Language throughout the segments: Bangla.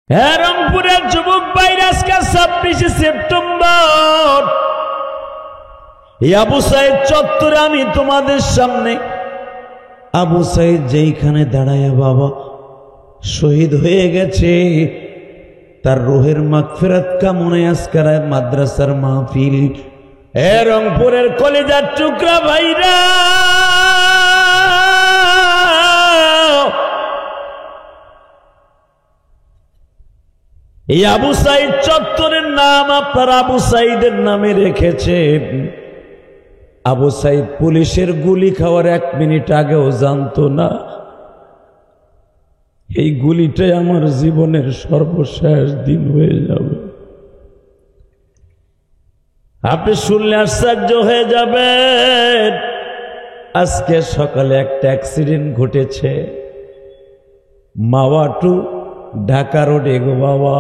হ্যাঁ, রংপুরের যুবক ভাইরা, আজকে 26 সেপ্টেম্বর এই আবু সাইদ চত্বরে আমি তোমাদের সামনে আবু সাইদ যেইখানে দাঁড়ায় বাবা শহীদ হয়ে গেছে তার রুহের মাগফিরাত কামনায় আজকের মাদ্রাসার মাহফিল। এ রংপুরের কলিজার টুকরা ভাইরা, এই আবু সাইদ চত্বরের নাম আপনার আবু সাইদের নামে রেখেছেন। আবু সাইদ পুলিশের গুলি খাওয়ার 1 মিনিট আগেও জানতো না এই গুলিটাই আমার জীবনের সর্বশেষ দিন হয়ে যাবে। আপনি শুনলে আশ্চর্য হয়ে যাবেন। আজকে সকালে একটা অ্যাক্সিডেন্ট ঘটেছে মাওয়া টু ঢাকা রোডে গো বাবা।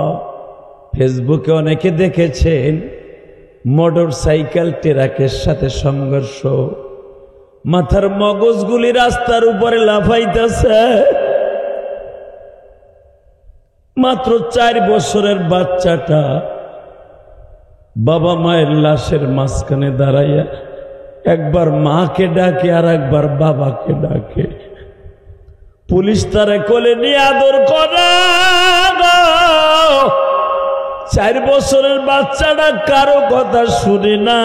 ফেসবুকে অনেকে দেখেছেন মোটর সাইকেল ট্রাকের সাথে সংঘর্ষ, মাথার মগজগুলি রাস্তার উপরে লাফাইতেছে। মাত্র 4 বছরের বাচ্চাটা বাবা মায়ের লাশের মাঝখানে দাঁড়াইয়া একবার মাকে ডাকে আর একবার বাবাকে ডাকে। পুলিশ তারে কোলে নিয়ে আদর করে। 4 বছরের বাচ্চাটা কারো কথা শুনে না,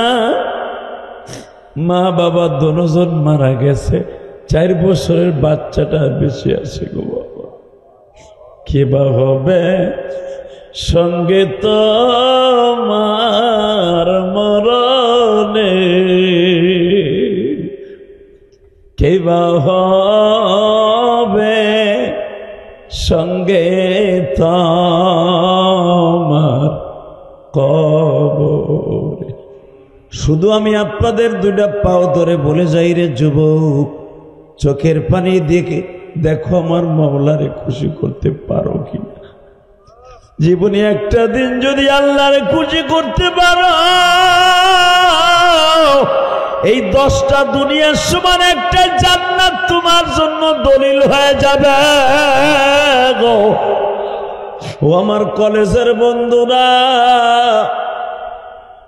মা বাবা দুজন মারা গেছে, 4 বছরের বাচ্চাটা বেঁচে আছে গো বাবা। কে বা হবে সঙ্গে তোমার মরণে, কে বা হবে সঙ্গে তোমার কবরে। শুধু আমি আপনাদের 2টা পাও ধরে বলে যাই রে যুবক, চোখের পানি দেখে দেখো আমার মাওলারে খুশি করতে পারো কিনা। জীবনে একটা দিন যদি আল্লাহরে খুশি করতে পারো, এই 10টা দুনিয়ার সমান একটা জান্নাত তোমার জন্য দলিল হয়ে যাবে গো। ও আমার কলেজের বন্ধুরা,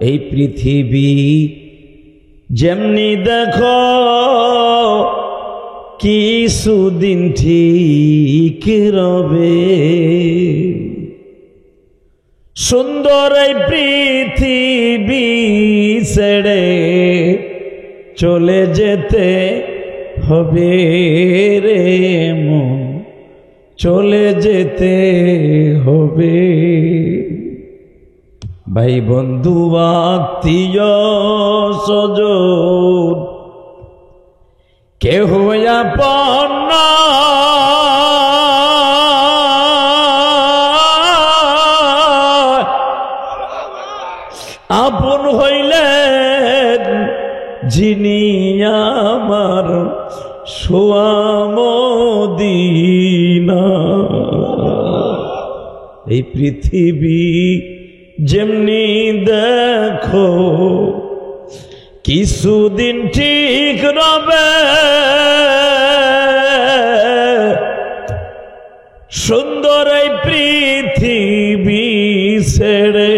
এই পৃথিবী যেমনি দেখো কিছুদিন ঠিক রবে, সুন্দর এই পৃথিবী ছেড়ে চলে যেতে হবে রে মন, চলে যেতে হবে। ভাই বন্ধু আত্মীয় স্বজন কেহ আপন না, আপন হইলেন যিনি আমার সোয়া মদিনা। এই পৃথিবী যেমনি দেখো কিছুদিন ঠিক রবে, সুন্দর এই পৃথিবী ছেড়ে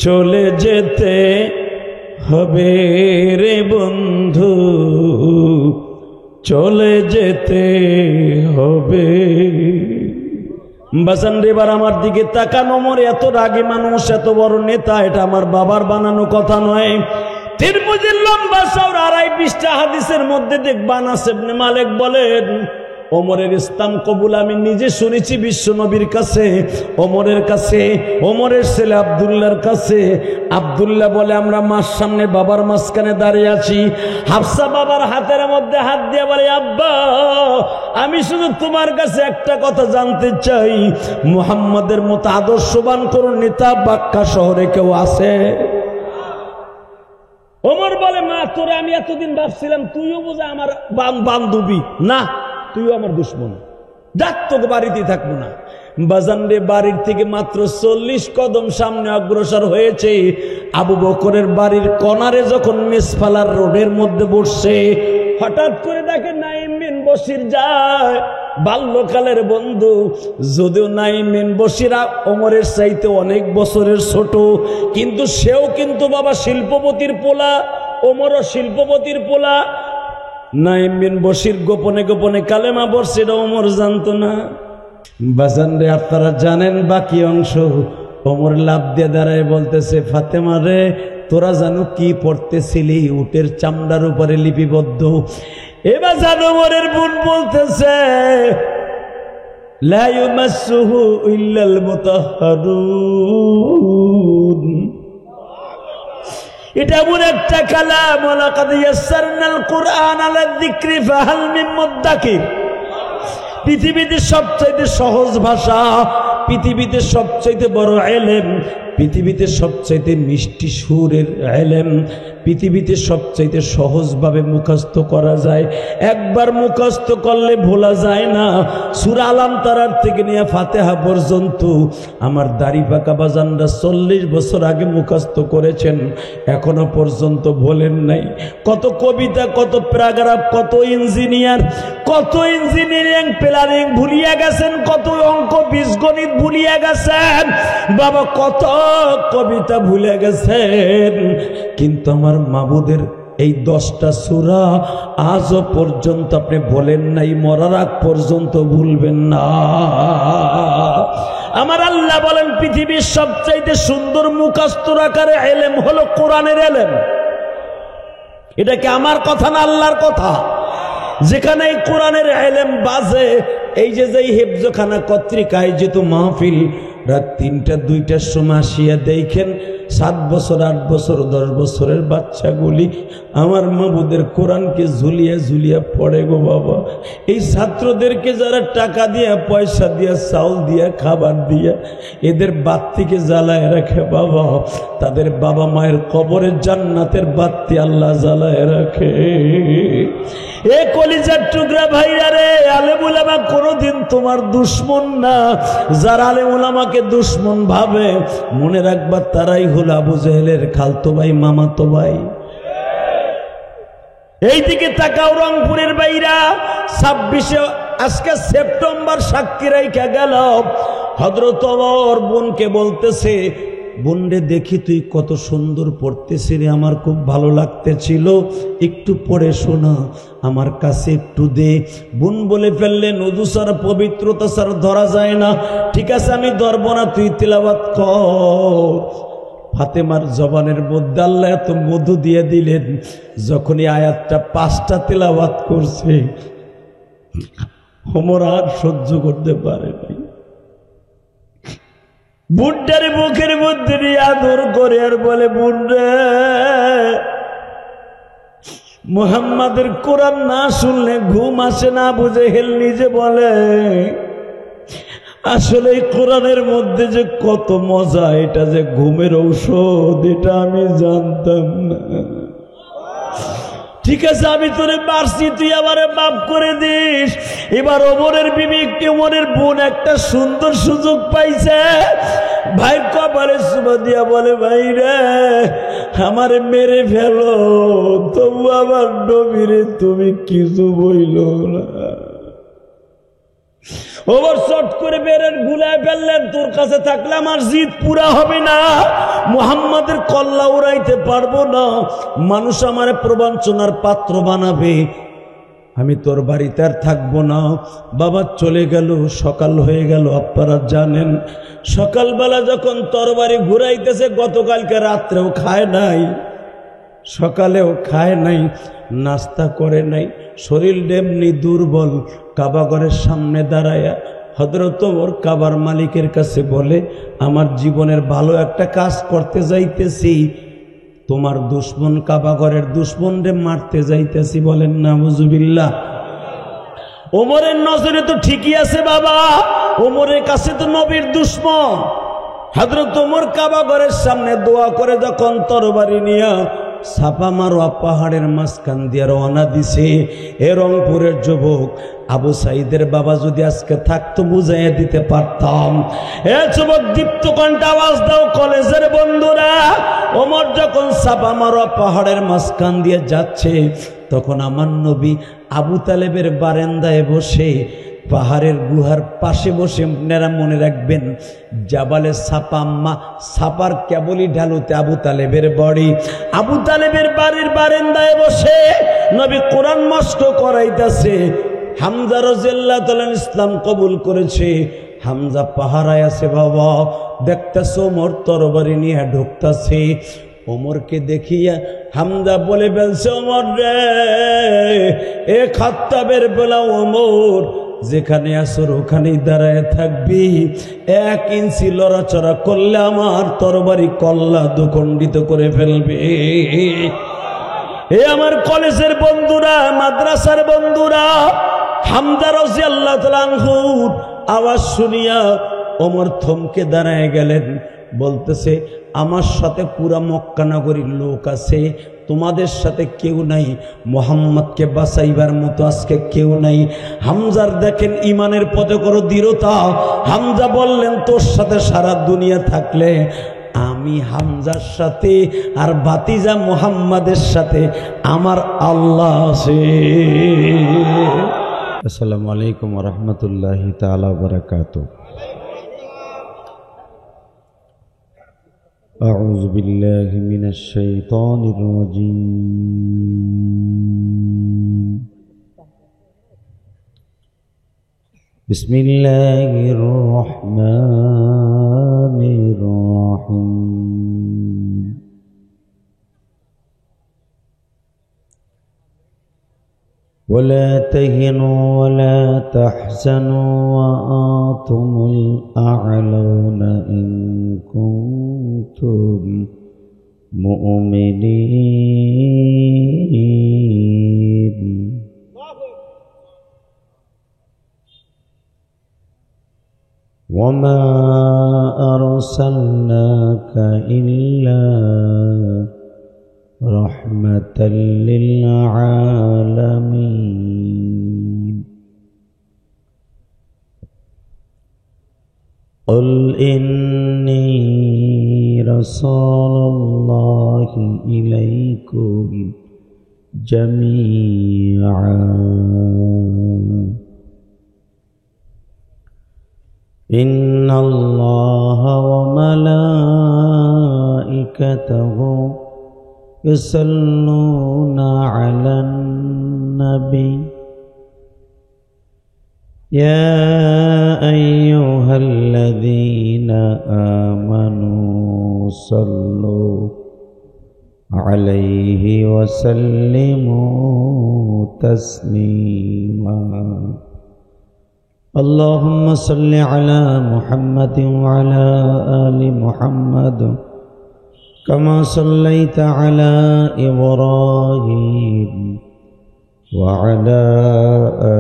চলে যেতে হবে রে বন্ধু, চলে যেতে হবে। বাসান রে, এবার আমার দিকে তাকানো। মোর এত রাগী মানুষ, এত বড় নেতা, এটা আমার বাবার বানানো কথা নয়। তিরমিজির লম্বা চওড়া 2.5 পৃষ্ঠা হাদিসের মধ্যে দেখবা আনাস ইবনে মালিক বলেন, ওমরের ইসলাম কবুল আমি নিজে শুনেছি বিশ্ব নবীর কাছে, ওমরের কাছে, ওমরের ছেলে আব্দুল্লাহর কাছে। আব্দুল্লাহ বলে, আমরা মার সামনে বাবার মাঝখানে দাঁড়িয়ে আছি। হাফসা বাবার হাতের মধ্যে হাত দিয়ে বলে, আব্বা আমি শুধু তোমার কাছে একটা কথা জানতে চাই, মুহাম্মাদের মতো আদর্শবান কোন নেতা বাক্কা শহরে কেউ আছে? ওমর বলে, মা তোরে আমি এতদিন ভাবছিলাম তুইও বোঝা আমার বান্ধবী না, তুইও আমার দুশ্মন, যাক তোকে বাড়িতেই থাকবো না। বাজানরে বাড়ির থেকে মাত্র 40 কদম সামনে অগ্রসর হয়েছে। আবু বকরের বাড়ির কর্নারে যখন মেসফালার রোডের মধ্যে বসছে, হঠাৎ করে দেখে নাঈম বিন বশির যায়। বাল্যকালের বন্ধু, যদিও নাইমিন বসিরা ওমরের চাইতে অনেক বছরের ছোট, কিন্তু সেও কিন্তু বাবা শিল্পপতির পোলা, ওমরও শিল্পপতির পোলা। নাইমিন বসির গোপনে গোপনে কালেমা পড়ছে, এটা ওমর জানতো না। বাজান রে, আপনারা জানেন বাকি অংশ? ওমর লাভ দিয়ে দাঁড়ায় বলতেছে, ফাতেমা রে, তোরা জানো কি পড়তেছিলি? উটের চামড়ার উপরে লিপিবদ্ধ। এবার জানো ওমরের বোন বলতেছে, লা ইউমাসসুহু ইল্লাল মুতাহহারুন। এটা এমন একটা কালাম, ওয়ালাকাদ ইয়াসসারনাল কুরআনা লিযিকরি ফাহাল মিন মুদ্দাকির। পৃথিবীতে সবচাইতে সহজ ভাষা, পৃথিবীতে সবচাইতে বড় ইলম, পৃথিবীতে সবচাইতে মিষ্টি সুরের ইলম, পৃথিবীতে সবচাইতে সহজভাবে মুখস্থ করা যায়, একবার মুখস্থ করলে ভোলা যায় না। সূরা আল আমতারার থেকে নিয়ে ফাতিহা পর্যন্ত আমার দাড়ি পাকা বাজানরা 40 বছর আগে মুখস্থ করেছেন, এখনো পর্যন্ত ভোলেন নাই। কত কবিতা, কত প্যারাগ্রাফ, কত ইঞ্জিনিয়ারিং প্ল্যানিং ভুলিয়া গেছেন, কত অঙ্ক বীজগণিত ভুলিয়া গেছেন বাবা, কত কবিতা ভুলে গেছেন। কিন্তু আমার মাবুদের এই 10টা সূরা আজও পর্যন্ত আপনি বলেন নাই, মরার আগ পর্যন্ত ভুলবেন না। আমার আল্লাহ বলেন, পৃথিবীর সবচাইতে সুন্দর মুখস্থ রাখার ইলম হলো কোরআনের ইলম। এটা কি আমার কথা না আল্লাহর কথা? যেখানে এই কোরআনের ইলম বাজে, এই যে হেফজখানা কর্তৃক আয়োজিত মাহফিল, রাত 3টা 2টার সময় আসিয়া দেখেন 7 বছর 8 বছর 10 বছরের বাচ্চাগুলি আমার মাবুদের কোরআনকে ঝুলিয়া ঝুলিয়া পড়ে গো বাবা। এই ছাত্রদেরকে যারা টাকা দিয়া, পয়সা দিয়া, চাউল দিয়া, খাবার দিয়া এদের বাত্তিকে জ্বালায় রাখে বাবা, তাদের বাবা মায়ের কবরে জান্নাতের বাত্তি আল্লাহ জ্বালায় রাখে। এ কলিজার টুকরা ভাইরা রে, আলেম উলামা কোনোদিন তোমার দুশ্মন না। যারা আলেম উলামাকে দুশ্মন ভাবে, মনে রাখবা তারাই হলো আবু জেহেলের খালতো ভাই, মামাতো ভাই। এইদিকে তাকাও, রংপুরের বাইরা 26 আজকে সেপ্টেম্বর সাক্ষী রাইখা গেল। হযরত ওমর বোনকে বলতেছে, বোন রে দেখি তুই কত সুন্দর পড়তেছিস রে, আমার খুব ভালো লাগতেছিল, একটু পড়ে শোনা, আমার কাছে একটু দে। বোন বলে ফেললেন, ওযু ছাড়া, পবিত্রতা ছাড়া ধরা যায় না। ঠিক আছে, আমি ধরব না, তুই তিলাওয়াত কর। ফাতেমার জবানের মধ্যে আল্লাহ এত মধু দিয়ে দিলেন, যখন এই আয়াতটা 5টা তিলাওয়াত করছে, ওমর আর সহ্য করতে পারে নাই। বুড্ডারে মুখের মধ্যে নিয়ে আদর করে আর বলে, বুড্ডা, মুহাম্মাদের কোরআন না শুনলে ঘুম আসে না। আবু জেহেল নিজে বলে, আসলে এই কোরআনের মধ্যে যে কত মজা, এটা যে ঘুমের ঔষধ, এটা আমি জানতাম না। ঠিক আছে, আমি তোরে মারছি, তুই আমারে মাফ করে দিস। এবার ওমরের বিবি, ওমরের বোন একটা সুন্দর সুযোগ পাইছে, ভাই কপালে চুমা দিয়া বলে, ভাই রে, আমারে মেরে ফেলো, তবু আমার নবীরে তুমি কিছু বইল না। ওমর চট করে বেরেন গুলায় ফেললেন, তোর কাছে থাকলে আমার জিদ পুরা হবে না, মুহাম্মাদের কল্লা উড়াইতে পারবো না, মানুষ আমার প্রবঞ্চনার পাত্র বানাবে, আমি তোর বাড়িতে আর থাকবো না। বাবা চলে গেল, সকাল হয়ে গেল। আপনারা জানেন, সকালবেলা যখন তরবারি ঘুরাইতেছে, গতকালকে রাত্রেও খায় নাই, সকালেও খায় নাই, নাস্তা করে নাই, শরীর এমনি দুর্বল। কাবা ঘরের সামনে দাঁড়ায়া হযরত ওমর কাবার মালিকের কাছে বলে, আমার জীবনের ভালো একটা কাজ করতে যাইতেছি, তোমার দুশ্মন কাবা ঘরের দুশ্মন রে মারতে যাইতেছি। বলেন নাউজুবিল্লাহ। ওমরের নজরে তো ঠিকই আছে বাবা, ওমরের কাছে তো নবীর দুশ্মন। হযরত ওমর কাবা ঘরের সামনে দোয়া করে যখন তরবারি নিয়া ছাপা মারোয়া পাহাড়ের মাঝখান দিয়ে রওনা দিছে, এ রংপুরের যুবক আবু সাইদের বাবা যদি আজকে থাকতো বুঝাইয়া দিতে পারতাম। এ যুবক, দীপ্ত কণ্ঠে আওয়াজ দাও, কলেজের বন্ধুরা, ওমর যখন ছাপা মারোয়া পাহাড়ের মাঝখান দিয়ে যাচ্ছে, তখন আমার নবী আবু তালেবের বারান্দায় বসে পাহাড়ের গুহার পাশে বসে আপনারা মনে রাখবেন জাবালে সাপা আম্মা সাপার কেবলই ঢালুতে আবু তালেবের বাড়ি, আবু তালেবের বাড়ির বারান্দায় বসে নবী কোরআন মস্ক করাইতেছে। হামজা রাদিয়াল্লাহু তাআলা ইসলাম কবুল করেছে, হামজা পাহারায় আছে বাবা, দেখতেছে ওমর তরবারি নিয়ে ঢুকতেছে। ওমরকে দেখিয়া হামজা বলে ফেলছে, ওমর রে, এ খাত্তাবের বেলা ওমর, যেখানে আসর ওখানেই দাঁড়ায় থাকবি, 1 ইঞ্চি লড়াচড়া করলে আমার তরবারি কল্লা দুখণ্ডিত করে ফেলবে। এ আমার কলেজের বন্ধুরা, মাদ্রাসার বন্ধুরা, হামজা রাদিয়াল্লাহু তাআলা আনহুর আওয়াজ শুনিয়া ওমর থমকে দাঁড়ায় গেলেন। বলতেছে, আমার সাথে পুরা মক্কা নগরীর লোক আছে, তোমাদের সাথে কেউ নাই, মুহাম্মদকে বাঁচাইবার মতো আজকে কেউ নাই। হামজার দেখেন ইমানের পথে করো দৃঢ়তা। হামজা বললেন, তোর সাথে সারা দুনিয়া থাকলে আমি হামজার সাথে আর ভাতিজা মুহাম্মাদের সাথে আমার আল্লাহ আছে। আসসালামু আলাইকুম ওয়া রাহমাতুল্লাহি তাআলা ওয়া বারাকাতুহু। আউযু বিল্লাহি মিনাশ শাইতানির রাজীম। বিসমিল্লাহির রহমানির রহিম। ولا تهنوا ولا تحزنوا وأنتم الأعلون إن كنتم مؤمنين وما أرسلناك إلا رحمة للعالمين قل إني رسول الله إليكم جميعا إن الله وملائكته يصلون على النبي يا أيها الذين آمنوا صلوا عليه وسلموا تسليما اللهم صل على محمد وعلى آل محمد كما صليت على إبراهيم وعلى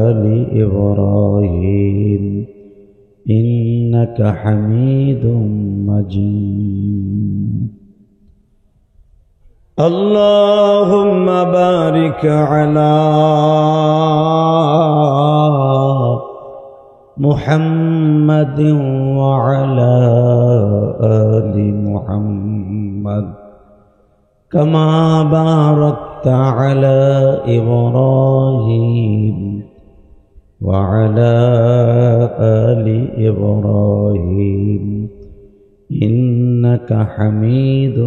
آل إبراهيم إنك حميد مجيد اللهم بارك على محمد وعلى آل محمد كما باركت على إبراهيم وعلى آل إبراهيم إنك حميد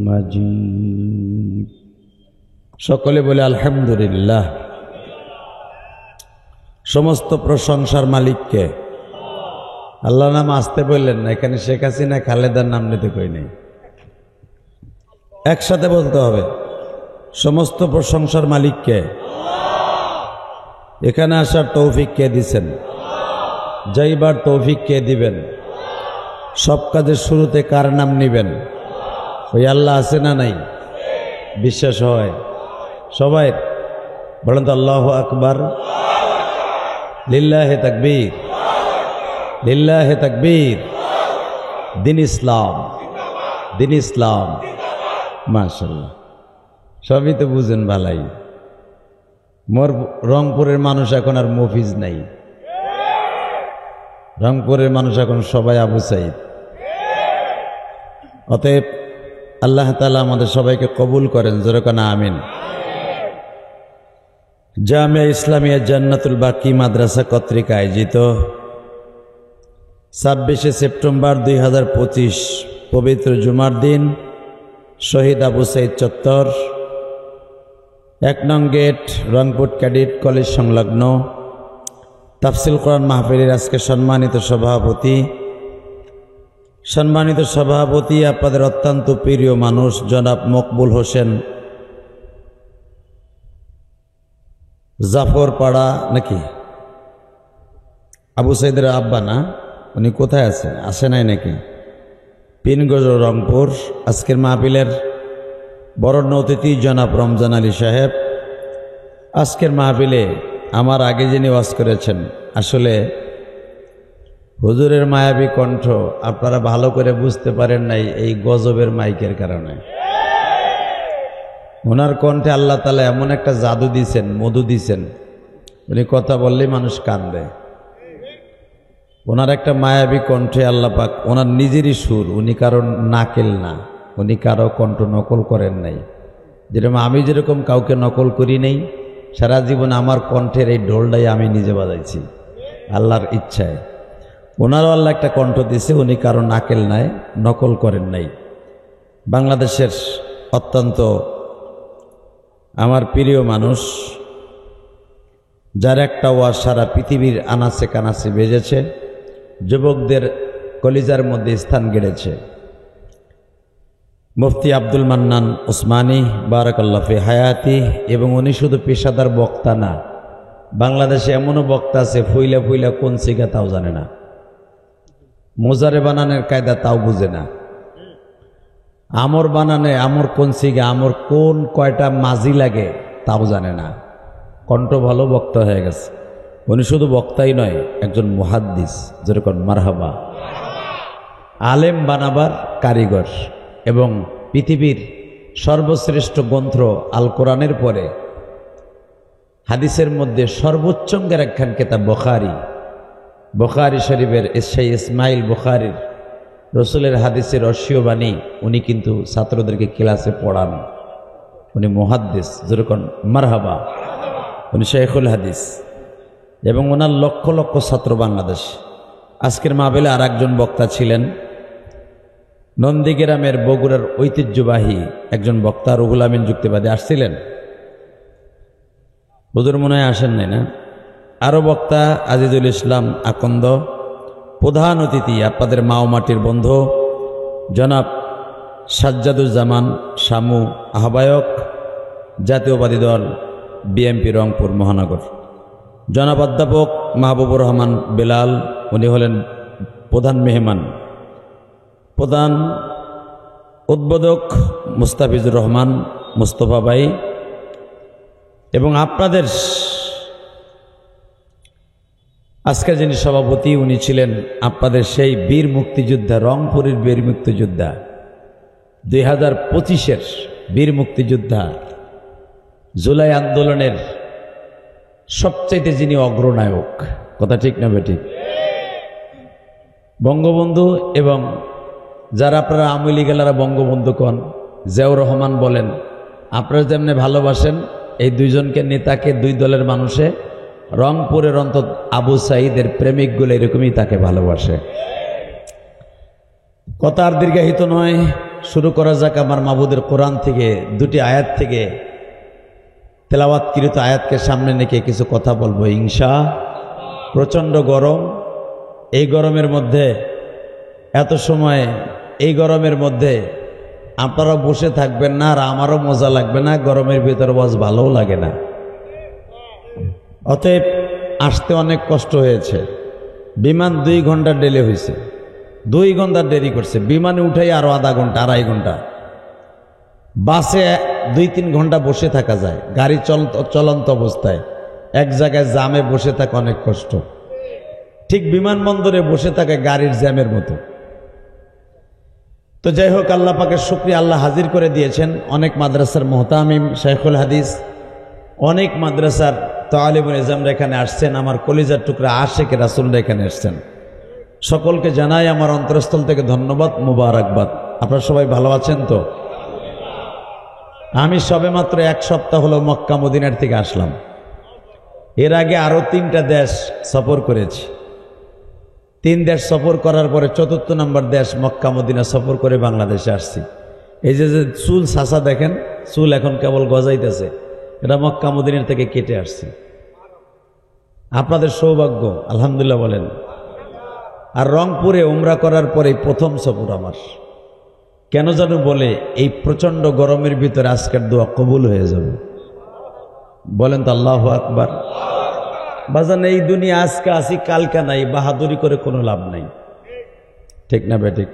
مجيد সকলে বলে আলহামদুলিল্লাহ। সমস্ত প্রশংসার মালিককে। আল্লাহ নাম আসতে বললেন না, এখানে শেখ হাসিনা খালেদার নাম নিতে কই নেই, একসাথে বলতে হবে সমস্ত প্রশংসার মালিককে। এখানে আসার তৌফিক কে দিছেন, যাইবার তৌফিক কে দিবেন, সব কাজের শুরুতে কার নাম নিবেন, ওই আল্লাহ আছে না নাই? বিশ্বাস হয় সবাই? বলেন তো আল্লাহু আকবার, লিল্লাহে তাকবীর, লিল্লাহে তাকবীর। দিন ইসলাম, দিন ইসলাম, মাশাআল্লাহ। সবই তো বুঝেন ভালাই। মোর রংপুরের মানুষ এখন আর মফিজ নাই, রংপুরের মানুষ এখন সবাই আবু সাইদ। অতএব আল্লাহ তাআলা আমাদের সবাইকে কবুল করেন, জোরে কানা আমিন। জামিয়া ইসলামিয়া জান্নাতুল বাকি মাদ্রাসা কর্তৃক আয়োজিত 26শে সেপ্টেম্বর 2025 পবিত্র জুমার দিন শহীদ আবু সাইদ চত্বর 1 নং গেট রংপুর ক্যাডেট কলেজ সংলগ্ন তাফসিল কোরআন মাহফিলের আজকে সম্মানিত সভাপতি আপনাদের অত্যন্ত প্রিয় মানুষ জনাব মকবুল হোসেন জাফর পাড়া নাকি আবু সাইদের আব্বা না, উনি কোথায় আছেন? আসে নাই নাকি? পিনগঞ্জ রংপুর। আজকের মাহফিলের বরণ্য অতিথি জনাব রমজান আলী সাহেব। আজকের মাহফিলে আমার আগে যিনি ওয়াজ করেছেন, আসলে হুজুরের মায়াবী কণ্ঠ আপনারা ভালো করে বুঝতে পারেন নাই এই গজবের মাইকের কারণে। ওনার কণ্ঠে আল্লাহ তাআলা এমন একটা জাদু দিছেন, মধু দিছেন, উনি কথা বললেই মানুষ কান্দে। ওনার একটা মায়াবী কণ্ঠে আল্লাহ পাক, ওনার নিজেরই সুর, উনি কারো নাকেল না, উনি কারো কণ্ঠ নকল করেন নাই। যেরকম আমি যেরকম কাউকে নকল করি নেই, সারা জীবন আমার কণ্ঠের এই ঢোলটাই আমি নিজে বাজাইছি আল্লাহর ইচ্ছায়। ওনারও আল্লাহ একটা কণ্ঠ দিছে, উনি কারো নাকেল নাই, নকল করেন নাই। বাংলাদেশের অত্যন্ত আমার প্রিয় মানুষ, যার একটা ওয়াজ সারা পৃথিবীর আনাচে কানাচে বেজেছে, যুবকদের কলিজার মধ্যে স্থান গেড়েছে। মুফতি আব্দুল মান্নান উসমানী বারাকাল্লাহ ফি হায়াতি। এবং উনি শুধু পেশাদার বক্তা না, বাংলাদেশে এমনও বক্তা আছে ফুইলা ফুইলা কোন সিগা তাও জানে না, মোজারে বানানের কায়দা তাও বুঝে না, আমর বানানে আমর কোন সিগা, আমর কোন কয়টা মাঝি লাগে তাও জানে না। কণ্ঠ ভালো, বক্তা হয়ে গেছে। উনি শুধু বক্তাই নয়, একজন মুহাদ্দিস, যেরকম মারহাবা, আলেম বানাবার কারিগর। এবং পৃথিবীর সর্বশ্রেষ্ঠ গ্রন্থ আল কোরআনের পরে হাদিসের মধ্যে সর্বোচ্চঙ্গের একখান কিতাব বুখারী শরীফের সেই ইসমাইল বুখারীর রসুলের হাদিসের রহস্য বাণী উনি কিন্তু ছাত্রদেরকে ক্লাসে পড়ান। উনি মুহাদ্দিস, যেরকম মারহাবা, উনি শাইখুল হাদিস। এবং ওনার লক্ষ লক্ষ ছাত্র বাংলাদেশ। আজকের মাহফিলে আর একজন বক্তা ছিলেন, নন্দীগ্রামের বগুড়ার ঐতিহ্যবাহী একজন বক্তা রুহুল আমিন যুক্তিবাদী আসছিলেন। হুজুর মনে হয় আসেন নাই না? আরও বক্তা আজিজুল ইসলাম আকন্দ। প্রধান অতিথি আপনাদের মাও মাটির বন্ধু জনাব সাজ্জাদুজ্জামান শামু, আহ্বায়ক জাতীয়বাদী দল বিএনপি রংপুর মহানগর। জনাব অধ্যাপক মাহবুবুর রহমান বেলাল, উনি হলেন প্রধান মেহমান। প্রধান উদ্বোধক মুস্তাফিজুর রহমান মুস্তফা ভাই। এবং আপনাদের আজকের যিনি সভাপতি, উনি ছিলেন আপনাদের সেই বীর মুক্তিযোদ্ধা, রংপুরের বীর মুক্তিযোদ্ধা, 2025-এর বীর মুক্তিযোদ্ধা, জুলাই আন্দোলনের সবচাইতে যিনি অগ্রনায়ক। কথা ঠিক না বেঠিক? বঙ্গবন্ধু। এবং যারা আপনারা আওয়ামী লীগেলারা বঙ্গবন্ধু কন, জিয়াউর রহমান বলেন, আপনারা যেমনি ভালোবাসেন এই দুইজনকে নেতাকে, দুই দলের মানুষে, রংপুরের অন্তত আবু সাইদের প্রেমিকগুলো এরকমই তাকে ভালোবাসে। কথা আর দীর্ঘায়িত নয়, শুরু করা যাক আমার মাবুদের কোরআন থেকে দুটি আয়াত থেকে, তেলাওয়াতকৃত আয়াতকে সামনে রেখে কিছু কথা বলবো ইনশাআল্লাহ। প্রচণ্ড গরম, এই গরমের মধ্যে এত সময়, এই গরমের মধ্যে আপনারা বসে থাকবেন না, আর আমারও মজা লাগবে না, গরমের ভিতরে বস ভালোও লাগে না। অতএব আসতে অনেক কষ্ট হয়েছে। বিমান 2 ঘন্টা ডিলে হয়েছে, 2 ঘন্টা দেরি করছে। বিমানে উঠাই আরো আধা ঘন্টা, 2.5 ঘন্টা। বাসে 2-3 ঘন্টা বসে থাকা যায়, গাড়ি চলন্ত অবস্থায় এক জায়গায় জামে বসে থাকা অনেক কষ্ট। ঠিক বিমানবন্দরে বসে থাকে গাড়ির জ্যামের মতো। তো যাই হোক, আল্লাহ পাকের শুকরিয়া, আল্লাহ হাজির করে দিয়েছেন। অনেক মাদ্রাসার মুহতামিম শাইখুল হাদিস, অনেক মাদ্রাসার তালিবুল ইলমরা এখানে আসছেন, আমার কলিজার টুকরা আশেকে রাসূলরা এখানে আসছেন। সকলকে জানাই আমার অন্তরস্থল থেকে ধন্যবাদ, মুবারকবাদ। আপনারা সবাই ভালো আছেন তো? আমি সবেমাত্র 1 সপ্তাহ হলো মক্কা মদিনার থেকে আসলাম। এর আগে আরো 3টা দেশ সফর করেছি। 3 দেশ সফর করার পরে 4র্থ নম্বর দেশ মক্কা মদিনা সফর করে বাংলাদেশে আসছি। এই যে চুল সাসা দেখেন, চুল এখন কেবল গজাইতেছে, এটা মক্কা মদিনার থেকে কেটে আসছি। আপনাদের সৌভাগ্য, আলহামদুলিল্লাহ বলেন। আর রংপুরে উমরা করার পরে প্রথম সফর আমার। কেন জানো বলে, এই প্রচন্ড গরমের ভিতরে আজকের দোয়া কবুল হয়ে যাবে। বলেন তো আল্লাহু আকবার। বাজান, এই দুনিয়া আজকে আসি কালকে নাই, বাহাদুরি করে কোনো লাভ নাই, ঠিক না বেঠিক?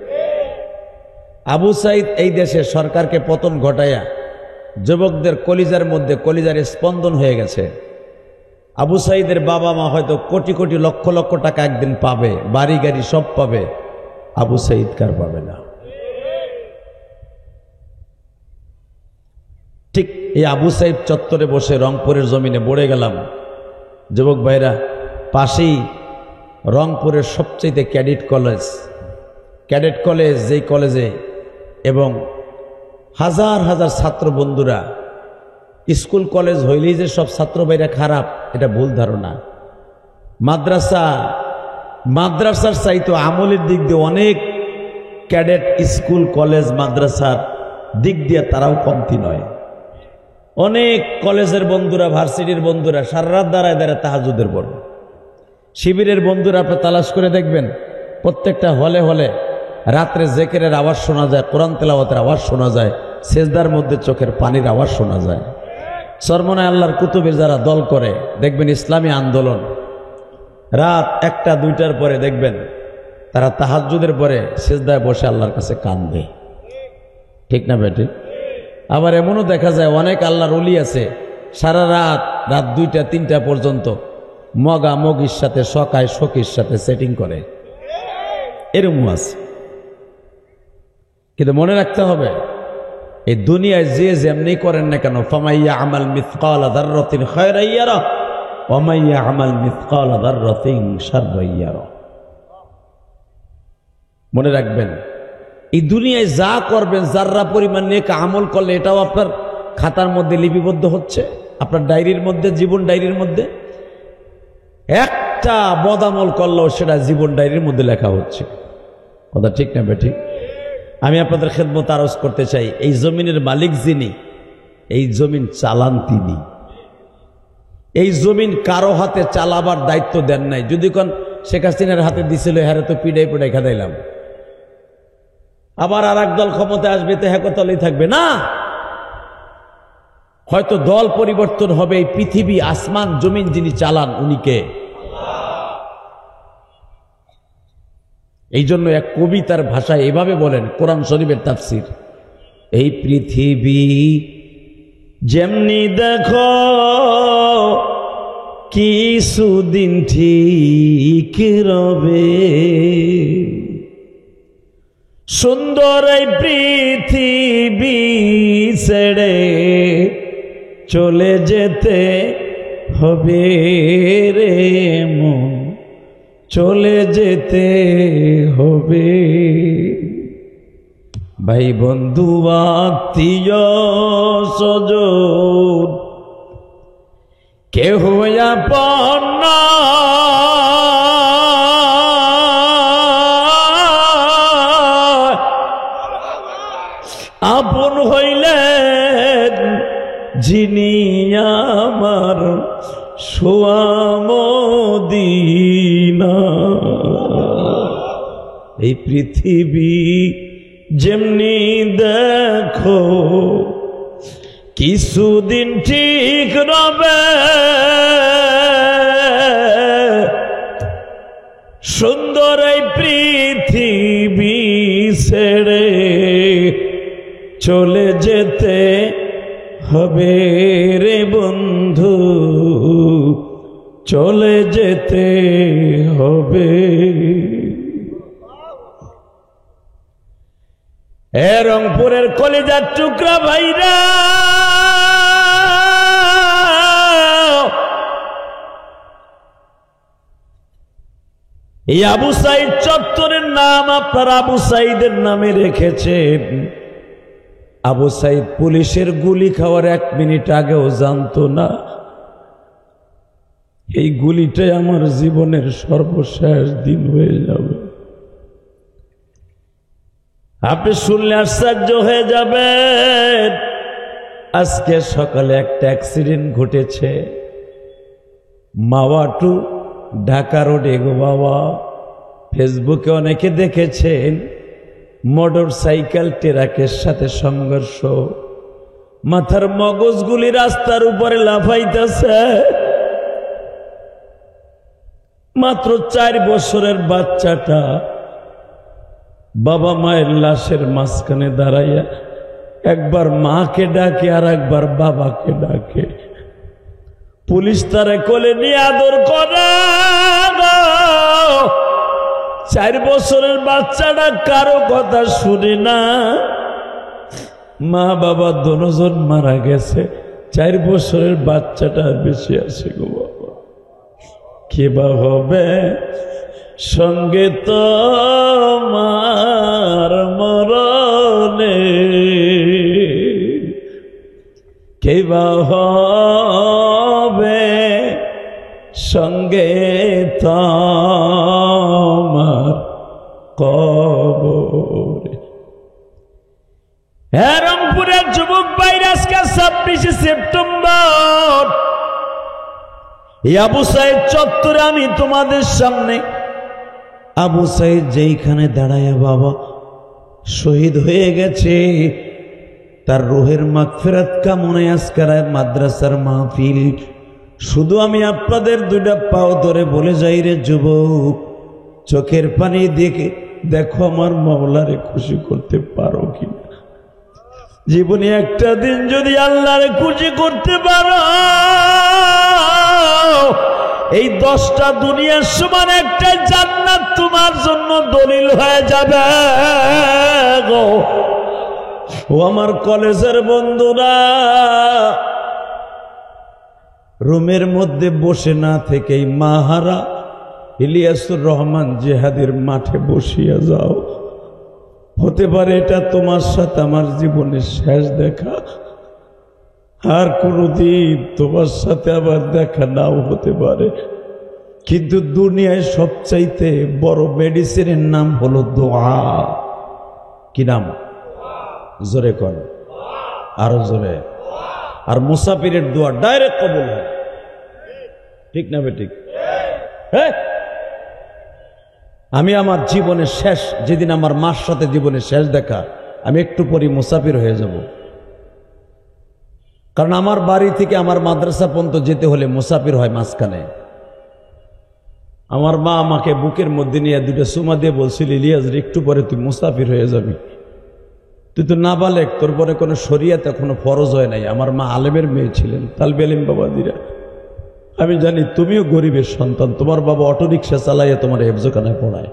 আবু সাইদ এই দেশে সরকারকে পতন ঘটাইয়া যুবকদের কলিজার মধ্যে কলিজার স্পন্দন হয়ে গেছে। আবু সাইদের বাবা মা হয়তো কোটি কোটি লক্ষ লক্ষ টাকা একদিন পাবে, বাড়ি গাড়ি সব পাবে, আবু সাইদ কার পাবে না? ঠিক এই আবু সাইদ চত্বরে বসে রংপুরের জমিনে পড়ে গেলাম। যুবক ভাইরা, পাশেই রংপুরের সবচেয়ে ক্যাডেট কলেজ, যেই কলেজে এবং হাজার হাজার ছাত্র বন্ধুরা, স্কুল কলেজ হইলেই যে সব ছাত্র ভাইরা খারাপ, এটা ভুল ধারণা। মাদ্রাসার চাইতো আমলের দিক দিয়ে অনেক ক্যাডেট স্কুল কলেজ মাদ্রাসার দিক দিয়ে তারাও কমতি নয়। অনেক কলেজের বন্ধুরা, ভার্সিটির বন্ধুরা সারা রাত দাঁড়ায় তাহাজ্জুদের পর, শিবিরের বন্ধুরা আপনি তালাশ করে দেখবেন, প্রত্যেকটা হলে হলে রাত্রে জিকিরের আওয়াজ শোনা যায়, কোরআন তেলাওয়াতের আওয়াজ শোনা যায়, সেজদার মধ্যে চোখের পানির আওয়াজ শোনা যায়। চরমনায় আল্লাহর কুতুবের যারা দল করে দেখবেন ইসলামী আন্দোলন, রাত 1টা 2টার পরে দেখবেন তারা তাহাজ্জুদের পরে সেজদায় বসে আল্লাহর কাছে কান্দে, ঠিক না বেটি? আবার এমনও দেখা যায় অনেক আল্লাহর ওলি আছে সারা রাত 2টা 3টা পর্যন্ত মগা মগির সাথে সকায় সখীর সাথে সেটিং করে, এরকম আছে। কিন্তু মনে রাখতে হবে, এই দুনিয়ায় যে যেমনি করেন না কেন, ফামাইয়া আমাল মিসকালা যাররাতিন খায়রান ইয়ারা ওয়া মাইয়া আমাল মিসকালা যাররাতিন শাররান ইয়ারা। মনে রাখবেন, এই দুনিয়ায় যা করবেন যাররা পরিমাণ নেক আমল করলে এটাও আপনার খাতার মধ্যে লিপিবদ্ধ হচ্ছে, আপনার ডায়েরির মধ্যে, জীবন ডায়েরির মধ্যে। একটা বদামল করলেও সেটা জীবন ডায়েরির মধ্যে লেখা হচ্ছে, কথা ঠিক না বেঠিক? আমি আপনাদের খেদমত আরজ করতে চাই, এই জমিনের মালিক যিনি, এই জমিন চালান তিনি। এই জমিন কারো হাতে চালাবার দায়িত্ব দেন নাই। যদি কোন শেখ হাসিনার হাতে দিছিল, হ্যারে তো পিড়াই পিড়াই খাদাইলাম, আবার আর এক দল ক্ষমতায় আসবে তো হ্যাকতলেই থাকবে না। হয়তো দল পরিবর্তন হবে, এই পৃথিবী আসমান জমিন যিনি চালান উনিকে। এই জন্য এক কবিতার ভাষায় এভাবে বলেন, কোরআন শরীফের তাফসীর, এই পৃথিবী যেমনি দেখো কিছুদিন ঠিক রবে, সুন্দর এই পৃথিবী ছেড়ে চলে যেতে হবে রে মন, চলে যেতে হবে। ভাই বন্ধু আত্মীয় স্বজন কেহ আপন না, আপন হইলেন যিনি আমার সোয়ামদিনা। এই পৃথিবী যেমনি দেখো কিছুদিন ঠিক রবে, সুন্দর এই পৃথিবী ছেড়ে চলে যেতে হবে রে বন্ধু, চলে যেতে হবে। এ রংপুরের কলিজার টুকরা ভাইরা, এই আবু সাইদ চত্বরের নাম আপনারা আবু সাইদের নামে রেখেছেন। আবু সাইদ পুলিশের গুলি খাওয়ার 1 মিনিট আগেও জানতো না। এই গুলিটাই আমার জীবনের সর্বশেষ দিন হয়ে যাবে। আপনি শুনলে আশ্চর্য হয়ে যাবেন। আজকে সকালে একটা অ্যাক্সিডেন্ট ঘটেছে মাওয়া টু ঢাকা রোডে গো বাবা। ফেসবুকে অনেকে দেখেছেন, মোটর সাইকেল ট্রাকের সাথে সংঘর্ষ, মাথার মগজগুলি রাস্তার উপরে লাফাইতেছে। মাত্র 4 বছরের বাচ্চাটা বাবা মায়ের লাশের মাঝখানে দাঁড়াইয়া একবার মাকে ডাকে আর একবার বাবাকে ডাকে। পুলিশ তারে কোলে নিয়ে আদর করে। 4 বছরের বাচ্চাটা কারো কথা শুনে না, মা বাবা দুজন মারা গেছে, 4 বছরের বাচ্চাটা বেঁচে আছে গো বাবা। কে বা হবে সঙ্গে তোমার মরণে, কে বা হবে সঙ্গে তোমার কবরে। রংপুরের যুবক ভাইরা আজকে 26 সেপ্টেম্বর আবু সাইদ চত্বরে আমি তোমাদের সামনে, আবু সাইদ যেইখানে দাঁড়ায় বাবা শহীদ হয়ে গেছে, তার রুহের মাগফিরাত কামনায় আজকের মাদ্রাসার মাহফিল। শুধু আমি আপনাদের 2টা পাও ধরে বলে যাই রে যুবক, চোখের পানি দেখে দেখো আমার মাওলারে খুশি করতে পারো কিনা। জীবনে একটা দিন যদি আল্লাহরে খুশি করতে পারো, এই 10টা দুনিয়ার সমান একটা জান্নাত তোমার জন্য দলিল হয়ে যাবে গো। ও আমার কলেজের বন্ধুরা, রুমের মধ্যে বসে না থেকেই মাহারা ইলিয়াসুর রহমান জিহাদের মাঠে বসিয়া যাও। হতে পারে এটা তোমার সাথে আমার জীবনের শেষ দেখা, আর কোনদিন তোমার সাথে আবার দেখা নাও হতে পারে। কিন্তু দুনিয়ায় সবচাইতে বড় মেডিসিনের নাম হলো দোয়া। কি নাম? জোরে কর, আরো জোরে। আর মুসাফিরের দোয়া ডাইরেক্ট কবুল হয়, ঠিক না বেঠিক? হ্যাঁ, আমি আমার জীবনের শেষ যেদিন আমার মার সাথে জীবনের শেষ দেখা, আমি একটু পরই মুসাফির হয়ে যাব। কারণ আমার বাড়ি থেকে আমার মাদ্রাসা পর্যন্ত যেতে হলে মুসাফির হয় মাঝখানে। আমার মা আমাকে বুকের মধ্যে নিয়ে 2টা চুমা দিয়ে বলছিল, ইলিয়াস একটু পরে তুই মুসাফির হয়ে যাবি, তুই তো নাবালেগ, তোর পরে কোনো শরিয়াতে কোনো ফরজ হয় নাই। আমার মা আলেমের মেয়ে ছিলেন, তালবে আলিম বাবাদিরা। আমি জানি তুমিও গরিবের সন্তান, তোমার বাবা অটোরিকশা চালাইয়া তোমার হেফজখানায় পড়ায়।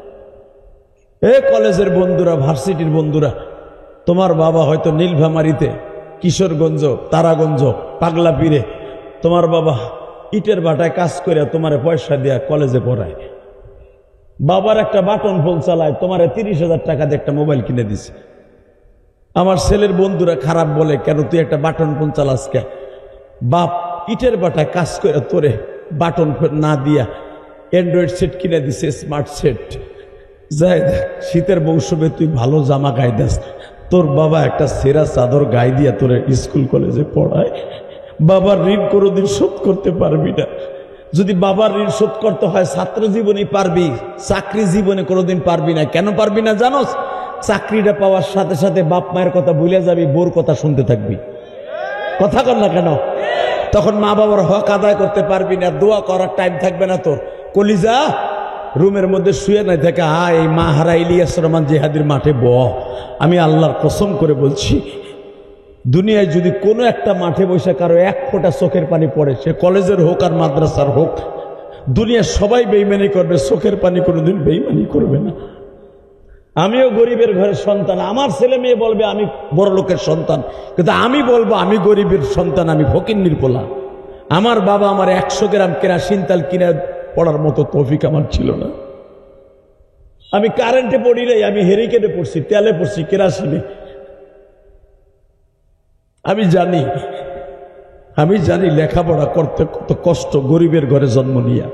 কলেজের বন্ধুরা, ভার্সিটির বন্ধুরা, তোমার বাবা হয়তো নীলভামারিতে, কিশোরগঞ্জ, তারাগঞ্জ, পাগলা পীরে তোমার বাবা ইটের ভাটায় কাজ করে তোমারে পয়সা দেয়া কলেজে পড়ায়। বাবার একটা বাটন ফোন চালায়, তোমারে 30,000 টাকা দিয়ে একটা মোবাইল কিনে দিছে। আমার ছেলের বন্ধুরা খারাপ বলে, কেন তুই একটা বাটন ফোন চালাস কে? বাপ ইটের ভাটায় কাজ করে তোরে বাটন ফোন না দিয়া অ্যান্ড্রয়েড সেট কিনে দিছে, স্মার্ট সেট। যাই দেখ, শীতের মৌসুমে তুই ভালো জামা গায়ে দাস, তোর বাবা একটা সেরা চাদর গায়ে দিয়া তোরে স্কুল কলেজে পড়ায়। বাবার ঋণ কোনোদিন শোধ করতে পারবি না। যদি বাবার ঋণ শোধ করতে হয় ছাত্র জীবনে পারবি, চাকরি জীবনে কোনোদিন পারবি না। কেন পারবি না জানোস? চাকরিটা পাওয়ার সাথে সাথে বাপ মায়ের কথা ভুলে যাবি, বোর কথা শুনতে থাকবি। কথা কর না কেন? তখন মা বাবার হক আদায় করতে পারবি না, দোয়া করার টাইম থাকবে না তোর। কলিজা রুমের মধ্যে শুয়ে নাই থাকে, এই মা হারা ইলিয়াস রহমান জিহাদের মাঠে আমি আল্লাহর কসম করে বলছি, দুনিয়ায় যদি কোনো একটা মাঠে বসে কারো 1 ফোঁটা চোখের পানি পড়ে, সে কলেজের হোক আর মাদ্রাসার হোক, দুনিয়ার সবাই বেইমানি করবে, চোখের পানি কোনোদিন বেইমানি করবে না। আমিও গরিবের ঘরের সন্তান, আমার ছেলে মেয়ে বলবে আমি বড় লোকের সন্তান, কিন্তু আমি বলবো আমি গরিবের সন্তান, আমি ফকিন্নির পোলা। আমার বাবা আমার 100 গ্রাম কেরাসিন তেল কিনে পড়ার মতো তৌফিক আমার ছিল না। আমি কারেন্টে পড়ি নাই, আমি হেরিকেনে পড়ছি, তেলে পড়ছি, কেরাসিনে। আমি জানি আমি জানি লেখাপড়া করতে কত কষ্ট, গরিবের ঘরে জন্ম নিয়া।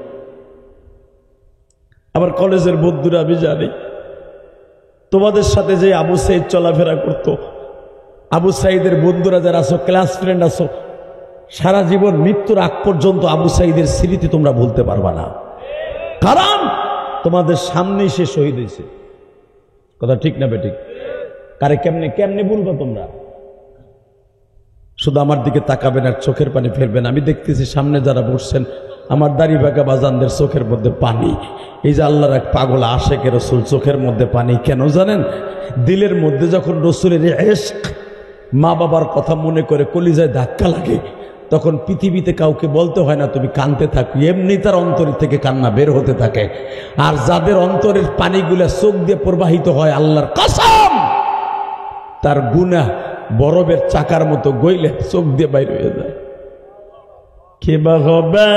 আবার কলেজের বন্ধুরা আমি জানি তোমাদের সাথে যে আবু সাইদ চলাফেরা করত, আবু সাইদের বন্ধুরা যারা আছো, ক্লাস ফ্রেন্ড আছো, সারা জীবন মৃত্যুর আগ পর্যন্ত আবু সাইদের স্মৃতি তোমরা ভুলতে পারবা না, কারণ তোমাদের সামনেই সে শহীদ হয়েছে। কথা ঠিক না বেঠিক? কারে কেমনে কেমনে বলবো তোমরা? শুধু আমার দিকে তাকাবেন আর চোখের পানি ফেলবেন। আমি দেখতেছি সামনে যারা বসছেন আমার দাড়ি বাঁকা বাজানদের চোখের মধ্যে পানি। এই যে আল্লাহর এক পাগল আশেকে রসুল, চোখের মধ্যে পানি কেন জানেন? দিলের মধ্যে যখন রসুলের ইশক, মা বাবার কথা মনে করে কলিজায় ধাক্কা লাগে, তখন পৃথিবীতে কাউকে বলতে হয় না তুমি কাঁদতে থাকো, এমনি তার অন্তর থেকে কান্না বের হতে থাকে। আর যাদের অন্তরের পানিগুলা চোখ দিয়ে প্রবাহিত হয়, আল্লাহর কসম তার গুনাহ বরফের চাকার মতো গইলে চোখ দিয়ে বাইর হয়ে যায়। কে বা হবে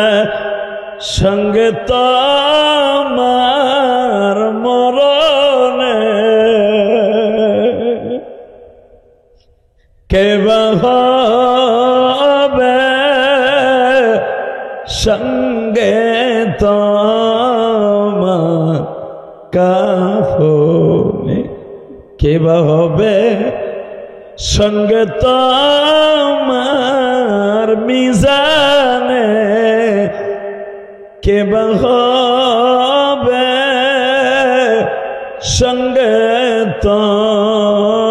সঙ্গে তোমার মরণে, কে বা হবে সঙ্গে তোমার কাফনে, কে বা হবে সঙ্গে তোমার মিজানে, কে বা হবে সঙ্গে তোমার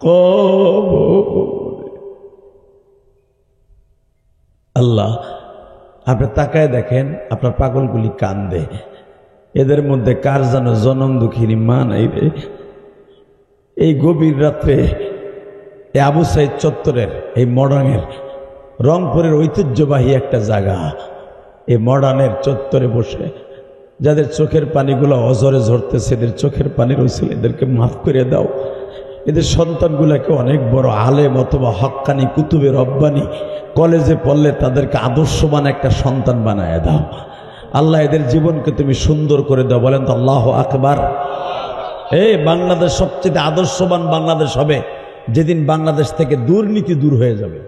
কবরে। আল্লাহ আপনি তাকায় দেখেন আপনার পাগলগুলি কান্দে, এদের মধ্যে কার যেন জনম দুঃখিনী মা নাই রে। এই গভীর রাত্রে এই আবু সাইদ চত্বরের, এই মডার্নের রংপুরের ঐতিহ্যবাহী একটা জায়গা, এই মডার্নের চত্বরে বসে যাদের চোখের পানিগুলো অজরে ঝরতেছে, এদের চোখের পানির উচিত এদেরকে মাফ করে দাও। এদের সন্তানগুলোকে অনেক বড় আলেম অথবা হক্কানি কুতুবে রব্বানি কলেজে পড়লে তাদেরকে আদর্শবান একটা সন্তান বানায় দাও। আল্লাহ এদের জীবনকে তুমি সুন্দর করে দাও। বলেন তো আল্লাহু আকবার। বাংলাদেশ সবচেয়ে আদর্শবান বাংলাদেশ হবে যেদিন বাংলাদেশ থেকে দুর্নীতি দূর হয়ে যাবে।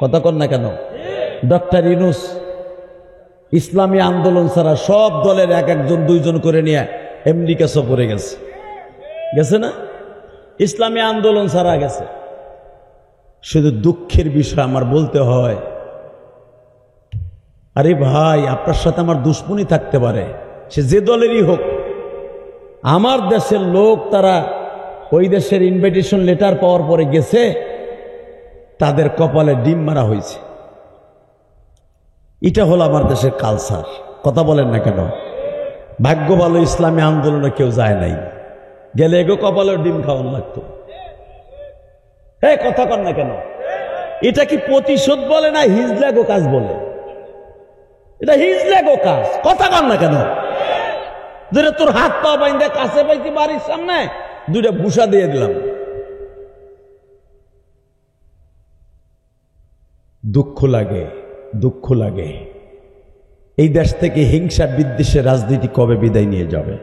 কথা কন না কেন? ডক্টর ইউনূস ইসলামী আন্দোলন ছাড়া সব দলের এক একজন দুইজন করে নিয়ে আমেরিকা সফরে গেছে, গেছে না? ইসলামী আন্দোলন ছাড়া গেছে। শুধু দুঃখের বিষয় আমার বলতে হয়, আরে ভাই আপনার সাথে আমার দুশ্মনী থাকতে পারে, সে যে দলেরই হোক, আমার দেশের লোক তারা ওই দেশের ইনভাইটেশন লেটার পাওয়ার পরে গেছে, তাদের কপালে ডিম মারা হয়েছে। এটা হলো আমার দেশের কালচার। কথা বলেন না কেন? ভাগ্য ভালো ইসলামী আন্দোলনে কেউ যায় নাই, গেলে এগো কপালে ডিম খাওয়ানো লাগতো। কথা কন না কেন? এটা কি প্রতিশোধ বলে না হিজলাগো কাজ বলে? এটা হিজলাগো কাজ। কথা কন না কেন? যেটা তোর হাত পা বাইন্দা কাছে পাইতে বাড়ির সামনে দুইটা ভুষা দিয়ে দিলাম। দুঃখ লাগে, দুঃখ লাগে। এই দেশ থেকে হিংসা বিদ্বেষের রাজনীতি কবে বিদায় নিয়ে যাবে?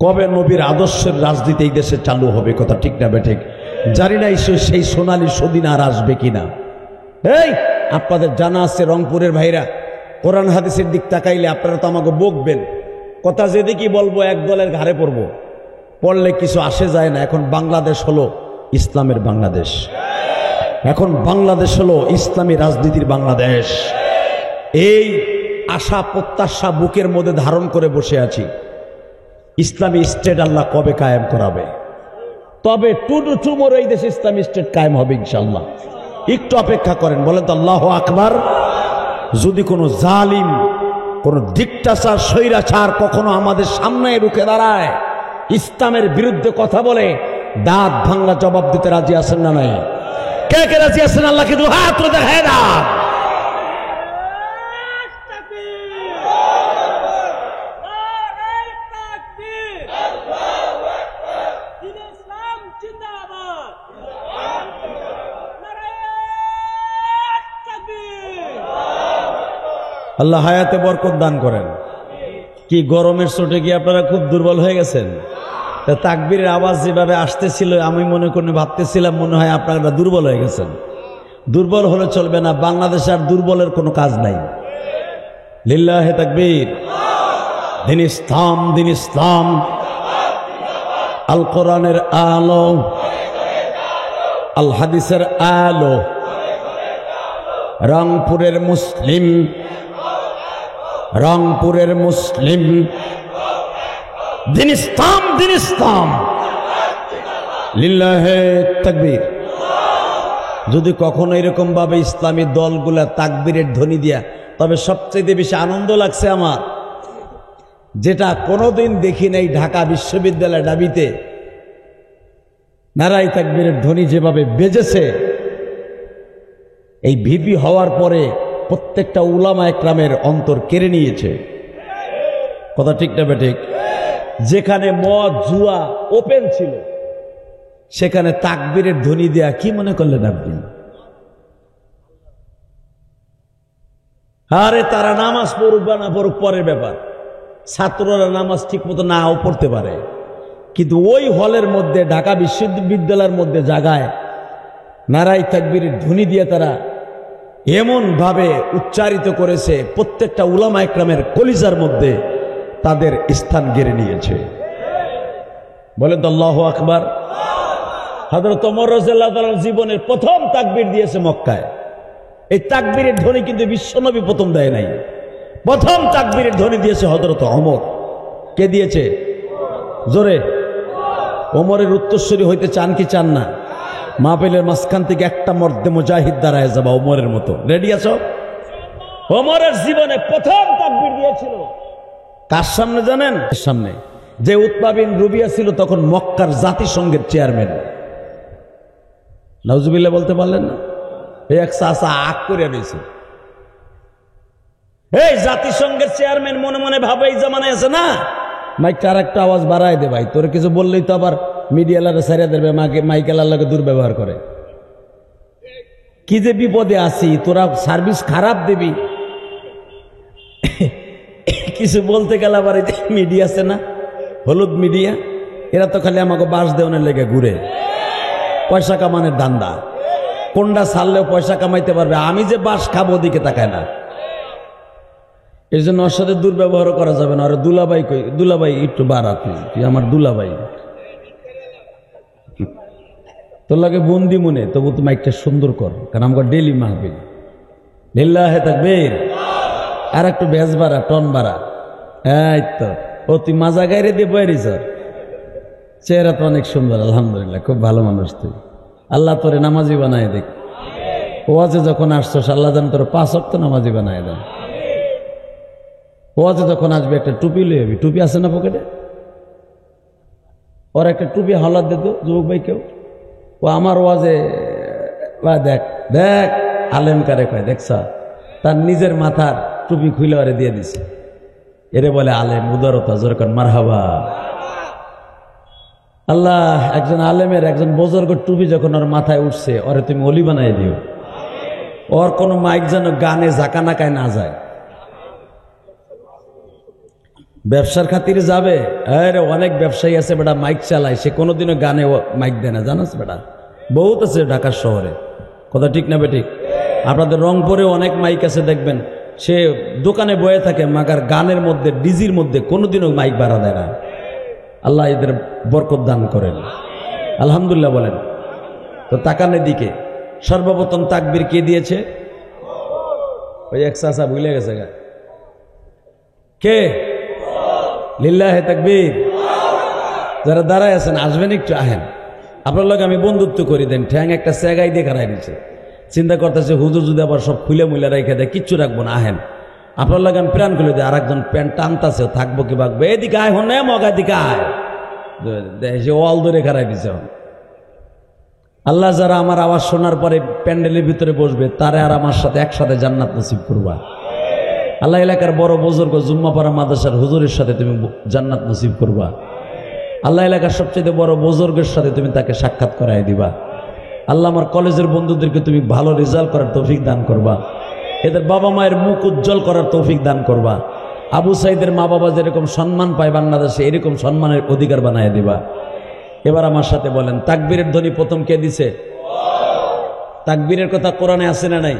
কবে নবীর আদর্শের রাজনীতি এই দেশে চালু হবে? কথা ঠিক না বেঠিক? জানি না সেই সোনালী সদিন আর আসবে কিনা। আপনাদের জানা আছে রংপুরের ভাইরা কোরআন হাদিসের দিক তাকাইলে আপনারা তো আমাকে বকবেন। কথা যেদিকে বলবো এক দলের ঘাড়ে পড়ব, পড়লে কিছু আসে যায় না। এখন বাংলাদেশ হলো ইসলামের বাংলাদেশ, এখন বাংলাদেশ হলো ইসলামী রাজনীতির বাংলাদেশ। এই আশা প্রত্যাশা বুকের মধ্যে ধারণ করে বসে আছি। ইসলামী স্টেট আল্লাহ কবে কায়েম করাবে? তবে টুমোর এই দেশে ইসলামী স্টেট কায়েম হবে ইনশাআল্লাহ। একটু অপেক্ষা করেন। বলেন তো আল্লাহু আকবার। যদি কোনো জালিম, কোন ডিক্টাচার, স্বৈরাচার কখনো আমাদের সামনে রুখে দাঁড়ায়, ইসলামের বিরুদ্ধে কথা বলে, দাঁত ভাঙ্গা জবাব দিতে রাজি আছেন না নাই? কে কে রাজি আছেন? আল্লাহকে দু হাত তুলে দেখায় না। আল্লাহ হায়াতে বরকত দান করেন। কি গরমের চোটে কি আপনারা খুব দুর্বল হয়ে গেছেন? তা তাকবীরের আওয়াজ যেভাবে আসতেছিল আমি ভাবতেছিলাম মনে হয় আপনারা দুর্বল হয়ে গেছেন। দুর্বল হলে চলবে না, বাংলাদেশে আর দুর্বলের কোনো কাজ নাই। লিল্লাহে তাকবীর। দিন ইসলাম, দিন ইসলাম, আল কোরআনের আলো, আল হাদিসের আলো, রংপুরের মুসলিম, রংপুরের মুসলিম, দিন ইসলাম, দিন ইসলাম, লিল্লাহে তাকবীর। যদি কখনো এরকম ভাবে ইসলামী দলগুলা তাকবীরের ধ্বনি দিয়া, তবে সবচেয়ে বেশি আনন্দ লাগছে আমার, যেটা কোনোদিন দেখি নাই, ঢাকা বিশ্ববিদ্যালয় ডাবিতে নারায়ে তাকবীরের ধ্বনি যেভাবে বেজেছে, এই ভিপি হওয়ার পরে প্রত্যেকটা উলামা একরামের অন্তর কেড়ে নিয়েছে। কথা ঠিক না বেঠিক? যেখানে মদ জুয়া ওপেন ছিল সেখানে তাকবীরের ধ্বনি দেয়া কি মনে করলেন আপনি? আরে তারা নামাজ পড়ুক বা না পড়ুক পরের ব্যাপার, ছাত্ররা নামাজ ঠিক মতো নাও পড়তে পারে, কিন্তু ওই হলের মধ্যে ঢাকা বিশ্ববিদ্যালয়ের মধ্যে জায়গায় নারায়ে তাকবীরের ধ্বনি দিয়ে তারা এমন ভাবে উচ্চারিত করেছে, প্রত্যেকটা উলামা একরামের কলিজার মধ্যে তাদের স্থান গেড়ে নিয়েছে। বলেন তো আল্লাহু আকবার। হযরত ওমর রাদিয়াল্লাহু তাআলার জীবনের প্রথম তাকবীর দিয়েছে মক্কায়। এই তাকবীরের ধ্বনি কিন্তু বিশ্বনবী প্রথম দেয় নাই, প্রথম তাকবীরের ধ্বনি দিয়েছে হযরত ওমর। কে দিয়েছে? জোরে। ওমরের উত্তরসূরি হইতে চান কি চান না? মাহফিলের মাঝখান থেকে একটা মর্দে মুজাহিদ দাঁড়ায় যাবা ওমরের মতো। রেডি আছো? ওমরের জীবনে প্রথম তাকবীর দিয়েছিল কার সামনে জানেন? সামনে। যে উতবা বিন রুবিয়া ছিল তখন মক্কার জাতিসংঘের চেয়ারম্যান। নাউজুবিল্লাহ বলতে পারলেন না? এই এক চাচা আগ করে দিয়েছে। এই জাতিসংঘের চেয়ারম্যান মনে মনে ভাবে এই জামানায় আছে না, মাইকটা আর একটা আওয়াজ বাড়ায় দে ভাই, তোর কিছু বললেই তো আবার মিডিয়ালারে সারিয়া দেবে, মাইকেল আল্লাহকে দুর্ব্যবহার করে। কি যে বিপদে আছি, তোরা সার্ভিস খারাপ দিবি, কিছু বলতে গেলে আবার এই মিডিয়া আছে না, হলুদ মিডিয়া, এরা তো খালি আমাকে বাস দেওয়ানের লেগে ঘুরে, পয়সা কামানোর ধান্দা, কোনটা ছাড়লেও পয়সা কামাইতে পারবে। আমি যে বাস খাবো ওদিকে তাকায় না, এই জন্য ওর সাথে দুর্ব্যবহার করা যাবে না। আর দুলাভাই কই, দুলাভাই একটু বাড়া, তুই আমার দুলাভাই, তোর লাগে বন্দি মনে, তবু তুমি একটা সুন্দর কর, কারণ আমাকে ডেলি মাহফিল। লিল্লাহে তাকবীর। আর একটু বেজ বাড়া, টন বাড়া। এই তো ও তুই মাজা গাইরে দিয়ে বয়ারি স্যার, চেহারা তো অনেক সুন্দর, আলহামদুলিল্লাহ, খুব ভালো মানুষ তুই। আল্লাহ তোরে নামাজি বানায় দেখ। ওয়াজে যখন আসছস আল্লাহ জান তোর 5 ওয়াক্ত নামাজি বানায় দেন। ওয়াজে যখন আসবে একটা টুপি লই যাবি, টুপি আছে না পকেটে? ওর একটা টুপি হালাত দে তো যুবক ভাই কেউ। ও আমার ওয়াজে দেখ দেখ আলেম কারে কয় দেখছ, তার নিজের মাথার টুপি খুলে ওরে দিয়ে দিছে, এরে বলে আলেম, উদারতা, যেরকম মারহাবা। আল্লাহ একজন আলেমের, একজন বুজুর্গের টুপি যখন ওর মাথায় উঠছে, ওরে তুমি অলি বানাই দিও। ওর কোনো মাইক যেন গানে জাকানাকায় না যায়। ব্যবসার খাতিরে যাবে, আরে অনেক ব্যবসায়ী আছে বেটা মাইক চালায়, সে কোনোদিনও গানে মাইক দেয় না, জানাস বেটা, বহুত আছে ঢাকার শহরে। কথা ঠিক না বেঠিক? আপনাদের রংপুরে অনেক মাইক আছে দেখবেন, সে দোকানে বয়ে থাকে, মাগার গানের মধ্যে, ডিজির মধ্যে কোনোদিনও মাইক বাড়া দেয় না। আল্লাহ এদের বরকত দান করেন, আলহামদুলিল্লাহ বলেন। তো তাকানের দিকে সর্বপ্রথম তাকবীর কে দিয়েছে? ওই এক চাচা ভুলে গেছে গা, কে? লিল্লাহে তাকবীর। যারা দাঁড়ায় আছেন আসবেন, একটু আহেন, আপনার লোক আমি বন্ধুত্ব করি দেন। ঠ্যাং একটা সেগাই দিয়ে খারাই দিচ্ছে, চিন্তা করতেছে হুজুর যদি আবার সব খুলে মুলে রেখে দেয়, কিচ্ছু রাখবো না। আহেন, আপনার লোক আমি প্রাণ খুলে দেয়। আর একজন প্যান্ট টানতেছে, থাকবো কি বাকবো, এদিকে আয়, হন মগা দিকে আয়, সে ওয়াল ধরে খারাই দিচ্ছে। আল্লাহ যারা আমার আওয়াজ শোনার পরে প্যান্ডেলের ভিতরে বসবে, তারা আর আমার সাথে একসাথে জান্নাত নসিব করবা। আল্লাহ এলাকার বড় বুজুর্গ জুম্মাপাড়া মাদ্রাসার হুজুরের সাথে তুমি জান্নাত নসিব করবা। আল্লাহ এলাকার সবচেয়ে বড় বুজুর্গের সাথে তুমি তাকে সাক্ষাৎ করাই দিবা। আল্লাহ আমার কলেজের বন্ধুদেরকে তুমি ভালো রেজাল্ট করার তৌফিক দান করবা, এদের বাবা মায়ের মুখ উজ্জ্বল করার তৌফিক দান করবা। আবু সাইদের মা বাবা যেরকম সম্মান পায় বাংলাদেশে, এরকম সম্মানের অধিকার বানায় দিবা। এবার আমার সাথে বলেন, তাকবীরের ধ্বনি প্রথম কে দিছে? তাকবীরের কথা কোরআনে আছে না নাই?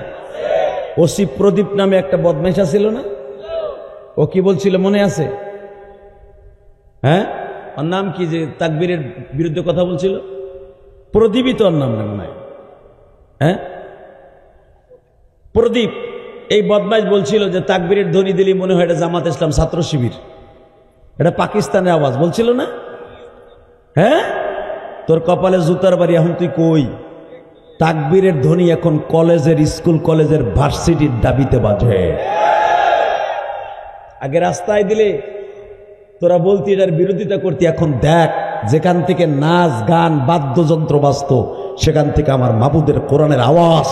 ওসি প্রদীপ নামে একটা বদমাইশা ছিল না? ও কি বলছিল মনে আছে? হ্যাঁ, ওর নাম কি যে তাকবীরের বিরুদ্ধে কথা বলছিল? প্রদীপই তো ওর নাম মনে হয়। হ্যাঁ, প্রদীপ। এই বদমাইশ বলছিল যে তাকবীরের ধ্বনি দিলি মনে হয় এটা জামাত ইসলাম ছাত্র শিবির, এটা পাকিস্তানের আওয়াজ বলছিল না? হ্যাঁ, তোর কপালে জুতার বাড়ি। এখন তুই কই? তাকবীরের ধ্বনি এখন কলেজের, স্কুল কলেজের, ভার্সিটির দাবিতে বাজে। আগে রাস্তায় দিলে তোরা বলতি এটার বিরোধিতা করতি, এখন দেখ যেখান থেকে নাচ গান বাদ্যযন্ত্র বাজত সেখান থেকে আমার মাবুদের কোরআনের আওয়াজ,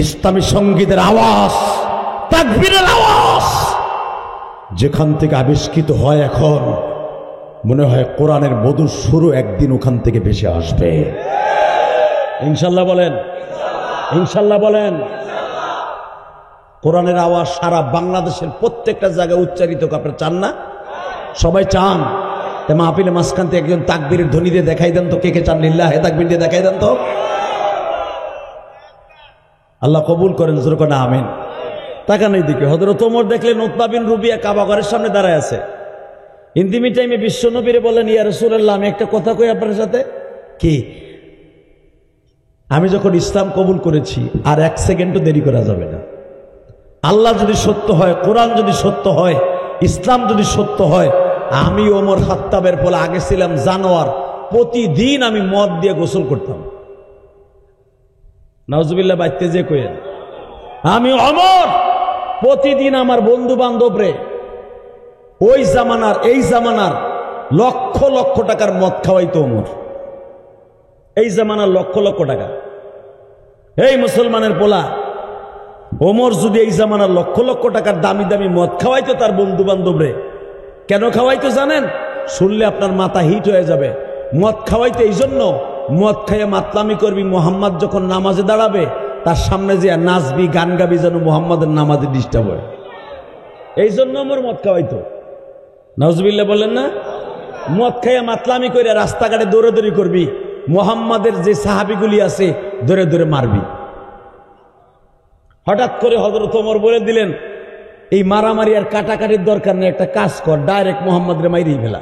ইসলামী সঙ্গীতের আওয়াজ, তাকবীরের আওয়াজ যেখান থেকে আবিষ্কৃত হয়, এখন মনে হয় কোরআনের মধুর সুরও একদিন ওখান থেকে ভেসে আসবে। ইনশাল্লাহ বলেন, ইনশাল্লাহ বলেন। কোরআনের আওয়াজ সারা বাংলাদেশের প্রত্যেকটা জায়গায় উচ্চারিত হোক। আপনারা চান না? সবাই চান। মাহফিলে মাঝখান থেকে একজন তাকবীরের ধ্বনি দিয়ে দেখাই দেন তো, কে কে চান? লিল্লাহে তাকবীর দিয়ে দেখাই দেন তো। আল্লাহ কবুল করেন, জোর করে আমিন। তাকান এইদিকে, হযরত ওমর দেখলেন উতবা বিন রুবিয়া কাবা ঘরের সামনে দাঁড়ায় আছে। ইন্দিমি টাইমে বিশ্ব নবীরে বলেন, ইয়া রাসূলুল্লাহ, আমি একটা কথা কই আপনার সাথে। কি? আমি যখন ইসলাম কবুল করেছি আর এক সেকেন্ডও দেরি করা যাবে না। আল্লাহ যদি সত্য হয়, কোরআন যদি সত্য হয়, ইসলাম যদি সত্য হয়, আমি ওমর খাত্তাবের ফলে আগে ছিলাম জানোয়ার, প্রতিদিন আমি মদ দিয়ে গোসল করতাম। নাউজুবিল্লাহ বাইতে যে কইেন, আমি ওমর প্রতিদিন আমার বন্ধু বান্ধবরে ওই জামানার এই জামানার লক্ষ লক্ষ টাকার মদ খাওয়াইতো ওমর। এই জামানার লক্ষ লক্ষ টাকা। এই মুসলমানের পোলা, ওমর যদি এই জামানার লক্ষ লক্ষ টাকার দামি দামি মদ খাওয়াইতো তার বন্ধু বান্ধবরে, কেন খাওয়াইতো জানেন? শুনলে আপনার মাথা হিট হয়ে যাবে। মদ খাওয়াইতো এই জন্য, মদ খাইয়ে মাতলামি করবি, মোহাম্মদ যখন নামাজে দাঁড়াবে তার সামনে যে নাচবি গান গাবি, যেন মোহাম্মদের নামাজে ডিস্টার্ব হয়। এই জন্য ওমর মদ খাওয়াইতো। নাউজুবিল্লাহ বলেন না? মদ খাইয়ে মাতলামি করে রাস্তাঘাটে দৌড়াদৌড়ি করবি, মোহাম্মদের যে সাহাবিগুলি আছে ধরে ধরে মারবি। হঠাৎ করে হযরত ওমর বলে দিলেন, এই মারামারি আর কাটাকাটির দরকার নেই, একটা কাজ কর, ডাইরেক্ট মোহাম্মদরে মাইরেই ফেলা।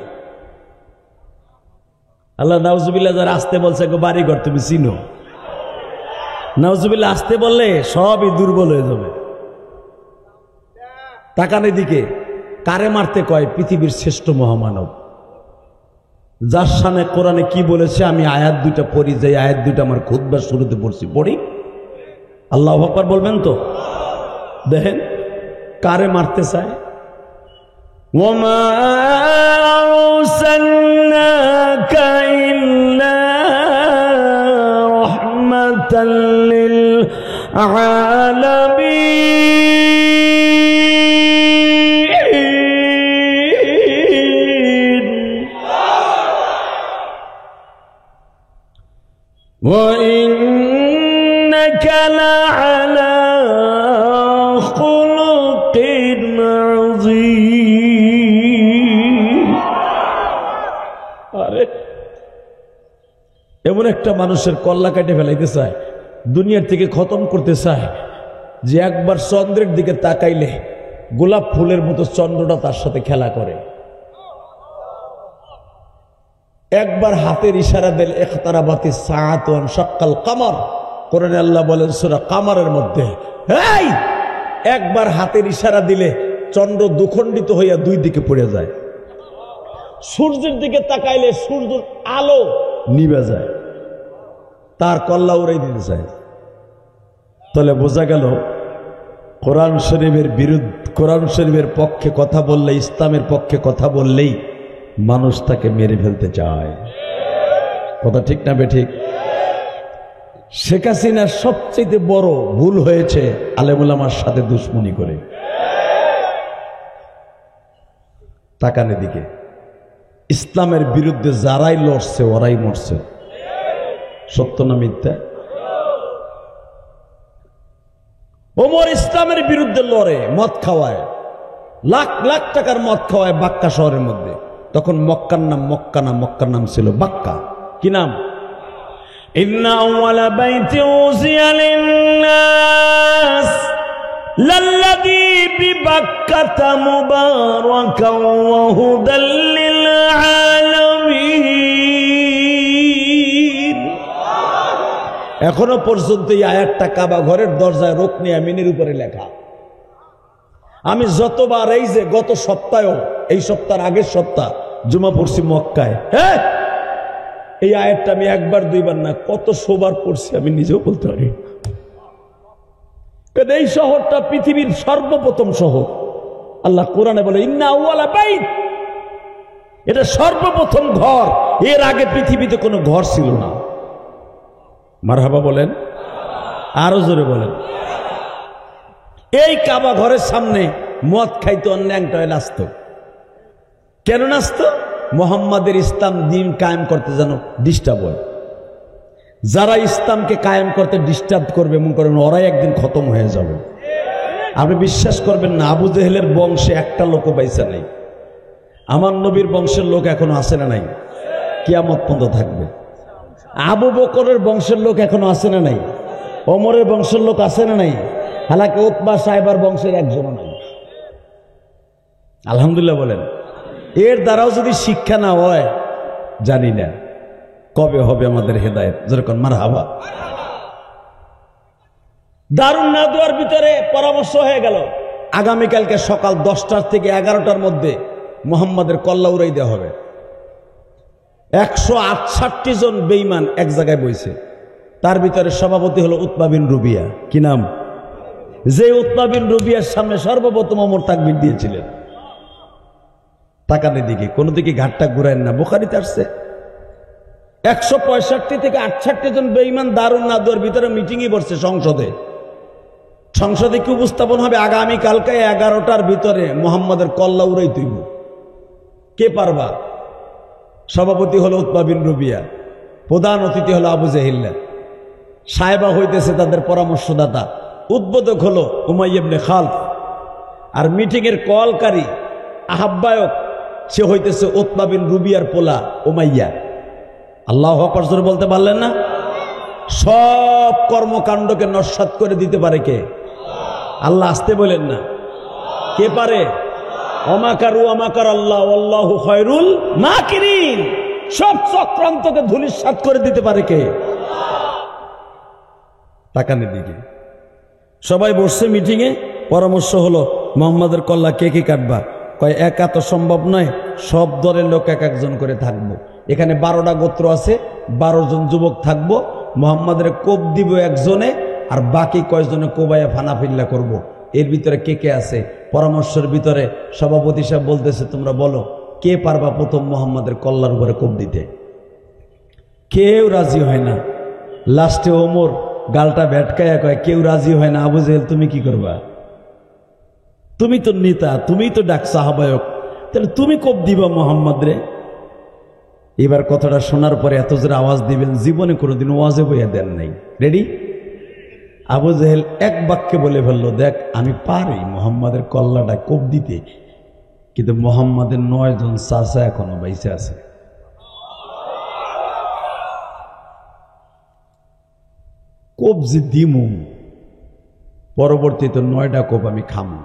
আল্লাহ নাউজুবিল্লাহ যারা আসতে বলছে গো বাড়ি ঘর তুমি চিনো, নাউজুবিল্লাহ আসতে বললে সবই দুর্বল হয়ে যাবে। তাকানের দিকে কারে মারতে কয়? পৃথিবীর শ্রেষ্ঠ মহামানব, যার সামনে কোরআনে কি বলেছে আমি আয়াত দুইটা পড়ি, যে আয়াত দুইটা আমার খুতবার শুরুতে পড়ছি, পড়ি। আল্লাহু আকবার বলবেন তো? দেখেন কারে মারতে চায়। ওয়ামা আরসালনাকা ইল্লা রাহমাতাল লিল আলামিন ওয়া ইন্নাকা লাআলা খুলুকিন আযীম। আরে এমন একটা মানুষের কল্লা কেটে ফেলাইতে চায়, দুনিয়ার থেকে খতম করতে চায়, যে একবার চন্দ্রের দিকে তাকাইলে গোলাপ ফুলের মতো চন্দ্রটা তার সাথে খেলা করে। একবার হাতের ইশারা দিল, ইখতারাবাতিস সাআতু ওয়া শাক্কাল কামার, কোরআনে আল্লাহ বলেন সূরা কামারের মধ্যে, এই একবার হাতের ইশারা দিলে চন্দ্র দুখণ্ডিত হইয়া দুই দিকে পড়ে যায়। সূর্যের দিকে তাকাইলে সূর্যের আলো নিভে যায়, তার কল্লা উড়াই দিতে চায়। তাহলে বোঝা গেল কোরআন শরীফের বিরুদ্ধে, কোরআন শরীফের পক্ষে কথা বললে, ইসলামের পক্ষে কথা বললেই মানুষ তাকে মেরে ফেলতে চায়। কথা ঠিক না বেঠিক? শেখ হাসিনার সবচেয়ে বড় ভুল হয়েছে আলেম ওলামার সাথে দুশ্মনী করে। তাকানের দিকে ইসলামের বিরুদ্ধে যারাই লড়ছে ওরাই মরছে। সত্য না মিথ্যা? ওমর ইসলামের বিরুদ্ধে লড়ে, মদ খাওয়ায়, লাখ লাখ টাকার মদ খাওয়ায় বাক্কা শহরের মধ্যে। তখন মক্কার নাম মক্কা না, মক্কার নাম ছিল বাক্কা। কি নাম? ইন্না আউয়ালা বাইতি উযিয়া লিন-নাস লাল্লাযী বিবাক্কাতা মুবারাকান ওয়া হুদাল লিল আলামিন। এখনো পর্যন্ত এই আয়াতটা কাবা ঘরের দরজায় রুকনে আমিনের উপরে লেখা। আমি যতবার, এই যে গত সপ্তাহেও, এই সপ্তাহের আগের সপ্তাহ জুমা পড়ছি মক্কায়, হ্যাঁ এই আয়াতটা আমি একবার দুইবার না কত শোবার পড়ছি আমি নিজেও বলতে পারি। এই শহরটা পৃথিবীর সর্বপ্রথম শহর। আল্লাহ কোরআনে বলে ইন্না আউয়ালা বাইত, এটা সর্বপ্রথম ঘর। এর আগে পৃথিবীতে কোনো ঘর ছিল না। মারহাবা বলেন, আরো জোরে বলেন। এই কাবা ঘরের সামনে মদ খাইতো, অন্যাংটা নাচত। কেন নাচত? মুহাম্মাদের ইসলাম দিন কায়েম করতে যেন ডিস্টার্ব হয়। যারা ইসলামকে কায়েম করতে ডিস্টার্ব করবে মনে করেন ওরাই একদিন খতম হয়ে যাবে। আপনি বিশ্বাস করবেন না, আবু জেহেলের বংশে একটা লোকও পাইছে নাই। আমার নবীর বংশের লোক এখনো আছে না নাই? কিয়ামত পর্যন্ত থাকবে। আবু বকরের বংশের লোক এখনো আছে না নাই? ওমরের বংশের লোক আছে না নাই? হালাকি উতবা সাহেবার বংশের একজনও নাই। আলহামদুলিল্লাহ বলেন। এর দ্বারাও যদি শিক্ষা না হয়, জানি না কবে হবে আমাদের হেদায়েত। যেরকম মারহাবা। দারুন নাদওয়ার ভিতরে পরামর্শ হয়ে গেল, আগামীকালকে সকাল 10টার থেকে 11টার মধ্যে মুহাম্মাদের কল্লা উড়াই দেওয়া হবে। 168 জন বেঈমান এক জায়গায় বইছে। তার ভিতরে সভাপতি হলো উতবা বিন রুবিয়া। কি নাম? যে উতবা বিন রুবিয়ার সামনে সর্বপ্রথম ওমর তাকবীর দিয়েছিলেন। তাকানের দিকে, কোন দিকে ঘাটটা ঘুরায় না, বুখারীতে আসছে। 165 থেকে 68 জন বেঈমান দারুন নাদওয়ার ভিতরে মিটিংই বসছে সংসদে। সংসদে কি উপস্থাপন হবে? আগামী কালকে 11টার ভিতরে মুহাম্মাদের কল্লা উড়াই তুইব। কে পারবা? সভাপতি হলো উতবা বিন রুবিয়া, প্রধান অতিথি হলো আবু জেহেল, সাহেবা হইতেছে তাদের পরামর্শদাতা, উদ্বোধক হলো উমাইয়া ইবনে খালদ, আর মিটিং এর কলকারী আহ্বায়ক সে হইতেছে উতবা বিন রুবিয়ার পোলা উমাইয়া। আল্লাহু আকবার জোরে বলতে পারলেন না? সব কর্মকাণ্ডকে নস্যাৎ করে দিতে পারে কে? আল্লাহ। আসতে বলেন না, কে পারে? ওমাকারু ওমাকার আল্লাহ আল্লাহু খায়রুল মাকিরিন। সব চক্রান্তকে ধূলিসাৎ করে দিতে পারে কে? তাকানের দিকে সবাই বসছে মিটিংয়ে। পরামর্শ হলো মুহাম্মাদের কল্লা কে কে কাটবা? কয় একা তো সম্ভব নয়, সব দলের লোক এক একজন করে থাকবো। এখানে 12টা গোত্র আছে, 12 জন যুবক থাকবো। মুহাম্মাদের কোপ দিব একজনে, আর বাকি কয়েকজনে কোবাইয়া ফানাফিল্লা করব। এর ভিতরে কে কে আছে? পরামর্শের ভিতরে সভাপতি সাহেব বলতেছে তোমরা বলো কে পারবা প্রথম মুহাম্মাদের কল্লার উপরে কোপ দিতে? কেউ রাজি হয় না। লাস্টে ওমর গালটা ভেটকায়া কয় কেউ রাজি হয় না। আবু জেহেল তুমি কি করবা? তুমি তো নেতা, তুমি তো ডাকছা আহ্বায়ক, তাহলে তুমি কোপ দিবা মুহাম্মদ রে। এবার কথাটা শোনার পরে এত জোরে আওয়াজ দিবেন জীবনে কোনোদিন ওয়াজে বইয়া দেন নাই। রেডি? আবু জেহেল এক বাক্যে বলে ফেললো, দেখ আমি পারি মুহাম্মাদের কল্লাটা কোপ দিতে, কিন্তু মুহাম্মাদের 9 জন চাচা এখনো বাইসে আছে। কোপ যে দিমু, পরবর্তীতে 9টা কোপ আমি খামু।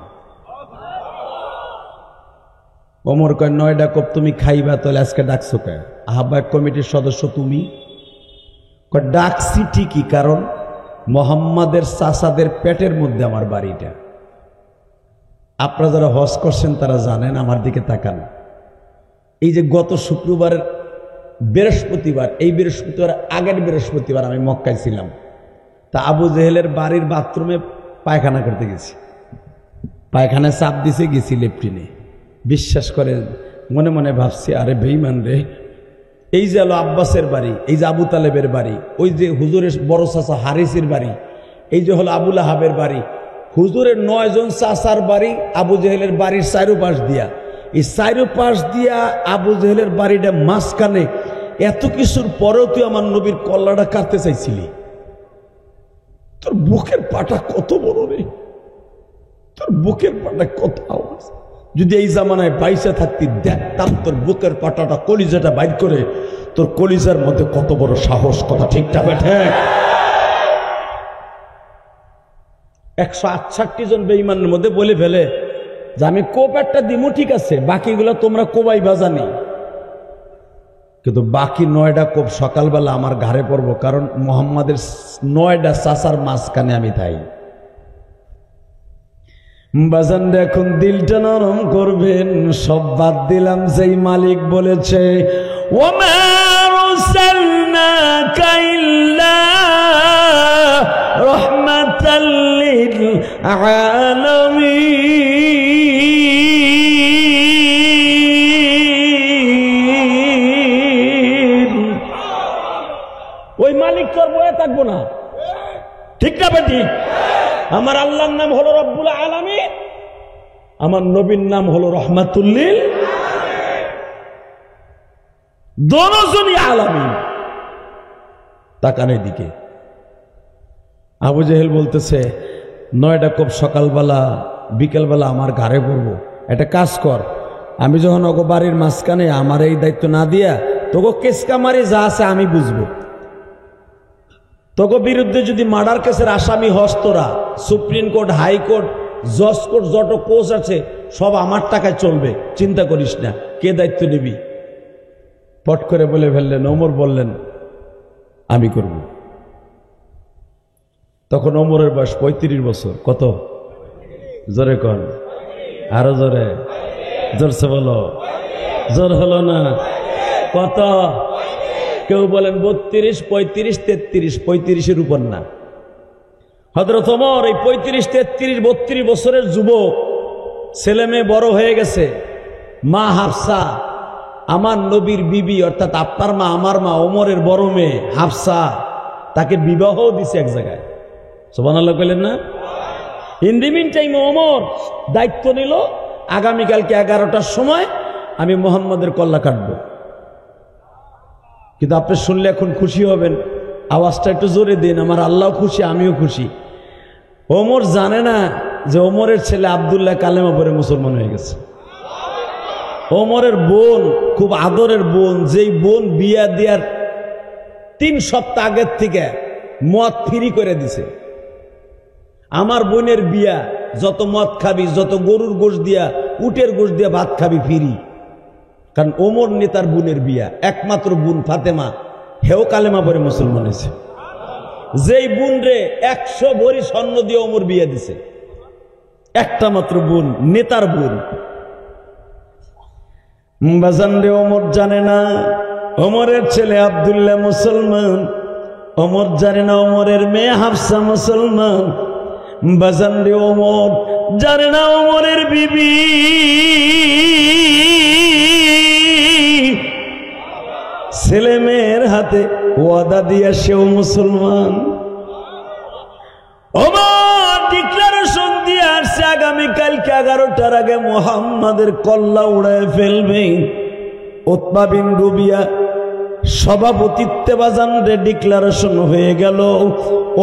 ওমর কয় 9টা কোপ তুমি খাইবা, তাহলে আজকে ডাকছো কে? আহ্বায়ক কমিটির সদস্য তুমি। ডাকছি ঠিকই, কারণ মুহাম্মাদের চাচাদের পেটের মধ্যে আমার বাড়িটা। আপনারা যারা হজ করছেন তারা জানেন, আমার দিকে তাকান। এই যে গত শুক্রবারের বৃহস্পতিবার, এই বৃহস্পতিবার আগের বৃহস্পতিবার আমি মক্কায় ছিলাম। তা আবু জেহেলের বাড়ির বাথরুমে পায়খানা করতে গেছি। পায়খানায় চাপ দিছে, গেছি লেফটিনে। বিশ্বাস করেন মনে মনে ভাবছি, আরে বেঈমান রে, এই যে হলো আব্বাসের বাড়ি, এই যে আবু তালেবের বাড়ি, ওই যে হুজুরের বড় চাচা হারিসের বাড়ি, এই যে হলো আবুল আহাবের বাড়ি, হুজুরের 9 জন চাচার বাড়ি আবু জেহেলের বাড়ির চারুপাশ দিয়া। এই চারুপাশ দিয়া আবু জেহেলের বাড়িটা মাঝখানে। এত কিছুর পরেও তুই আমার নবীর কল্লাটা কাটতে চাইছিলি? তোর বুকের পাটা কত বড় রে, তোর বুকের পাটা কত আওয়াজ। যদি এই জামানায় বাইসে থাকতি দেখতাম তোর বুকের পাটাটা কলিজাটা বাইর করে, তোর কলিজার মধ্যে কত বড় সাহস, কথা ঠিকঠাক বেঠে। 168 জন বেঈমানের মধ্যে বলে ফেলে যে আমি কোপ একটা দিমু, ঠিক আছে, বাকিগুলো তোমরা কোবাই বাজানি, কিন্তু বাকি 9টা কোপ সকালবেলা আমার ঘাড়ে পড়বো, কারণ মোহাম্মদের 9টা চাচার মাঝখানে আমি তাই। বাজান এখন দিলটা নরম করবেন, সব বাদ দিলাম, যেই মালিক বলেছে ওমা আরসালনাকা ইল্লা রাহমাতাল লিল আলামিন। ওই মালিক তোর বয়ে থাকবো না, ঠিক না বেটি? আমার আল্লাহর নাম হলো রব্বুল আলামিন, আমার নবীর নাম হলো রহমাতুল লিল দোনোজনই আলামিন। তাকানের দিকে আবু জেহেল বলতেছে 9টা কোপ সকালবেলা বিকেলবেলা আমার ঘাড়ে পড়বো, একটা কাজ কর, আমি যখন ওগো বাড়ির মাঝখানে আমার এই দায়িত্ব না দিয়া তোকে কেসকামারি যা আছে আমি বুঝবো, তোকে বিরুদ্ধে যদি মার্ডার কেসের আসামি হস তোরা, সুপ্রিম কোর্ট, হাইকোর্ট, জজ কোর্ট, যত কোচ আছে সব আমার টাকায় চলবে, চিন্তা করিস না, কে দায়িত্ব নিবি? পট করে বলে ফেললেন, ওমর বললেন আমি করব। তখন ওমরের বয়স 35 বছর। কত? জোরে কন, আরো জোরে, জোরসে বলো, জোর হলো না? কত? কেউ বলেন 32, 35, 33, 35-এর উপর না। হযরত ওমর এই 35, 33, 32 বছরের যুবক, ছেলে মেয়ে বড় হয়ে গেছে। মা হাফসা আমার নবীর বিবি, অর্থাৎ আপনার মা আমার মা, ওমরের বড় মেয়ে হাফসা, তাকে বিবাহ দিছে এক জায়গায়। সুবহানাল্লাহ কইলেন না? In the meantime Omar দায়িত্ব নিল, আগামীকালকে 11টার সময় আমি মুহাম্মদের কল্লা কাটবো। কিন্তু আপনি শুনলে এখন খুশি হবেন, আওয়াজটা একটু জোরে দিন, আমার আল্লাহ খুশি, আমিও খুশি। ওমর জানে না যে ওমরের ছেলে আব্দুল্লাহ কালেমা পড়ে মুসলমান হয়ে গেছে। ওমরের বোন, খুব আদরের বোন, যেই বোন বিয়া দেওয়ার 3 সপ্তাহ আগের থেকে মদ ফ্রি করে দিছে। আমার বোনের বিয়া, যত মদ খাবি, যত গরুর গোশত দিয়া, উটের গোশত দিয়া ভাত খাবি ফ্রি, কারণ ওমর নেতার বোনের বিয়া, একমাত্র বোন ফাতেমা, হেও কালেমা পড়ে মুসলমান হয়েছে। যেই বোন রে 100 ভরি স্বর্ণ দিয়ে ওমর বিয়া দিছে, একটা মাত্র বোন, নেতার বোন। বাজান রে, ওমর জানে না ওমরের ছেলে আব্দুল্লাহ মুসলমান, ওমর জানে না ওমরের মেয়ে হাফসা মুসলমান। বাজান রে, ওমর জানে না ওমরের বিবি ছেলে মেয়ের হাতে ওয়াদা দিয়া সেও মুসলমান। ওমর ডিক্লারেশন দিয়ে আসছে আগামীকালকে 11টার আগে মুহাম্মাদের কল্লা উড়ায় ফেলবে। উতবা বিন রুবিয়া সভাপতিত্বে বাজান রে ডিক্লারেশন হয়ে গেল,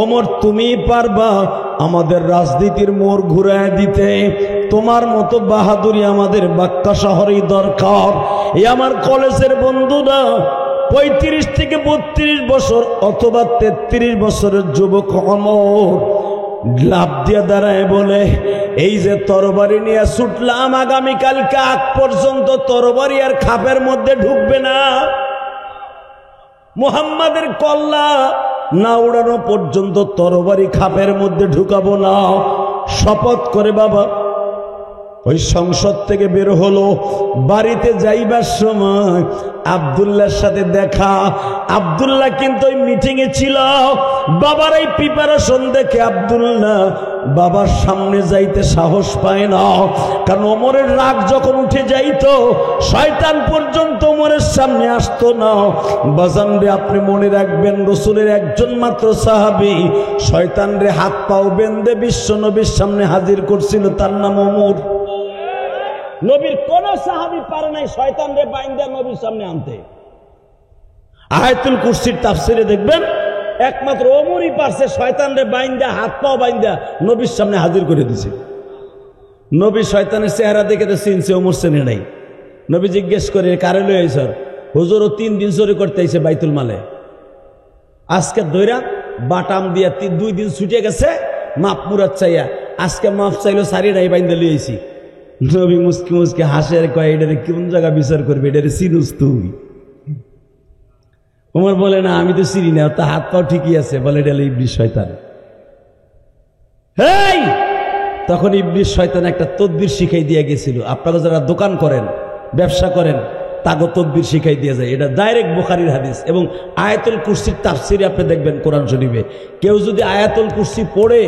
ওমর তুমি পারবা আমাদের রাজনীতির মোড় ঘুরায় দিতে, তোমার মতো বাহাদুরি আমাদের বাক্কা শহরেই দরকার। এই আমার কলেজের বন্ধুরা, 35 থেকে 32 বছর অথবা 33 বছরের যুবক ওমর লাভ দিয়ে দাঁড়ায় বলে, এই যে তরবারি নিয়ে ছুটলাম, আগামীকালকে আগ পর্যন্ত তরবারি আর খাপের মধ্যে ঢুকবে না, মুহাম্মাদের কল্লা না উড়ানো পর্যন্ত তরবারি খাপের মধ্যে ঢুকাবো না। শপথ করে বাবা ওই সংসদ থেকে বের হলো। বাড়িতে যাইবার সময় আব্দুল্লাহর সাথে দেখা। আব্দুল্লাহ কিন্তু ওই মিটিংয়ে ছিল। বাবার এই প্রিপারেশন দেখে আব্দুল্লাহ বাবার সামনে যাইতে সাহস পায় না, কারণ ওমরের রাগ যখন উঠে যাইতো শয়তান পর্যন্ত ওমরের সামনে আসতো না। বাজান রে, আপনি মনে রাখবেন, রসুলের একজন মাত্র সাহাবী শয়তান রে হাত পাও বেঁধে বিশ্ব নবীর সামনে হাজির করছিল, তার নাম ওমর। নবীর কোন সাহাবী পারে নাই শয়তান রে বাইন্দা নবীর সামনে আনতে। আয়াতুল কুরসির তাফসিরে দেখবেন একমাত্র ওমরই পারছে শয়তান রে বাইন্দা, হাত পাও বাইন্দা নবীর সামনে হাজির করে দিছে। নবী শয়তানের চেহারা দেখে তো চিনছে, ওমর চেনে নাই। নবী জিজ্ঞেস করে কারে লই আইছ? হুজুরও 3 দিন চুরি করতে আইছে বাইতুল মালে, আজকে দইরা বাটাম দিয়া 2 দিন ছুটে গেছে, মাপ মুরাত চাইয়া আজকে মাপ চাইলো সারি নাই বাইন্দা লই আইছি। নবী মুসকি মুসকি হাসে, কয় এটারে কোন জায়গা বিচার করবে, এটারে চিনুস তুই? ওমর বলে না আমি তো চিনি না, তা হাত পাও ঠিকই আছে। বলে এটা হলো ইবলিস শয়তান। হেই, তখন ইবলিস শয়তান একটা তদবির শিখাই দিয়ে গেছিল। আপনারা যারা দোকান করেন, ব্যবসা করেন, তাকে তদবির শিখাই দিয়ে যায়। এটা ডাইরেক্ট বুখারীর হাদিস। এবং আয়াতুল কুরসির তাফসিরে আপনি দেখবেন কোরআন শরীফে, কেউ যদি আয়াতুল কুরসি পড়ে,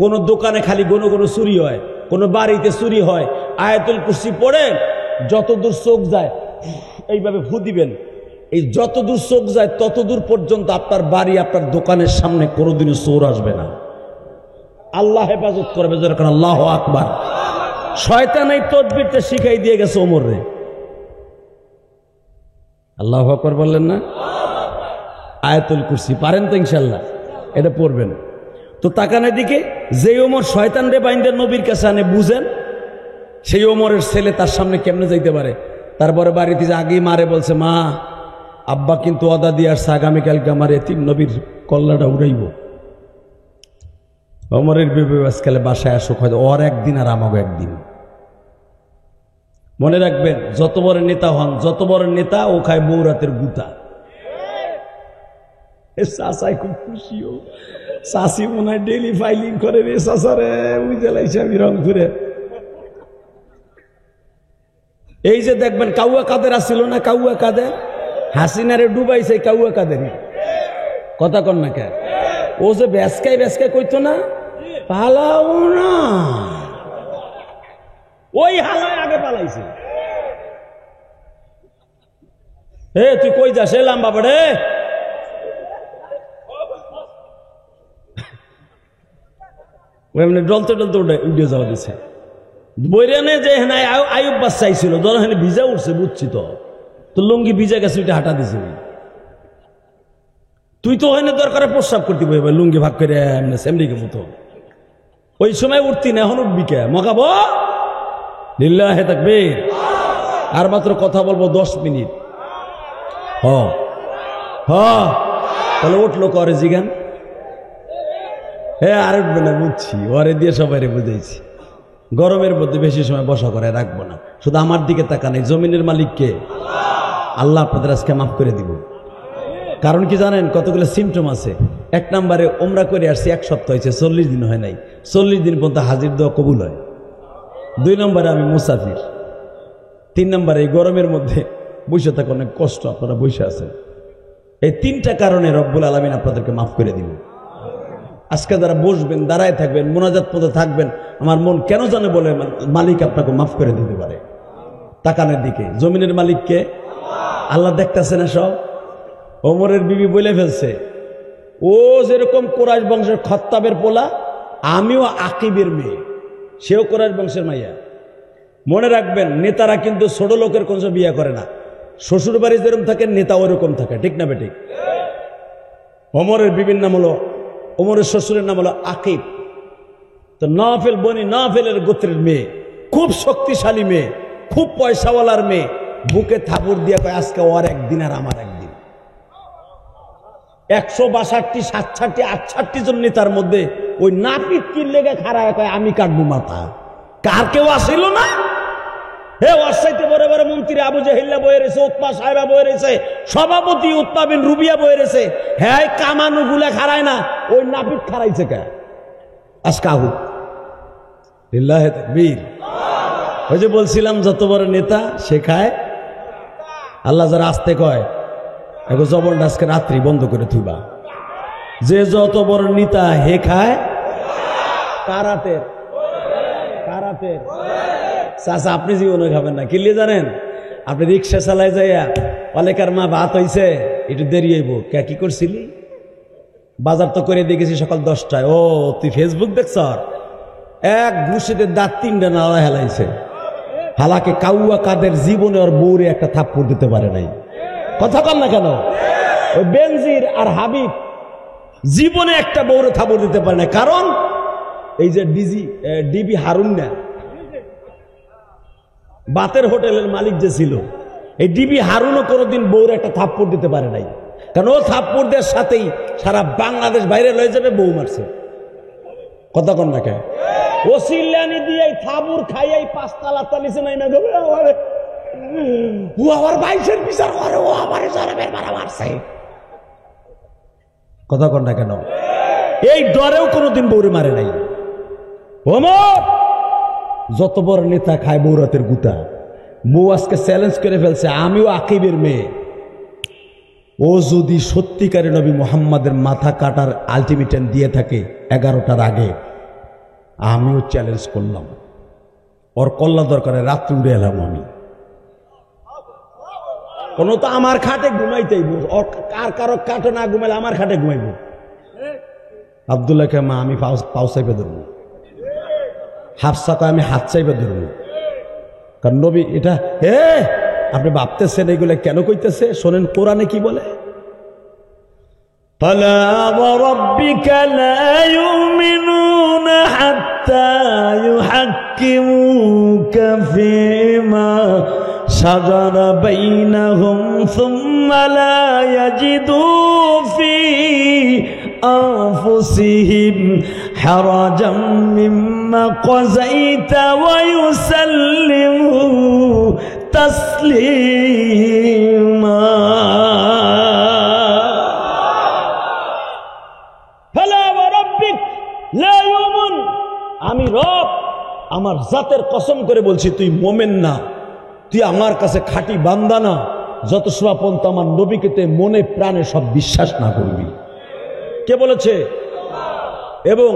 কোনো দোকানে খালি কোনো কোনো চুরি হয়, কোনো বাড়িতে চুরি হয়, আয়াতুল কুরসি পড়ে যতদূর চোখ যায় এইভাবে ফু দিবেন, এই যতদূর চোখ যায় ততদূর পর্যন্ত আপনার বাড়ি, আপনার দোকানের সামনে কোনোদিনও চোর আসবে না। আল্লাহ হেফাজত করবে, যেরকম আল্লাহু আকবার। শয়তান এই তদবিরটা শিখাই দিয়ে গেছে ওমর রে। আল্লাহু আকবার বললেন না? আয়াতুল কুরসি পারেন তো ইনশাল্লাহ, এটা পড়বেন। তো তাকানের দিকে যে ওমর শয়তান রে বাইন্দা নবীর কাছে আনে, বুঝেন সেই ওমরের ছেলে তার সামনে কেমনে যাইতে পারে? তারপরে বাড়িতে যে আগেই মারে বলছে, মা আব্বা কিন্তু অদা দিয়ে আসছে, আগামীকালকে আমার এতিম নবীর কল্লাটা উড়াইব। ওমরের বিবি আজকালে বাসায় আসুক, হয়তো ওর একদিন আর আমাকে একদিন। মনে রাখবেন, যত বড় নেতা হন, যত বড় নেতা, ও খায় বৌরাতের গুতা। চাষাই খুব খুশিও, চাষি মনে হয় ডেলি ফাইলিং করে রে চাষারে, বুঝে লাইছে আমি রংপুরে। এই যে দেখবেন কাউয়া কাদের আসছিল না, কাউয়া কাদের হাসিনারে ডুবাইছে, কাউয়া কাদের কথা কন না কে? ও যে বেসকাই বেসকাই কইতো না, পালাও না, ওই হালায় আগে পালাইছে। হে তুই কই যাস? এলাম বাবা রে। ডলতে ডলতে উঠে যাওয়া দিচ্ছে। বইরানে যে হেনায় আয়ুব বাচ্চা আইছিল, ধর হেনে ভিজা উঠছে, বুঝছি তো, তো লুঙ্গি ভিজা গেছে, ওইটা হাঁটা দিছে। তুই তো হেনে দরকারে প্রস্রাব করতে বই, লুঙ্গি ভাগ করে এমনিকে মতো। ওই সময় উঠতি না, এখন উঠবি কে? মগাবো লিল্লাহে তাকবীর। আর মাত্র কথা বলবো 10 মিনিট। তাহলে উঠলো করে জিগান। হ্যাঁ, আর উঠবে না, বুঝছি, ওরে দিয়ে সবাই বুঝাইছি। গরমের মধ্যে বেশি সময় বসা করে রাখবো না। শুধু আমার দিকে তাকান, এই জমিনের মালিককে আল্লাহ আপনাদের আজকে মাফ করে দিব। কারণ কি জানেন, কতগুলো সিমটম আছে। 1 নম্বরে ওমরা করে আসছি, 1 সপ্তাহ হয়েছে, 40 দিন হয় নাই, 40 দিন পর্যন্ত হাজির দেওয়া কবুল হয়। 2 নম্বরে আমি মুসাফির। 3 নম্বরে এই গরমের মধ্যে বসে থাকা অনেক কষ্ট, আপনারা বসে আছেন। এই 3টা কারণে রব্বুল আলামিন আপনাদেরকে মাফ করে দিব। আজকে যারা বসবেন, দাঁড়ায় থাকবেন, মোনাজাত পথে থাকবেন, আমার মন কেন জানে বলে মালিক আপনাকে মাফ করে দিতে পারে। তাকানের দিকে, জমিনের মালিককে আল্লাহ দেখতেছে না সব। ওমরের বিবি বলে ফেলছে, ও যেরকম কুরাইশ বংশের খত্তাবের পোলা, আমিও আকিবের মেয়ে, সেও কুরাইশ বংশের মাইয়া। মনে রাখবেন, নেতারা কিন্তু ছোট লোকের কোন বিয়ে করে না। শ্বশুর বাড়ি যেরকম থাকে, নেতা ওরকম থাকে, ঠিক না বেঠিক? ওমরের বিবির নাম হলো, ওমরের শ্বশুরের নাম হলো আকিব। তো নাফেল বনি নাফেলের গোত্রের মেয়ে, খুব শক্তিশালী মেয়ে, খুব পয়সাওয়ালার মেয়ে। বুকে থাপুর দিয়ে কয়, আজকে ওর একদিন আর আমার একদিন। 162, 67, 68 জন নেতার মধ্যে ওই নাপিত কি লেগে খাড়ায় কয়, আমি কাটবো মাথা। কার কেউ আসিল না? হে, ওয়াসাইতে বড় বড় মন্ত্রী আবু জাহিল্লা বয়ে রয়েছে, উতপা সাহেবা বয়ে রয়েছে, সভাপতি উতপা বিন রুবিয়া বয়ে রয়েছে। হ্যাঁ, কামানু গুলা খাড়ায় না, ওই নাপিত খাড়াইছে কে? আজকে আহু লিল্লাহে তাকবীর। ওই যে বলছিলাম, যত বড় নেতা সে খায়। আল্লাহ যারা আসতে কয়, এখন জবরটা আজকে রাত্রি বন্ধ করে থুবা। যে যত বড় নেতা হে খায় কারাতের। কারাতের চাচা আপনি জীবনে খাবেন না, কিনলে জানেন? আপনি রিক্সা চালায় যাইয়া, অনেকার মা ভাত হইছে, একটু দেরি হইব, কে কি করছিলি? বাজার তো করে দেখেছি সকাল 10টায়। ও তুই ফেসবুক দেখছ? এক ঘুষিতে দাঁত 3টা নাড়া হেলাইছে। হালাকে কাউয়া কাদের জীবনে ওর বউরে একটা থাপ্পড় দিতে পারে নাই। কথা কন না কেন? ওই বেনজির আর হাবিব জীবনে একটা বউরে থাপ্পড় দিতে পারে না। কারণ এই যে ডিবি হারুন না, বাতের হোটেলের মালিক যে ছিল, এই ডিবি হারুনও কোনোদিন বউর একটা থাপ্পড় দিতে পারে নাই, কারণ ও থাপ্পড় দেওয়ার সাথেই সারা বাংলাদেশ বাইরে লয়ে যাবে, বউ মারছে। কথা কন না কে? ও সিল্লানি দিয়ে থাবুর খাইয়াই 5 তালা নিচে নাই না যাবে, ও আমার বাইশের বিচার করে, ও আমার জনমের মারা মারছে। কথা কন না কেন? এই ডরেও কোনোদিন বউরে মারে নাই। ওমর যত বড় নেতা খায় বৌরাতের গুতা। বউ আজকে চ্যালেঞ্জ করে ফেলছে, আমিও আকিবের মেয়ে, ও যদি সত্যিকারে নবী মুহাম্মাদের মাথা কাটার আলটিমেটাম দিয়ে থাকে 11টার আগে, আমিও চ্যালেঞ্জ করলাম, ওর কল্লা দরকারে রাত্রে উড়ে এলাম আমি। কোনো তো আমার খাটে ঘুমাইতেইব, ওর কারো খাটে না ঘুমাইলে আমার খাটে ঘুমাইব। আব্দুল্লাহকে মা আমি পাও চাইপে ধরবো, হাফসাকে আমি হাত চাইপে ধরবো, কারণ নবী এটা আপনি ভাবতেছেন এগুলো কেন কইতেছে? শোনেন কোরআনে কি বলে, فَلَا وَرَبِّكَ لَا يُؤْمِنُونَ حَتَّى يُحَكِّمُوكَ فِيمَا شَجَرَ بَيْنَهُمْ ثُمَّ لَا يَجِدُوا فِي أَنفُسِهِمْ حَرَجًا مِّمَّا قَضَيْتَ وَيُسَلِّمُوا تَسْلِيمًا। আমি রব আমার জাতের কসম করে বলছি, তুই মোমেন না, তুই আমার কাছে খাঁটি বান্দা না, যত সময় পর্যন্ত আমার নবীকে তুই মনে প্রাণে সব বিশ্বাস না করবি। কে বলেছে? এবং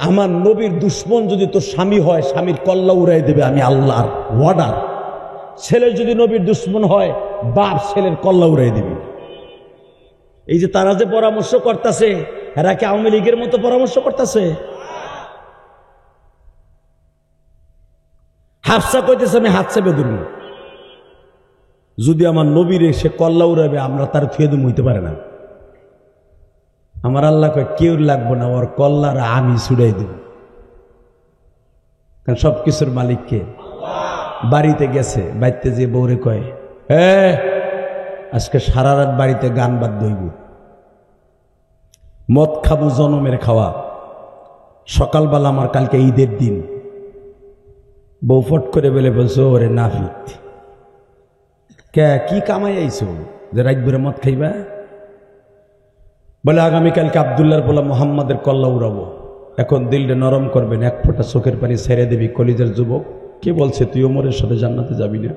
আমার নবীর দুশ্মন যদি তোর স্বামী হয়, স্বামীর কল্লা উড়াই দেবে, আমি আল্লাহর ওয়ার্ডার। ছেলে যদি নবীর দুশ্মন হয়, বাপ ছেলের কল্লা উড়াই দেবে। এই যে তারা যে পরামর্শ করতেছে, এরা কি আওয়ামী লীগের মতো পরামর্শ করতেছে? হাফসা কইতেছে আমি হাত চেপে ধরব, যদি আমার নবীরে সে কল্লা উড়াবে আমরা তার থুয়ে দুম হইতে পারে না। আমার আল্লাহ কয় কেউ লাগবো না, ওর কল্লার আমি ছুড়াই দেব, কারণ সবকিছুর মালিককে। বাড়িতে গেছে, বাড়িতে যে বউরে কয় আজকে সারা রাত বাড়িতে গান বাদ দইব, মদ খাবো জনমের খাওয়া, সকালবেলা আমার কালকে ঈদের দিন। বউ ফট করে বলে বলছো, ওরে নাফিক কে কি কামাই আইছো যে রাত ভরে মদ খাইবা? বলে আগামীকালকে আব্দুল্লাহর বলা মোহাম্মদের কল্লা উড়াবো, এখন দিলটা নরম করবেন, এক ফোঁটা চোখের পানি ছেড়ে দিবি। কলিজার যুবক কে বলছে তুই ওমরের সাথে জান্নাতে যাবি না?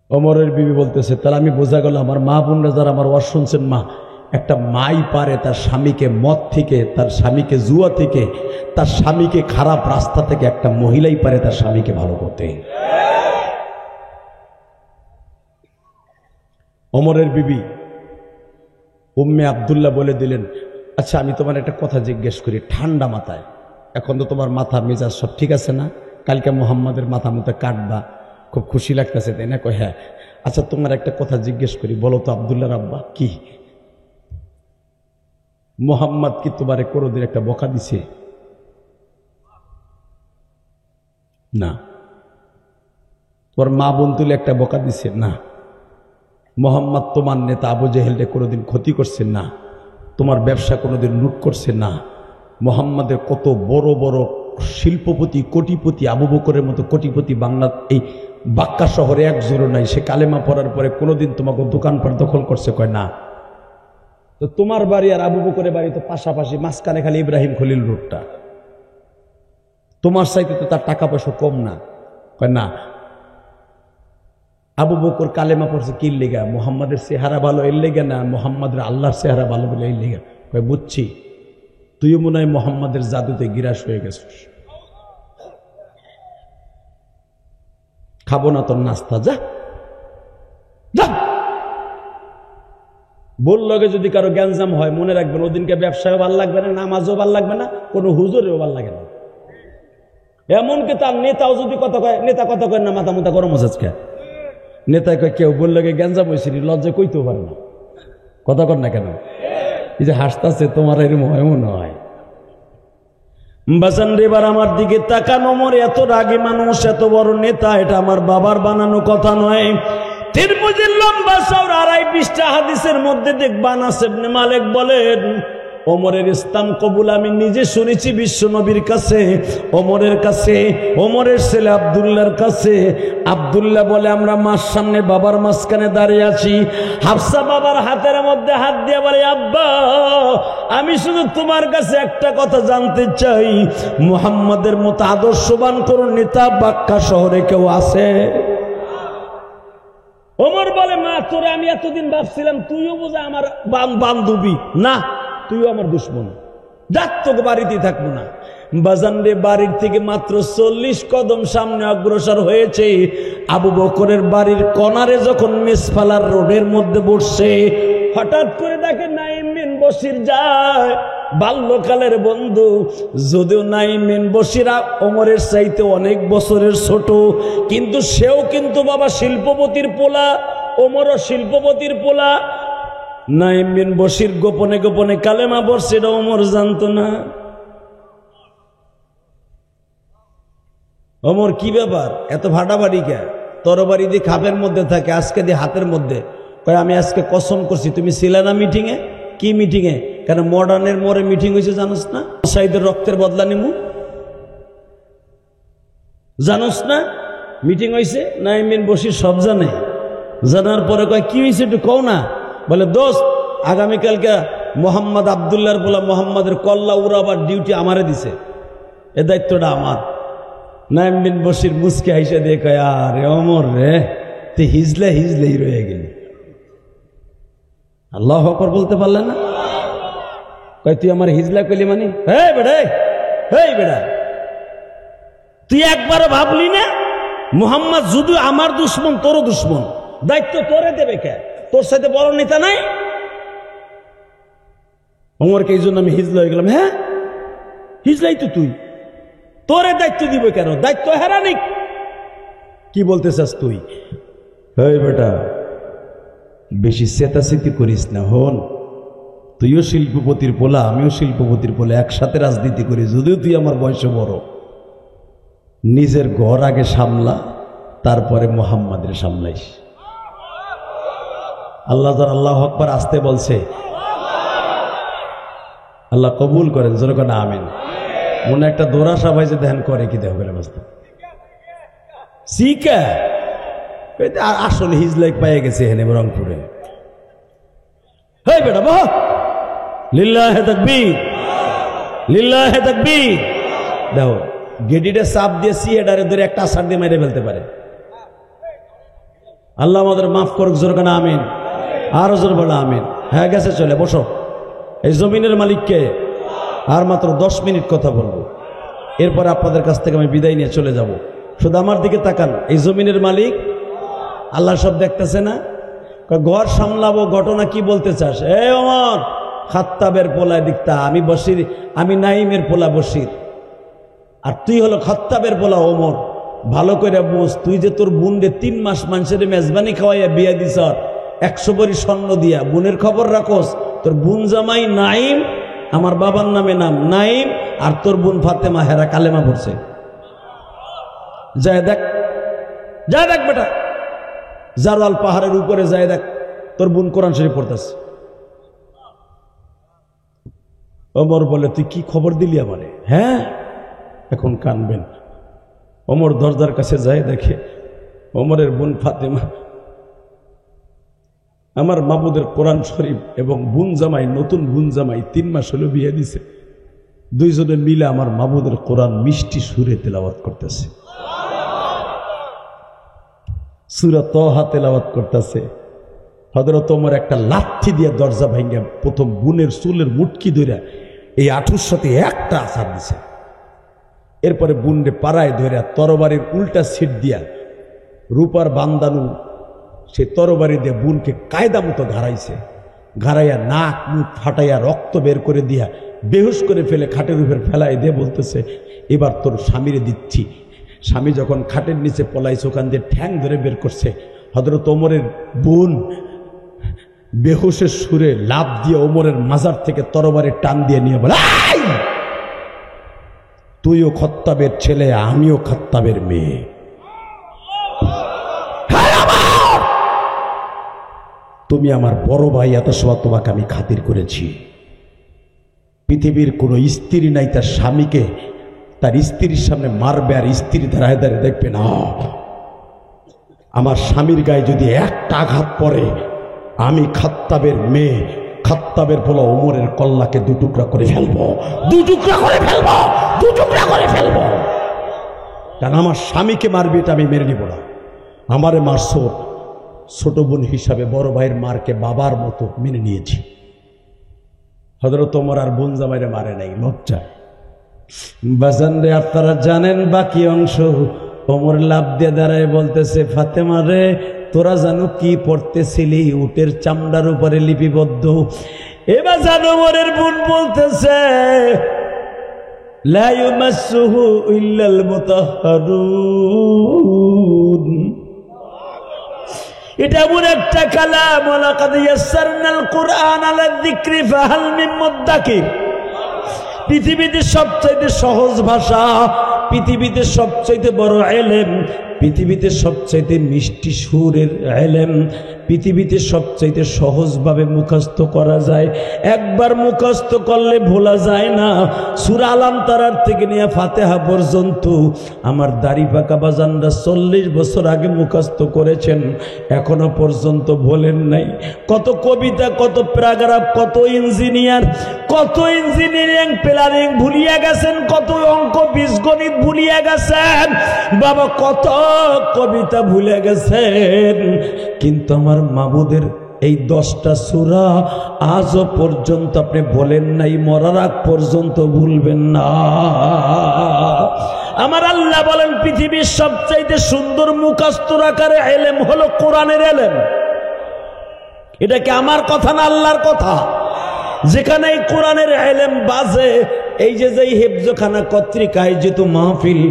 ওমরের বিবি বলতেছে, তাহলে আমি বোঝা গেল আমার মা বোনরা যারা আমার ওয়াজ শুনছেন, মা একটা মাই পারে তার স্বামীকে মদ থেকে, তার স্বামীকে জুয়া থেকে, তার স্বামীকে খারাপ রাস্তা থেকে, একটা মহিলাই পারে তার স্বামীকে ভালো করতে। ওমরের বিবি উম্মে আব্দুল্লাহ বলে দিলেন, আচ্ছা আমি তোমার একটা কথা জিজ্ঞেস করি ঠান্ডা মাথায়, এখন তো তোমার মাথা মেজাজ সব ঠিক আছে না? কালকে মোহাম্মদের মাথা মতো কাটবা, খুব খুশি লাগতেছে তাই না? কয় হ্যাঁ। আচ্ছা তোমার একটা কথা জিজ্ঞেস করি, বলো তো আব্দুল্লাহর আব্বা, কি মোহাম্মদ কি তোমারে কোনোদিন একটা বকা দিছে? না। তোর মা বোন তুলে একটা বকা দিছে? না। মোহাম্মদ তোমার নেতা আবু জেহেলকে কোনোদিন ক্ষতি করছে? না। তোমার ব্যবসা কোনোদিন লুট করছে? না। মোহাম্মদের কত বড় বড় শিল্পপতি, কোটিপতি, আবু বকরের মতো কোটিপতি বাংলা এই বাক্কা শহরে এক জোড়ো নাই। সে কালেমা পড়ার পরে কোনোদিন তোমাকে দোকানপাট দখল করছে? কয় না। তো তোমার বাড়ি আর আবু বকরের বাড়ি তো পাশাপাশি, মাঝখানে খালি ইব্রাহিম খলিল রোডটা, তোমার চাইতে তো তার টাকা পয়সা কম না? কয় না। আবু বকর কালেমা পড়ছে কি লেগা? মোহাম্মদের চেহারা ভালো এর লেগে না, মোহাম্মদের আল্লাহর চেহারা ভালো বলে এই লেগা? কয় বুঝছি, তুইও মনে হয় মোহাম্মদের জাদুতে গিরাস হয়ে গেছিস। খাবো না তোর নাস্তা, যা যা। বললগে যদি কারো গ্যাঞ্জাম হয় মনে রাখবেন, ওদিনকে ব্যবসায়ও ভাল লাগবে না, নামাজও ভাল লাগবে না, কোনো হুজুরেও ভাল লাগে না। এমনকি তার নেতাও যদি কথা কয়, নেতা কথা কয় না, মাথা মুথা গরম আছে কে? নেতা কয় কেউ বললগে গ্যাঞ্জাম হয়েছিল, লজ্জা কইতেও পারে না। কথা কর না কেন? এই যে হাসতাছে তোমার এরকম হয় মনে হয়। বাজান রে, এবার আমার দিকে তাকান। ওমর এত রাগী মানুষ, এত বড় নেতা, এটা আমার বাবার বানানো কথা নয়। তিরমিজির লম্বা চওড়া 2.5 পৃষ্ঠা হাদিসের মধ্যে দেখবা আনাস ইবনে মালিক বলেন, ওমরের ইসলাম কবুল আমি নিজে শুনেছি বিশ্ব নবীর কাছে, ওমরের কাছে, ওমরের ছেলে আব্দুল্লাহর কাছে। আব্দুল্লাহ বলে, আমরা মার সামনে বাবার মাঝখানে দাঁড়িয়ে আছি। হাফসা বাবার হাতের মধ্যে হাত দিয়ে বলে, আব্বা আমি শুধু তোমার কাছে একটা কথা জানতে চাই, মুহাম্মাদের মতো আদর্শবান কোন নেতা বাক্কা শহরে কেউ আছে? ওমর বলে, মা তোরে আমি এতদিন ভাবছিলাম তুইও বোঝা আমার বান্ধবী না, তুইও আমার দুশ্মন, ডাক তোকে বাড়িতেই থাকবো না। বাজান রে, বাড়ির থেকে মাত্র 40 কদম সামনে অগ্রসর হয়েছে। আবু বকরের বাড়ির কনারে যখন মেসফালার রোডের মধ্যে বসছে, হঠাৎ করে দেখে নাঈম বিন বশির যায়, বাল্যকালের বন্ধু। যদিও নাঈম বিন বশির ওমরের চাইতে অনেক বছরের ছোট, কিন্তু সেও কিন্তু বাবা শিল্পপতির পোলা, ওমরও শিল্পপতির পোলা। নাঈম বিন বশির গোপনে গোপনে কালেমা পড়ছে, এটা ওমর জানতো না। ওমর, কি ব্যাপার এত ভাটাবাড়ি কে? তরবারি দিয়ে খাপের মধ্যে থাকে, আজকে দিয়ে হাতের মধ্যে। কয়, আমি আজকে কসম করছি তুমি ছিলে না মিটিংয়ে। কি মিটিংয়ে? কেন মডার্নের মোড়ে মিটিং হয়েছে জানোস না? সাইদের রক্তের বদলা নিমু জানোস না? মিটিং হয়েছে। নাঈম বিন বশির সব জানে। জানার পরে কয়, কি হয়েছে একটু কও না। বলে, দোস্ত আগামীকালকে মোহাম্মদ আবদুল্লাহর বলা মোহাম্মদের কল্লা উড়াবার ডিউটি আমারে দিছে, এ দায়িত্বটা আমার। নাঈম বিন বশির মুসকে হাইসে দিয়ে কয়, আরে ওমর রে, তুই হিজলেই রয়ে গেলি। আল্লাহু আকবার বলতে পারলে না? কয়, তুই আমার হিজলা কইলি মানে? বেড়া তুই একবারও ভাবলি না মুহাম্মদ যদি আমার দুশ্মন, তোরও দুশ্মন, দায়িত্ব তোরে দেবে কে? তোর সাথে বড় নেতা নাই? ওমরকে এই জন্য আমি হিজলা হয়ে গেলাম। হ্যাঁ, হিজলাই তো তুই, তোরে দায়িত্ব দিব কেন? দায়িত্ব হেরানিক। কি বলতে চাস তুই? এই বেটা বেশি চেতাচেতি করিস না। হন, তুইও শিল্পপতির পোলা, আমিও শিল্পপতির পোলা, একসাথে রাজনীতি করি, যদিও তুই আমার বয়সে বড়। নিজের ঘর আগে সামলা, তারপরে মুহাম্মাদের সামলাইস। আল্লাহ আল্লাহু আকবার আসতে বলছে, আল্লাহ কবুল করেন, যেরকম আমিন। মনে একটা দোরা সবাই যে ধ্যান করে, কি দেখো অবস্থা শিখা আসলে হিজলাইক পাইয়ে গেছে এখানে রংপুরে। হেই বেটা বাহ, লিল্লাহে তাকবীর, লিল্লাহে তাকবীর। দেখো গেডিটা চাপ দিয়ে সিএডারে ধরে একটা আসার দিয়ে মেরে ফেলতে পারে। আল্লাহ আমাদের মাফ করুক, যেরকম আমিন। আরো জোর বলো আমিন। হ্যাঁ গেছে, চলে বসো। এই জমিনের মালিককে আর মাত্র 10 মিনিট কথা বলবো, এরপরে আপনাদের কাছ থেকে আমি বিদায় নিয়ে চলে যাব। শুধু আমার দিকে তাকান, এই জমিনের মালিক আল্লাহ সব দেখতেছে না? ঘর সামলাবো, ঘটনা কি বলতে চাস? এ ওমর, খাত্তাবের পোলায় দিকতা, আমি বশির, আমি নাঈমের পোলা বশির, আর তুই হলো খাত্তাবের পোলা ওমর। ভালো করে বুঝ, তুই যে তোর বোন রে 3 মাস মানুষের মেজবানি খাওয়াইয়া বিয়া দিস 100 ভরি স্বর্ণ দিয়া, বোনের খবর রাখোস। তোর বোন জামাই নাঈম, আমার বাবার নামে নাম নাঈম, আর তোর বোন ফাতেমা হেরা কালেমা পড়ছে। যায় দেখ, যায় দেখ বেটা, জারওয়াল পাহাড়ের উপরে যায় দেখ, তোর বোন কোরআন শরীফ পড়তেছে। ওমর বলে, তুই কি খবর দিলি আমারে? হ্যাঁ, এখন কানবেন। ওমর দরজার কাছে যায়, দেখে ওমরের বোন ফাতেমা আমার মাবুদের কোরআন শরীফ এবং বোন জামাই, নতুন বোন জামাই 3 মাস হলো বিয়ে দিছে, দুইজনে মিলে আমার মাবুদের কোরআন মিষ্টি সুরে তেলাওয়াত করতেছে। সূরা তাহা তেলাওয়াত করতেছে। হযরত ওমর একটা লাঠি দিয়ে দরজা ভাঙিয়া প্রথম বোনের চুলের মুটকি ধরে এই আঁঠুর সাথে একটা আছাড় দিছে। এরপরে বোনরে পাড়ায় ধরে তরবারির উল্টা সিট দিয়া রূপার বান্দানু সে তরবারি দিয়ে বোনকে কায়দা মতো ঘাড়াইছে। ঘাড়াইয়া নাক মুখ ফাটাইয়া রক্ত বের করে দিয়া বেহুশ করে ফেলে খাটের উপর ফেলাই দিয়ে বলতেছে, এবার তোর স্বামীরে দিচ্ছি। স্বামী যখন খাটের নিচে পলাইছে, ওখান দিয়ে ঠ্যাং ধরে বের করছে। হযরত ওমরের বোন বেহুশের সুরে লাফ দিয়ে ওমরের মাজার থেকে তরবারি টান দিয়ে নিয়ে বলে, তুইও খাত্তাবের ছেলে, আমিও খাত্তাবের মেয়ে। তুমি আমার বড় ভাই, এত সময় তোমাকে আমি খাতির করেছি। পৃথিবীর কোনো স্ত্রী নাই তার স্বামীকে তার স্ত্রীর সামনে মারবে আর স্ত্রী দাঁড়ায় দাঁড়িয়ে দেখবে না। আমার স্বামীর গায়ে যদি একটা আঘাত পড়ে, আমি খাত্তাবের মেয়ে, খাত্তাবের বলা ওমরের কল্লাকে দুটুকরা করে ফেলবো, দুটুকরা করে ফেলবো, দুটুকরা করে ফেলবো। কারণ আমার স্বামীকে মারবে এটা আমি মেনে নিব না। আমারে মারছো, ছোট বোন হিসাবে বড় ভাইয়ের মারকে বাবার মতো মেনে নিয়েছি। হযরত ওমর আর বোন জামাইরে মারে নাই, লজ্জা। বাজান রে, আপনারা জানেন বাকি অংশ। ওমর লাভ দিয়ে দাঁড়ায় বলতেছে, ফাতেমা রে, তোরা জানো কি পড়তেছিলি? উটের চামড়ার উপরে লিপিবদ্ধ। এবার জানো ওমরের বোন বলতেছে, লা ইউমাসসুহু ইল্লাল মুতাহহারুন। এটা এমন একটা কালাম, ওয়ালাকাদ ইয়াসসারনাল কুরআন আলা যিকরি ফাহাল মিন মুদ্দাকির। পৃথিবীতে সবচাইতে সহজ ভাষা, পৃথিবীতে সবচাইতে বড় ইলম, পৃথিবীতে সবচাইতে মিষ্টি সুরের ইলম, পৃথিবীতে সবচাইতে সহজভাবে মুখস্থ করা যায়, একবার মুখস্থ করলে ভোলা যায় না। সূরা আল আনতারার থেকে নিয়ে ফাতিহা পর্যন্ত আমার দাড়ি পাকা বাজানরা 40 বছর আগে মুখস্থ করেছেন, এখনো পর্যন্ত ভোলেন নাই। কত কবিতা, কত প্যারাগ্রাফ, কত ইঞ্জিনিয়ারিং প্ল্যানিং ভুলিয়া গেছেন, কত অঙ্ক বীজগণিত ভুলিয়া গেছেন বাবা, কত কবিতা ভুলে গেছেন। কিন্তু আমার মাবুদের এই 10টা সূরা আজও পর্যন্ত আপনি বলেন নাই, মরার আগ পর্যন্ত ভুলবেন না। আমার আল্লাহ বলেন, পৃথিবীর সবচাইতে সুন্দর মুখস্থ রাখার ইলম হলো কোরআনের ইলম। এটা কি আমার কথা না আল্লাহর কথা? যেখানে এই কোরআনের ইলম বাজে, এই যে হেফজখানা পত্রিকায় যেহেতু মাহফিল,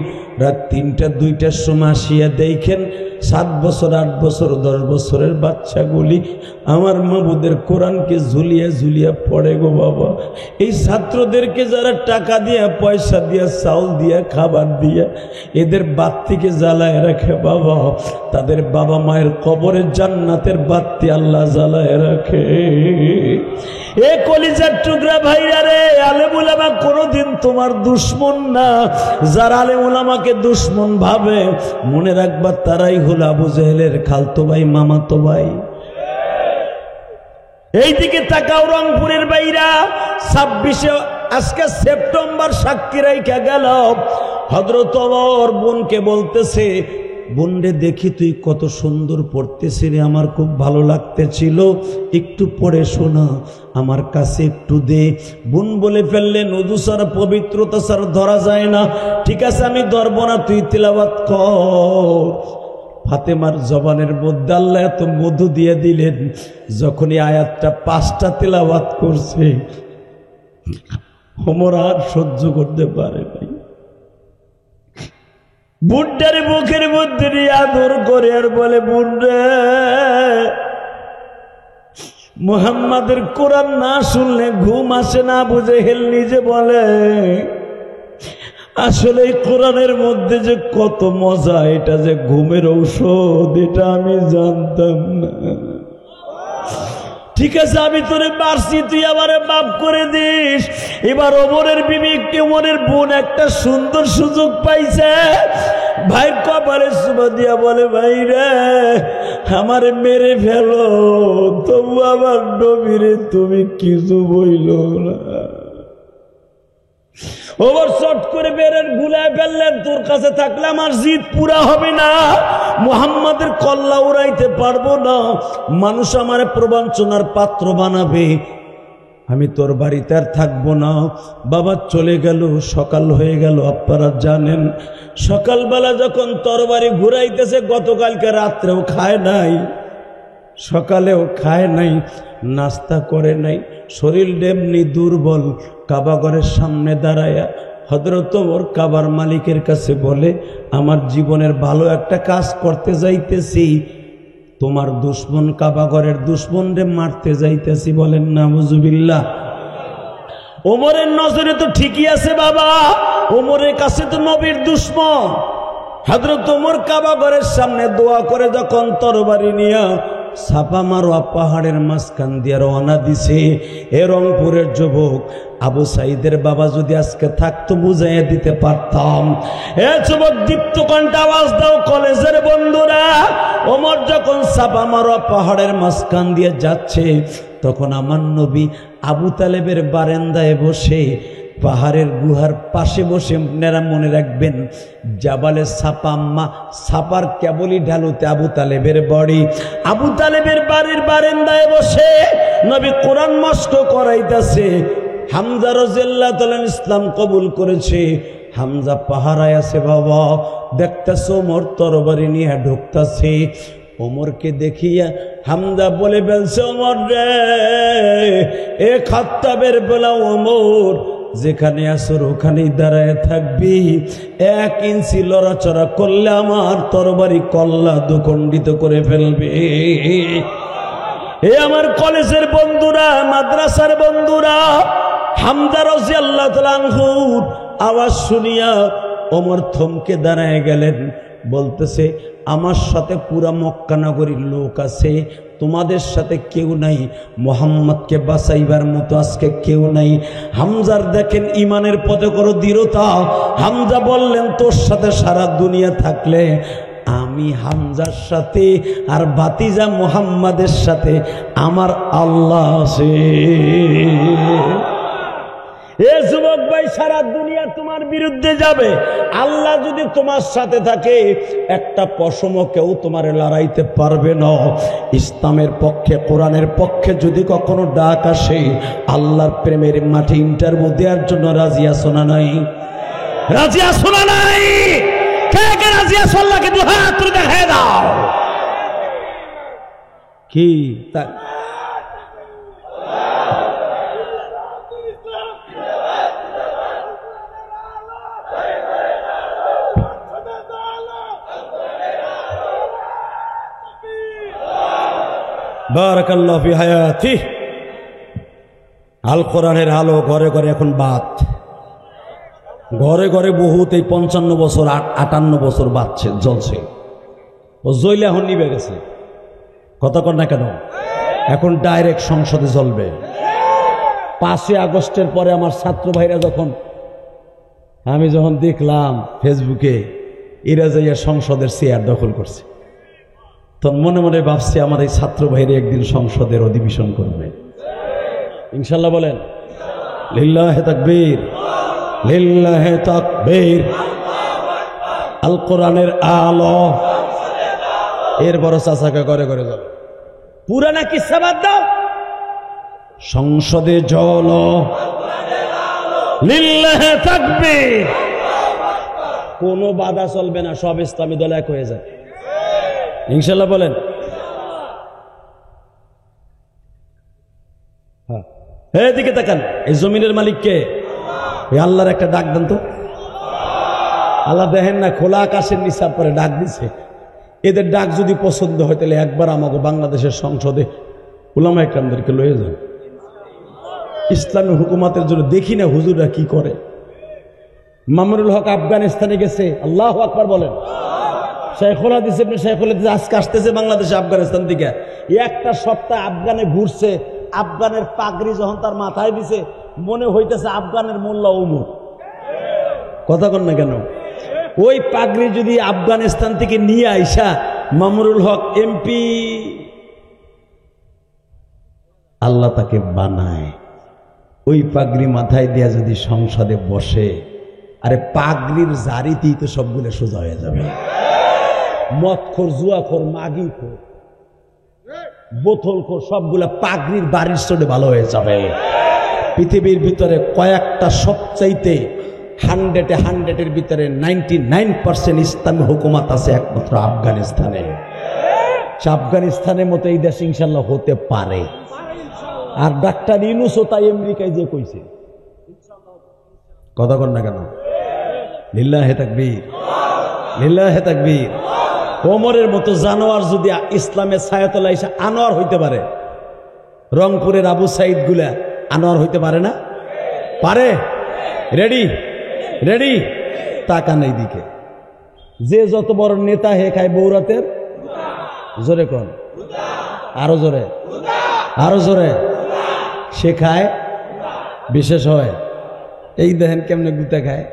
রাত 3টা 2টার সময় আসিয়া দেখেন 7 বছর 8 বছর 10 বছরের বাচ্চাগুলি আমার মাবুদের কোরআনকে ঝুলিয়া ঝুলিয়া পড়ে গো বাবা। এই ছাত্রদেরকে যারা টাকা দিয়া, পয়সা দিয়া, চাউল দিয়া, খাবার দিয়া এদের বাত্তিকে জ্বালায় রাখে বাবা, তাদের বাবা মায়ের কবরে জান্নাতের বাত্তি আল্লাহ জ্বালায় রাখে। এ কলিজার টুকরা ভাইরা রে, আলেম উলামা কোনোদিন তোমার দুশ্মন না। যারা আলেম উলামাকে দুশ্মন ভাবে, মনে রাখবা তারাই হলো আবু জেহেলের খালতো ভাই, মামাতো ভাই। এইদিকে তাকাও, রংপুরের বাইরা 26 আজকে সেপ্টেম্বর সাক্ষী রাইখা গেল। হযরত ওমর বোনকে বলতেছে, বোন রে দেখি তুই কত সুন্দর পড়তেছিস, আমার খুব ভালো লাগতেছিল, একটু পড়ে শোনা, আমার কাছে একটু দে। বোন বলে ফেললেন, ওযু ছাড়া, পবিত্রতা ছাড়া ধরা যায় না। ঠিক আছে, আমি ধরব না, তুই তিলাওয়াত কর। ফাতেমার জবানের মধ্যে আল্লাহ এত মধু দিয়ে দিলেন, যখনই আয়াতটা 5টা তিলাওয়াত করছে, ওমর আর সহ্য করতে পারে নাই। বুনটার মুখের মধ্যে নিয়ে আদর করে আর বলে, বোন রে, মুহাম্মাদের কোরআন না শুনলে ঘুম আসে না। আবু জেহেল নিজে বলে, আসলে এই কোরআনের মধ্যে যে কত মজা, এটা যে ঘুমের ঔষধ, এটা আমি জানতাম না। ঠিক আছে, আমি তোরে মারছি, তুই আমারে মাফ করে দিস। এবার ওমরের বিবি, ওমরের বোন একটা সুন্দর সুযোগ পাইছে। ভাই কপালে চুমা দিয়া বলে, ভাই রে, আমারে মেরে ফেলো, তবু আমার নবীরে তুমি কিছু বইল না। ওমর চট করে বেরের গুলায় ফেললেন, তোর কাছে থাকলে আমার জিদ পুরা হবে না, মুহাম্মাদের কল্লা উড়াইতে পারবো না, মানুষ আমারে প্রবঞ্চনার পাত্র বানাবে, আমি তোর বাড়িতে আর থাকবো না। বাবা চলে গেল, সকাল হয়ে গেল। আপনারা জানেন, সকালবেলা যখন তরবারি ঘুরাইতেছে, গতকালকে রাত্রেও খায় নাই, সকালেও খায় নাই, নাস্তা করে নাই, শরীর এমনি দুর্বল। কাবাঘরের সামনে দাঁড়ায়া হযরত ওমর কাবার মালিকের কাছে বলে, আমার জীবনের ভালো একটা কাজ করতে যাইতেছি, তোমার দুশ্মন কাবাঘরের দুশ্মন রে মারতে যাইতেছি। বলেন নাউজুবিল্লাহ। ওমরের নজরে তো ঠিকই আছে বাবা, ওমরের কাছে তো নবীর দুশমন। হযরত ওমর কাবা ঘরের সামনে দোয়া করে যখন তরবারি নিয়ে ছাপা মারোয়া পাহাড়ের মাঝখান দিয়ে রওনা দিছে, এ রংপুরের যুবক আবু সাইদের বাবা যদি আজকে থাকতো বুঝাইয়া দিতে পারতাম। এ যুবক দীপ্ত কণ্ঠে আওয়াজ দাও কলেজের বন্ধুরা, ওমর যখন ছাপা মারোয়া পাহাড়ের মাঝখান দিয়ে যাচ্ছে তখন আমার নবী আবু তালেবের বারান্দায় বসে, পাহাড়ের গুহার পাশে বসে, আপনারা মনে রাখবেন জাবালে সাপা আম্মা সাপার কেবলই ঢালুতে আবু তালেবের বাড়ি, আবু তালেবের বাড়ির বারান্দায় বসে নবী কোরআন মস্ক করাইতেছে। হামজা রাদিয়াল্লাহু তাআলা ইসলাম কবুল করেছে, হামজা পাহারায় আছে বাবা, দেখতেছে ওমর তরবারি নিয়ে ঢুকতেছে। ওমরকে দেখিয়া হামজা বলে ফেলছে, ওমর রে, এ খাত্তাবের বেলা ওমর, যেখানে আসর ওখানেই দাঁড়ায় থাকবি, 1 ইঞ্চি লড়াচড়া করলে আমার তরবারি কল্লা দুখণ্ডিত করে ফেলবে। এ আমার কলেজের বন্ধুরা, মাদ্রাসার বন্ধুরা, হামজা রাদিয়াল্লাহু তাআলা আনহুর আওয়াজ শুনিয়া ওমর থমকে দাঁড়ায় গেলেন। বলতেছে, আমার সাথে পুরা মক্কা নগরীর লোক আছে, তোমাদের সাথে কেউ নাই, মুহাম্মদকে বাঁচাইবার মতো আজকে কেউ নাই। হামজার দেখেন ইমানের পথে করো দৃঢ়তা। হামজা বললেন, তোর সাথে সারা দুনিয়া থাকলে আমি হামজার সাথে আর ভাতিজা মুহাম্মাদের সাথে আমার আল্লাহ আছে। এ যুবক ভাই, সারা দুনিয়া তোমার বিরুদ্ধে যাবে, আল্লাহ যদি তোমার সাথে থাকে একটা পশমও কেউ তোমার লড়াইতে পারবে না। ইসলামের পক্ষে, কোরআনের পক্ষে যদি কখনো ডাক আসে, আল্লাহর প্রেমের মাঠে ইন্টারভিউ দেওয়ার জন্য রাজি আছো না নাই? রাজি আছো না নাই? কে কে রাজি আছো? আল্লাহকে দুই হাত তুলে দেখায় দাও। কি তা বারাকাল্লাহু ফি হায়াতি। আল কোরআনের আলো ঘরে ঘরে এখন বাত, ঘরে ঘরে বহুত এই 55 বছর 58 বছর বাজছে, জ্বলছে, ও জ্বলে এখন নিবে গেছে। কথা কর না কেন? এখন ডাইরেক্ট সংসদে জ্বলবে। 5ই আগস্টের পরে আমার ছাত্র ভাইরা আমি যখন দেখলাম ফেসবুকে এরা যাইয়া সংসদের চেয়ার দখল করছে, তখন মনে মনে ভাবছি আমার এই ছাত্র ভাইরে একদিন সংসদের অধিবেশন করবে ইনশাল্লাহ। বলেন লিল্লাহে তাকবীর, লিল্লাহে তাকবীর। আল কোরআনের আলো এর বড় চাচাকে করে করে যাবে। পুরানা কিসসা বাদ দাও, সংসদে জ্বলো, লিল্লাহে তাকবীর। কোনো বাধা চলবে না, সব ইসলামী দল এক হয়ে যায় ইনশাল্লাহ। বলেন হ্যাঁ। এদিকে তাকান, এই জমিনের মালিক কে? আল্লাহর একটা ডাক দেন তো। আল্লাহ দেখেন না, খোলা আকাশের নিচার পরে ডাক দিছে। এদের ডাক যদি পছন্দ হয় তাহলে একবার আমাকে বাংলাদেশের সংসদে উলামা ইকরামদেরকে লয়ে যান। ইসলামী হুকুমাতের জন্য দেখি না হুজুররা কি করে। মামুনুল হক আফগানিস্তানে গেছে, আল্লাহু আকবার বলেন। শেখুল হাদিস ইবনে শেখুল হাদিস আজকে আসতেছে বাংলাদেশে আফগানিস্তান থেকে। একটা সপ্তাহ আফগানে ঘুরছে, আফগানের পাগড়ি যখন তার মাথায় দিছে মনে হইতেছে আফগানের মোল্লা উমর। কথা কন না কেন? ওই পাগড়ি যদি আফগানিস্তান থেকে নিয়ে আইসা মামুনুল হক এমপি, আল্লাহ তাকে বানায়, ওই পাগড়ি মাথায় দিয়া যদি সংসদে বসে, আরে পাগড়ির জারিতেই তো সবগুলো সোজা হয়ে যাবে। মদখোর, জুয়াখোর, মাগিখোর, বোতলখোর সবগুলা পাগড়ির বাড়ির চড়ে ভালো হয়ে যাবে। পৃথিবীর ভিতরে কয়েকটা সবচাইতে 100-এর ভিতরে 99% ইসলামী হুকুমাত আছে একমাত্র আফগানিস্তানে। আফগানিস্তানের মতো এই দেশ ইনশাল্লাহ হতে পারে। আর ডাক্তার ইউনূসও তাই আমেরিকায় যে কইছে। কথা কন না কেন? লিল্লাহে তাকবীর, লিল্লাহে তাকবীর। ওমরের মতো জানোয়ার যদি ইসলামের ছায়াতলায় এসে আনোয়ার হইতে পারে, রংপুরের আবু সাইদ গুলা আনোয়ার হইতে পারে না? পারে? রেডি? রেডি? তাকান এই দিকে। যে যত বড় নেতা হে খায় বৌরাতের, জোরে কোন, আরো জোরে, আরো জোরে, সে খায় বিশেষ হয়। এই দেখেন কেমনে গুতা খায়।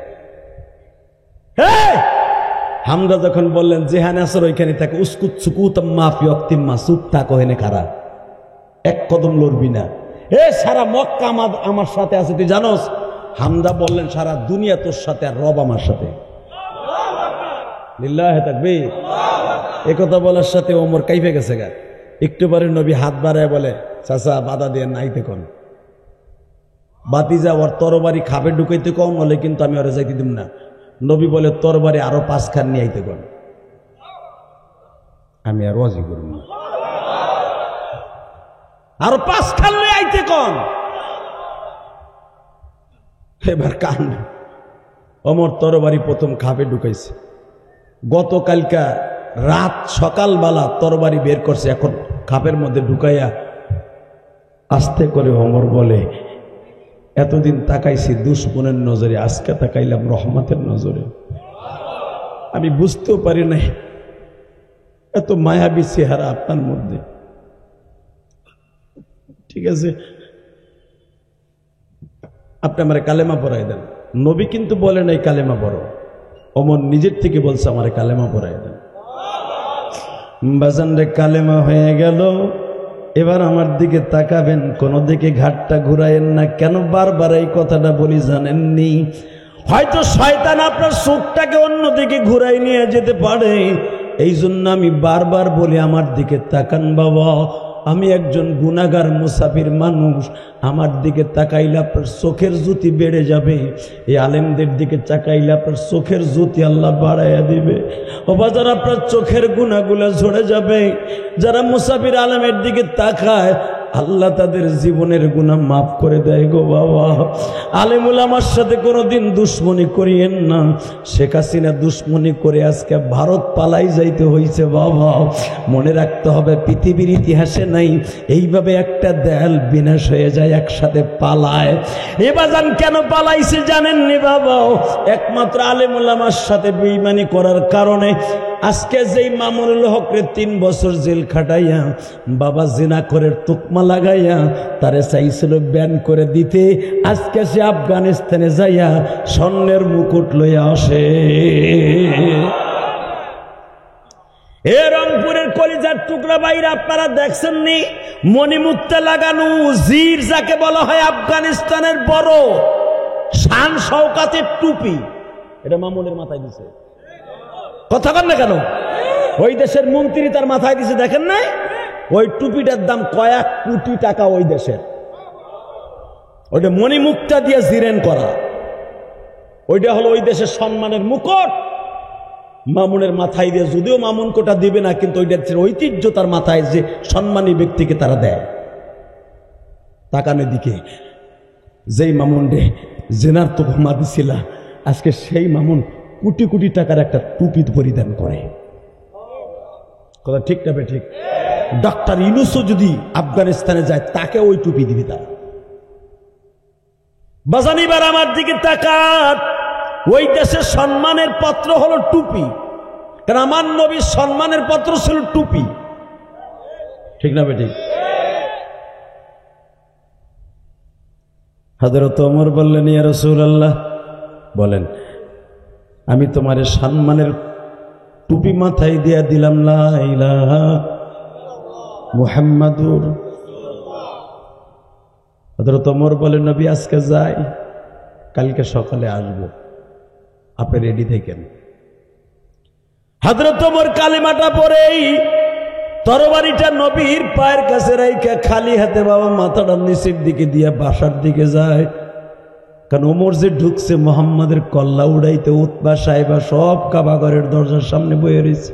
হামদা যখন বললেন যেখানে আসর ওইখানে থাকে, উস্কুত সুকুত মাফি অক্তিম্মা, চুপ থাকো হেনে খারা, এক কদম লড়বি না। সারা মক্কা আমার সাথে আছে, তুই জানোস? হামদা বললেন সারা দুনিয়া তোর সাথে, আর রব আমার সাথে। লিল্লাহে তাকবীর। একথা বলার সাথে ওমর কাইফে গেছে গা। একটু পরে নবী হাত বাড়ায় বলে, চাচা বাধা দিয়ে নাইতে কোন, বাতিজা ওর তরবারি খাবে ঢুকাইতে কম হলে কিন্তু আমি ওরা যাইতে দিব না। নবী বলে তরবারি আরো 5 খান নিয়ে আইতে কোন, আমি আর ওয়াজি করব না, আরো 5 খান নিয়ে আইতে কোন। এবার কান ওমর তরবারি প্রথম খাবে ঢুকাইছে। গতকালকা রাত সকালবেলা তরবারি বের করছে, এখন খাপের মধ্যে ঢুকাইয়া আস্তে করে ওমর বলে, এতদিন তাকাইছি দুশ্মনের নজরে, আজকে তাকাইলাম রহমতের নজরে। আমি বুঝতেও পারি নাই এত মায়াবী চেহারা আপনার মধ্যে। ঠিক আছে, আপনি আমার কালেমা পড়াই দেন। নবী কিন্তু বলে নাই কালেমা পড়ো, ওমর নিজের থেকে বলছে আমার কালেমা পড়াই দেন। বাজান রে কালেমা হয়ে গেল, এবার আমার দিকে তাকাবেন, কোন দিকে ঘাটটা ঘুরাইয়েন না। কেন বারবার এই কথাটা বলি জানেননি? হয়তো শয়তান আপনার চোখটাকে অন্যদিকে ঘুরাই নিয়ে যেতে পারে, এই জন্য আমি বারবার বলি আমার দিকে তাকান বাবা। আমি একজন গুনাহগার মুসাফির মানুষ, আমার দিকে তাকাইলে আপনার চোখের জ্যোতি বেড়ে যাবে। এই আলেমদের দিকে তাকাইলে আপনার চোখের জ্যোতি আল্লাহ বাড়াইয়া দিবে। ও বাজার আপনার চোখের গুনাহগুলো ঝরে যাবে। যারা মুসাফির আলেমের দিকে তাকায় আল্লাহ তাদের জীবনের গুনাহ মাফ করে দেয় গো বাবা। আলেম উলামার সাথে কোনোদিন দুশ্মনী করিয়েন না। শেখ হাসিনা দুশ্মনী করে আজকে ভারত পালাই যাইতে হয়েছে বাবা। মনে রাখতে হবে পৃথিবীর ইতিহাসে নাই এইভাবে একটা দেয়াল বিনাশ হয়ে যায় একসাথে পালায়। এবাজান কেন পালাইছে জানেননি বাবা? একমাত্র আলেম উলামার সাথে বেঈমানি করার কারণে। আজকে যেই মামুনুল হকরে 3 বছর জেল খাটাইয়া বাবা জিনা করে তুকমা লাগাইয়া তারে চাইছিল ব্যান করে দিতে, আজকে সে আফগানিস্তানে যাইয়া স্বর্ণের মুকুট লইয়া আসে। এ রংপুরের কলিজার টুকরা বাইরে আপনারা দেখছেননি? মণিমুক্তা লাগানো জির যাকে বলা হয় আফগানিস্তানের বড় শান শওকাতের টুপি, এটা মামুনের মাথায় দিছে। কথা কন না কেন? ওই দেশের মন্ত্রী তার মাথায় দিছে, দেখেন নাই? ওই টুপিটার দাম কয়েক কোটি টাকা ওই দেশের। ওইটা মণিমুক্তা দিয়ে জিরেন করা, ওইটা হলো ওই দেশের সম্মানের মুকুট। মামুনের মাথায় দিয়ে, যদিও মামুন কোটা দিবে না, কিন্তু ওই দেশের ঐতিহ্য তার মাথায়, যে সম্মানী ব্যক্তিকে তারা দেয়। তাকানোর দিকে যেই মামুন রে জেনার তো ক্ষমা দিছিল, আজকে সেই মামুন কোটি কোটি টাকার একটা টুপি পরিধান করে। কথা ঠিক না? ঠিক। ডক্টর ইউনূসও যদি আফগানিস্তানে যায় তাকে ওই টুপি দিবি তারা। বাজানিবার আমার দিকে তাকান, ওই দেশের সম্মানের পত্র হলো টুপি। কারণ আমার নবীর সম্মানের পত্র ছিল টুপি। ঠিক না বেটি? হযরত ওমর বললেন, ইয়া রাসূলুল্লাহ, বলেন আমি তোমার সম্মানের টুপি মাথায় দিয়া দিলাম, লা ইলাহা মুহাম্মাদুর। হযরত ওমর বলেন, নবী আজকে যাই, কালকে সকালে আসবো, আপনি রেডি থাকেন। হযরত ওমর কালিমাটা পড়েই তরবারিটা নবীর পায়ের কাছে রাইখা খালি হাতে বাবা মাথাটা নিচের দিকে দিয়ে বাসার দিকে যায়। কারণ ওমর যে ঢুকছে মুহাম্মাদের কল্লা উড়াইতে, উতবা সাহেবা সব কাবাঘরের দরজার সামনে বয়ে রয়েছে।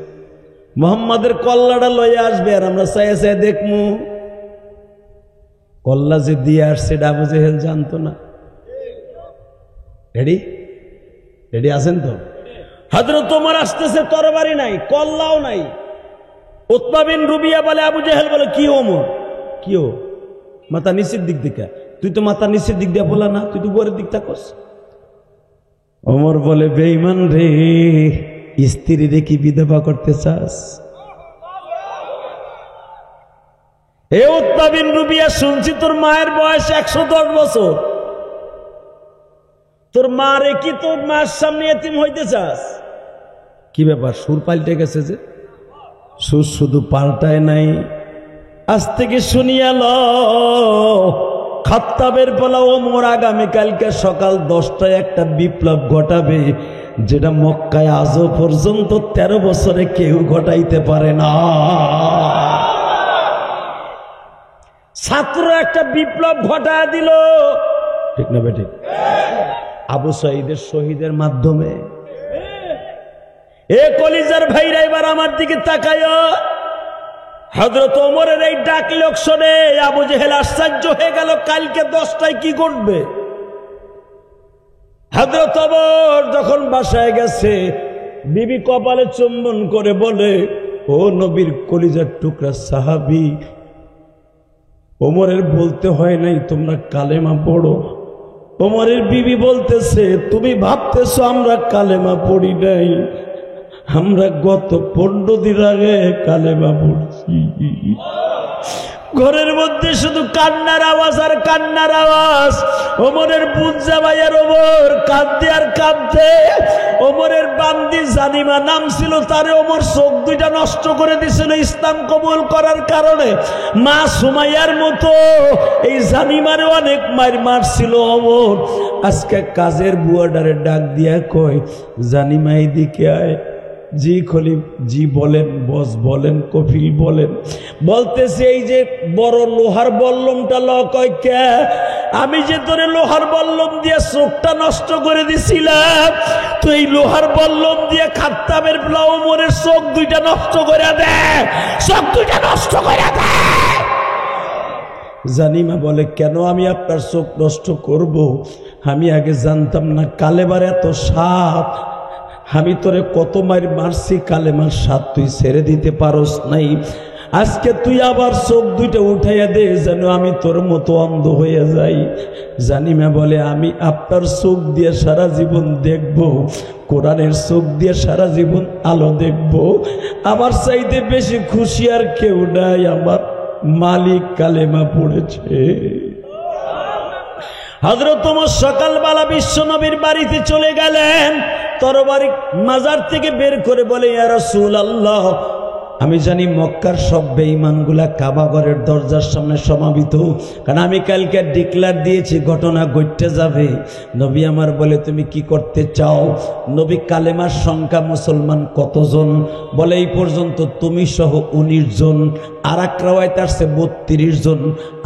মুহাম্মাদের কল্লাটা লইয়া আসবে, আর আমরা চাইয়া চাইয়া দেখমু। কল্লা যে দিয়ে আসছে এটা আবু জেহেল জানতো না। রেডি? রেডি আছেন তো? হযরত ওমর আসতেছে, তরবারি নাই, কল্লাও নাই। উতবা বিন রুবিয়া বলে, আবু জেহেল বলে, কি ওমর, কি ও মাথা নিচের দিক দিকে? তুই তো মাথা নিচের দিক দিয়ে বলা না, তুই তো উপরের দিক থাকস। ওমর বলে, বেঈমান রে, স্ত্রী রে কি বিধবা করতে চাস? এ উতবা বিন রুবিয়া, শুনছি তোর মায়ের বয়স 110 বছর, তোর মা রে কি তোর মার সামনে এতিম হইতে চাস? কি ব্যাপার, সুর পাল্টে গেছে যে? সুর শুধু পাল্টায় নাই, আজ থেকে শুনিয়া ল, খাত্তাবের বলা ওমর আগামীকালকে সকাল 10টায় একটা বিপ্লব ঘটাবে, যেটা মক্কায় আজও পর্যন্ত 13 বছরে কেউ ঘটাইতে পারে না। ছাত্র একটা বিপ্লব ঘটায় দিল, ঠিক না বেঠিক? আবু সাঈদের শহীদের মাধ্যমে। এ কলিজার ভাইরা, এবার আমার দিকে তাকায়। হযরত ওমরের এই ডাক লোক শুনে আবু জেহেল আশ্চর্য হয়ে গেল, কালকে 10টায় কি ঘটবে। হযরত ওমর যখন বাসায় গেছে, বিবি কপালে চুম্বন করে বলে, ও নবীর কলিজার টুকরা সাহাবী, ওমরের বলতে হয় নাই তোমরা কালেমা পড়ো। ওমরের বিবি বলতেছে, তুমি ভাবতেছো আমরা কালেমা পড়ি নাই, আমরা গত 15 দিন আগে কালেমা পড়ছি। ঘরের মধ্যে শুধু কান্নার আওয়াজ আর কান্নার আওয়াজ। ওমরের বুঝা ভাইয়ের ওমর কাঁদতে আর কাঁদতে। ওমরের বান্দি জানিমা নাম ছিল, তারে ওমর চোখ দুইটা নষ্ট করে দিছিল ইসলাম কবুল করার কারণে। মা সুমাইয়ার মতো এই জানিমারে অনেক মার মারছিল ওমর। আজকে কাজের বুয়াডারে ডাক দিয়া কয়, জানিমা এদিকে আয়। জি খলিফ, জি বলেন। বস বলেন, কফিল বলেন। বলতেছে, এই যে বড় লোহার বল্লমটা ল। কয় কে? আমি যে তোরে লোহার বল্লম দিয়ে চোখটা নষ্ট করে দিছিলাম, তো এই লোহার বল্লম দিয়ে খাত্তাবের ওমরের চোখ দুইটা নষ্ট করে দে, চোখ দুইটা নষ্ট করে দে। জানিমা বলে, কেন আমি আপনার চোখ নষ্ট করব? আমি আগে জানতাম না কালেমার এত সাপ। আমি তোরে কত মার মারছি, কালেমার সাপ তুই ছেড়ে দিতে পারস নাই। আজকে তুই আবার চোখ দুইটা উঠাইয়া দে, যেন আমি তোর মতো অন্ধ হয়ে যাই। জানিমা বলে, আমি আপনার চোখ দিয়ে সারা জীবন দেখব, কোরআনের চোখ দিয়ে সারা জীবন আলো দেখব। আমার চাইতে বেশি খুশি আর কেউ নাই, আমার মালিক কালেমা পড়েছে। হযরত ওমর সকালবেলা বিশ্ব নবীর বাড়িতে চলে গেলেন, তরবারি মাজার থেকে বের করে বলে, ইয়া রাসূলুল্লাহ, আমি জানি মক্কার সব বেঈমানগুলা কাবা ঘরের দরজার সামনে সমাবেত, কারণ আমি কালকে ডিক্লার দিয়েছি ঘটনা ঘটতে যাবে। নবী আমার বলে, তুমি কি করতে চাও? নবী, কালেমার সংখ্যা মুসলমান কতজন? বলে, এই পর্যন্ত তুমি সহ 19 জন, আর এক রাওয়ায়াতে আসছে 32 জন,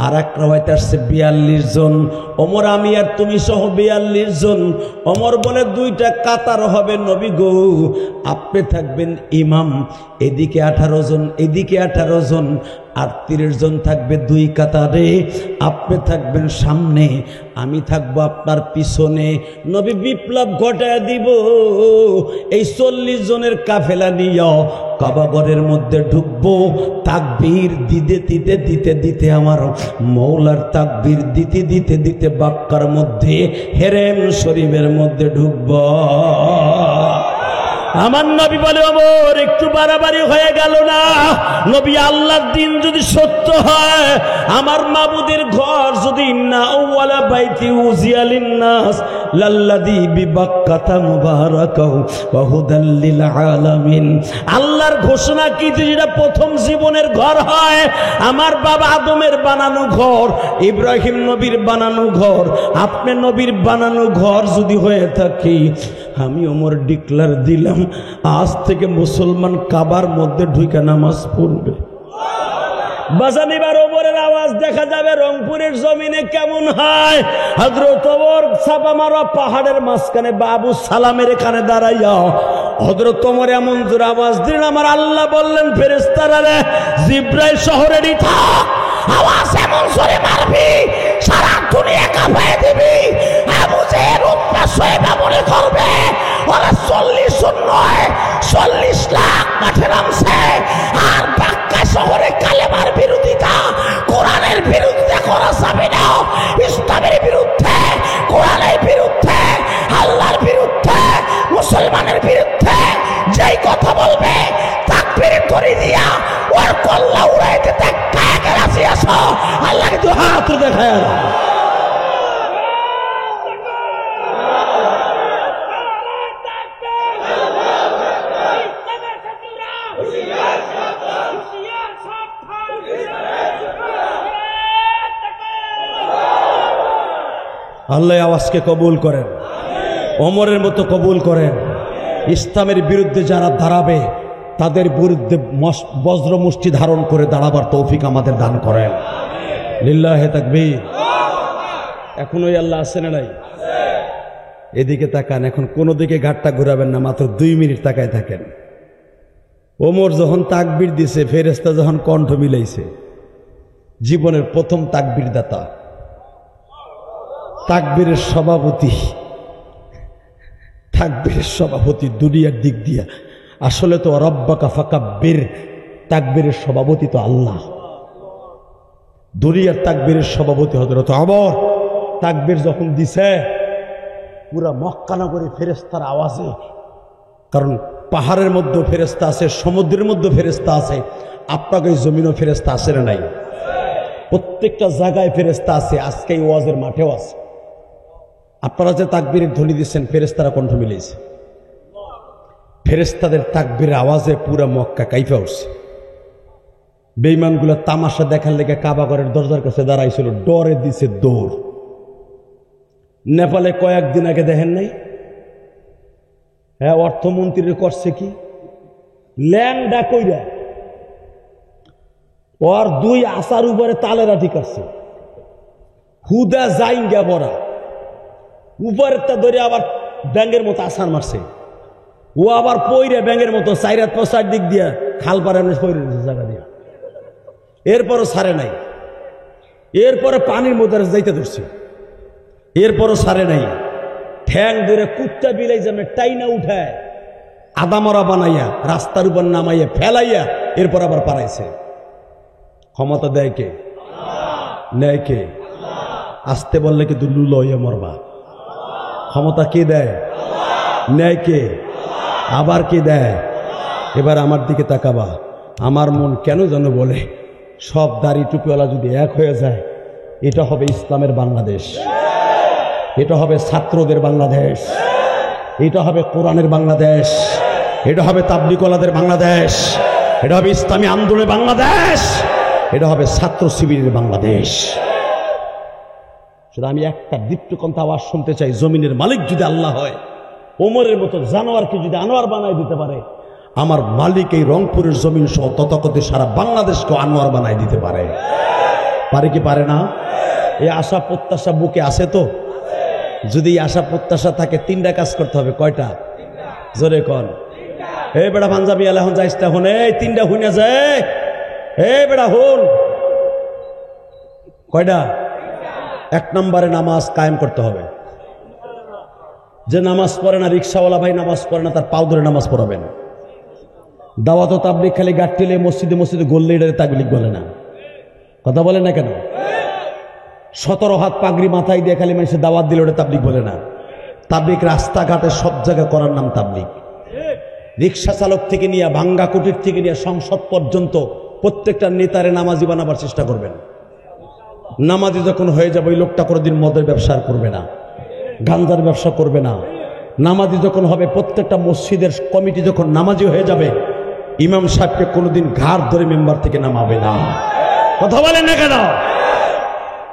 আর এক রাওয়ায়াতে আসছে 42 জন। ওমর, আমি আর তুমি সহ 42 জন। ওমর বলে, দুইটা কাতার হবে নবী গো, আপনি থাকবেন ইমাম, এদিকে 18 জন, এদিকে 18 জন, 38 জন থাকবে দুই কাতারে। আপনি থাকবেন সামনে, আমি থাকবো আপনার পিছনে। নবী বিপ্লব ঘটায় দিব। এই 40 জনের কাফেলা নিয়ে কাবাঘরের মধ্যে ঢুকবো। তাকবীর দিতে দিতে দিতে দিতে আমার মৌলার তাকবীর দিতে দিতে দিতে বাক্কার মধ্যে হেরেম শরীফের মধ্যে ঢুকবো। আমার নবী বলে, ওমর একটু বাড়াবাড়ি হয়ে গেল না? নবী, আল্লাহর দিন যদি সত্য হয়, আমার মাবুদের ঘর যদি ইন্না আউওয়ালা বাইতি উযিয়া লিন-নাস লাল্লাযী বিবাক্কাতা মুবারাকাও ওয়া হুদাল লিল আলামিন। আল্লাহর ঘোষণা কি, যেটা প্রথম জীবনের ঘর হয়, আমার বাবা আদমের বানানো ঘর, ইব্রাহিম নবীর বানানো ঘর, আপনি নবীর বানানো ঘর যদি হয়ে থাকে, আমি ওমর ডিক্লার দিলাম, আজ থেকে মুসলমান কাবার মধ্যে ঢুকে নামাজ পড়বে। বাজান, এবার ওমরের আওয়াজ দেখা যাবে রংপুরের জমিনে কেমন হয়। হযরত ওমর ছাপামারা পাহাড়ের মাঝখানে বাবু সালামের এখানে দাঁড়াইয়া হযরত ওমর এমন জোরে আওয়াজ দিলেন, আমার আল্লাহ বললেন, ফেরেশতারা রে, জিব্রাইল শহরেরই থাক, আওয়াজ এমন জোরে মারবি সারা দুনিয়া কাঁপিয়ে দিবি। আবু জেহেল উম্মাহ শোয়েবা মনে করবে ওরা 40 জন নয়, 40 লাখ মাঠে নামছে। আর বাক্কা শহরে কালেমার বিরোধিতা, কোরআনের বিরুদ্ধে করা যাবে না। ইসলামের বিরুদ্ধে, কোরআনের বিরুদ্ধে, আল্লাহর বিরুদ্ধে আল্লাহকে তো হাত দেখায় না। আল্লাহ আওয়াজকে কবুল করেন, ওমরের মতো কবুল করেন। ইসলামের বিরুদ্ধে যারা দাঁড়াবে তাদের বিরুদ্ধে বজ্র মুষ্টি ধারণ করে দাঁড়াবার তৌফিক আমাদের দান করেন। লিল্লাহে তাকবীর। এখন ওই আল্লাহ আছে না নাই? এদিকে তাকান, এখন কোনো দিকে ঘাটটা ঘুরাবেন না, মাত্র 2 মিনিট তাকায় থাকেন। ওমর যখন তাকবীর দিছে, ফেরেশতা যখন কণ্ঠ মিলাইছে, জীবনের প্রথম তাকবীর দাতা, তাকবীরের সভাপতি দুনিয়ার দিক দিয়া। আসলে তো রব্বাকা ফাকাব্বির, তাকবীরের সভাপতি তো আল্লাহ। দুনিয়ার তাকবীরের সভাপতি হযরত ওমর তাকবীর যখন দিছে, পুরা মক্কা নগরে ফেরেশতার আওয়াজে, কারণ পাহাড়ের মধ্যে ফেরেশতা আছে, সমুদ্রের মধ্যে ফেরেশতা আছে, আপনাকে জমিনও ফেরেশতা আছে না নাই? প্রত্যেকটা জায়গায় ফেরেশতা আছে। আজকে এই ওয়াজের মাঠেও আছে। আপনারা যে তাকবীরের ধ্বনি দিচ্ছেন, ফেরেশতারা কণ্ঠ মিলিয়েছে। ফেরেশতাদের তাকবীরের আওয়াজে পুরা মক্কা কাইফা উঠছে। বেঈমানগুলো তামাশা দেখার লেগে কাবা ঘরের দরজার কাছে দাঁড়াইছিল, ডরে দিছে দৌড়। নেপালে কয়েকদিন আগে দেখেন নাই? হ্যাঁ, অর্থমন্ত্রীর করছে কি, ল্যাংডা কইরা ওর 2 আসার উপরে তালেরাটি করছে, হুদা জাইঙ্গা পড়া, উপরেরটা ধরে আবার ব্যাঙের মতো আসার মারছে। ও আবার পইরে ব্যাঙের মতো 4 দিক দিয়া খাল পারে পইরে দিচ্ছে জায়গা দিয়া। এরপরও ছাড়ে নাই। এরপরে পানির মধ্যে যাইতে ধরছে, এরপরও ছাড়ে নাই। ঠ্যাং ধরে কুত্তা বিলাই যেন টাইনা উঠায়, আদামরা বানাইয়া রাস্তার উপর নামাইয়া ফেলাইয়া এরপর আবার পারাইছে। ক্ষমতা দেয় কে? নেয় কে? আসতে বললে কিন্তু লুলো হইয়া মরবা। ক্ষমতা কে দেয়? নেয় কে? আবার কে দেয়? এবার আমার দিকে তাকাবা। আমার মন কেন যেন বলে, সব দাড়ি টুপিওয়ালা যদি এক হয়ে যায়, এটা হবে ইসলামের বাংলাদেশ, এটা হবে ছাত্রদের বাংলাদেশ, এটা হবে কোরআনের বাংলাদেশ, এটা হবে তাবলীগওয়ালাদের বাংলাদেশ, এটা হবে ইসলামী আন্দোলনের বাংলাদেশ, এটা হবে ছাত্র শিবিরের বাংলাদেশ। শুধু আমি একটা দীপ্তকণ্ঠ আওয়াজ শুনতে চাই, জমিনের মালিক যদি আল্লাহ হয়, ওমরের মতো জানোয়ারকে যদি আনোয়ার বানাই দিতে পারে, আমার মালিক এই রংপুরের জমিন সহ তথাকথিত সারা বাংলাদেশকে আনোয়ার বানাই দিতে পারে। পারে কি পারে না? এই আশা প্রত্যাশা বুকে আছে তো? যদি আশা প্রত্যাশা থাকে, 3টা কাজ করতে হবে। কয়টা? জোরে কন। হে বেড়া পাঞ্জাবি আলা হন যাইস, হন এই 3টা হুইনা যায়। হে বেড়া হন, কয়টা? 1 নম্বরে নামাজ কায়েম করতে হবে। যে নামাজ পড়ে না, রিক্সাওয়ালা ভাই নামাজ পড়ে না, তার পাও ধরে নামাজ পড়াবেন। দাওয়াত ও তাবলীগ খালি গাঁটটিলে মসজিদে মসজিদে গললে এটারে তাবলীগ বলে না। কথা বলে না কেন? 17 হাত পাগড়ি মাথায় দিয়ে খালি মানুষের দাওয়াত দিলে ওটা তাবলীগ বলে না। তাবলীগ রাস্তাঘাটে সব জায়গায় করার নাম তাবলীগ। রিক্সা চালক থেকে নিয়ে, ভাঙ্গা কুটির থেকে নিয়ে সংসদ পর্যন্ত প্রত্যেকটা নেতারে নামাজি বানাবার চেষ্টা করবেন। নামাজি যখন হয়ে যাবে, ওই লোকটা কোনোদিন মদের ব্যবসা করবে না, গাঞ্জার ব্যবসা করবে না। নামাজি যখন হবে, প্রত্যেকটা মসজিদের কমিটি যখন নামাজি হয়ে যাবে, ইমাম সাহেবকে কোনোদিন ঘাড় ধরে মেম্বার থেকে নামাবে না। কথা বলেন না কেন?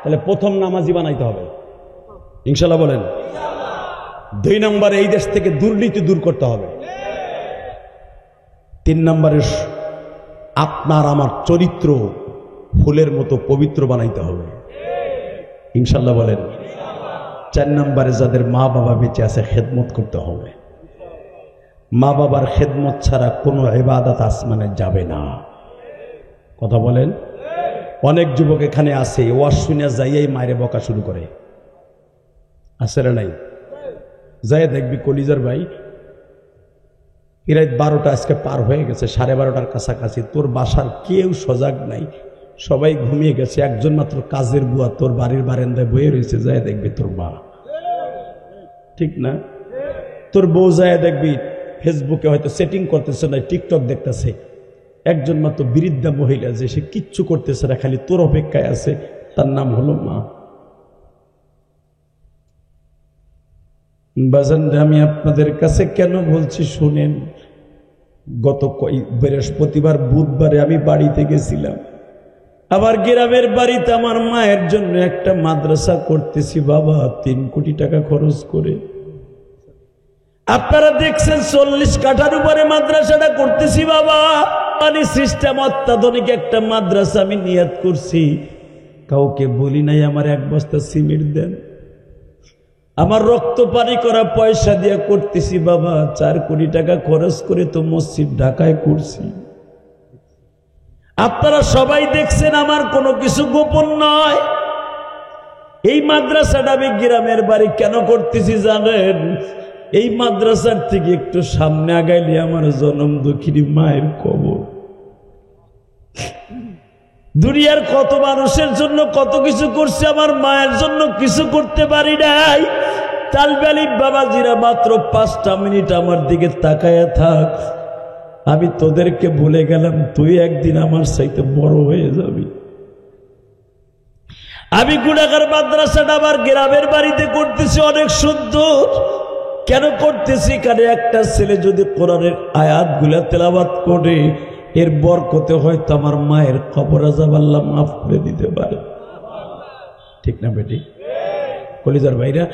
তাহলে প্রথম নামাজি বানাইতে হবে, ইনশাল্লাহ বলেন। 2 নম্বরে এই দেশ থেকে দুর্নীতি দূর করতে হবে। 3 নম্বরে আপনার আমার চরিত্র ফুলের মতো পবিত্র বানাইতে হবে, ইনশাল্লাহ বলেন। 4 নম্বরে যাদের মা বাবা বেঁচে আছে, খেদমত করতে হবে। মা বাবার খেদমত ছাড়া কোনো ইবাদত আসমানে যাবে না। কথা বলেন। অনেক যুবক এখানে আছে, ওয়াজ শুনে যাইয়াই মায়ের বকা শুরু করে, আছে না নাই? যাই দেখবি কলিজার ভাই, রাত 12টা আজকে পার হয়ে গেছে, 12:30টার কাছাকাছি, তোর বাসার কেউ সজাগ নাই, সবাই ঘুমিয়ে গেছে, একজন মাত্র কাজের বুয়া তোর বাড়ির বারান্দায় বয়ে রয়েছে। যায় দেখবি তোর মা, ঠিক না? তোর বউ যায় দেখবি ফেসবুকে হয়তো সেটিং করতেছে, না টিকটক দেখতেছে, একজন মাত্র বৃদ্ধা মহিলা যে সে কিচ্ছু করতেছে না, খালি তোর অপেক্ষায় আছে, তার নাম হলো মা। বাজান, আমি আপনাদের কাছে কেন বলছি শুনেন। গত বৃহস্পতিবার বুধবারে আমি বাড়িতে গেছিলাম, আবার গ্রামের বাড়িতে আমার মায়ের জন্য একটা মাদ্রাসা করতেছি বাবা, 3 কোটি টাকা খরচ করে। আপনারা দেখছেন 40 কাঠার উপরে মাদ্রাসাটা করতেছি বাবা। মানে সিস্টেম অত্যাধুনিক একটা মাদ্রাসা আমি নিয়াত করছি, কাউকে বলি নাই আমার 1 বস্তা সিমেন্ট দেন, আমার রক্ত পানি করা পয়সা দিয়ে করতেছি বাবা। 4 কোটি টাকা খরচ করে তো মসজিদ ঢাকায় করছি। আপনারা সবাই দেখছেন, আমার কোনো কিছু গোপন নয়। এই মাদ্রাসাটা আমি গ্রামের বাড়ি কেন করতেছি জানেন? এই মাদ্রাসার থেকে একটু সামনে আগাইলে আমার জনম দুঃখিনী মায়ের কবর। দুনিয়ার কত মানুষের জন্য কত কিছু করছে, আমার মায়ের জন্য কিছু করতে পারি নাই। তালবালি বাবাজিরা মাত্র 5টা মিনিট আমার দিকে তাকায়া থাক, আমি তোদেরকে বলে গেলাম তুই একদিন আমার চাইতে বড় হয়ে যাবি। আমি গুনাহগার মাদ্রাসাটা আমার গ্রামের বাড়িতে করতেছি, অনেক সুন্দর। কেন করতেছি? কারণ একটা ছেলে যদি কোরআনের আয়াতগুলা তেলাওয়াত করে, এর বরকতে হয়তো আমার মায়ের কবর আযাব আল্লাহ মাফ করে দিতে পারে। ঠিক না বেটি? কলিজার ভাইরা,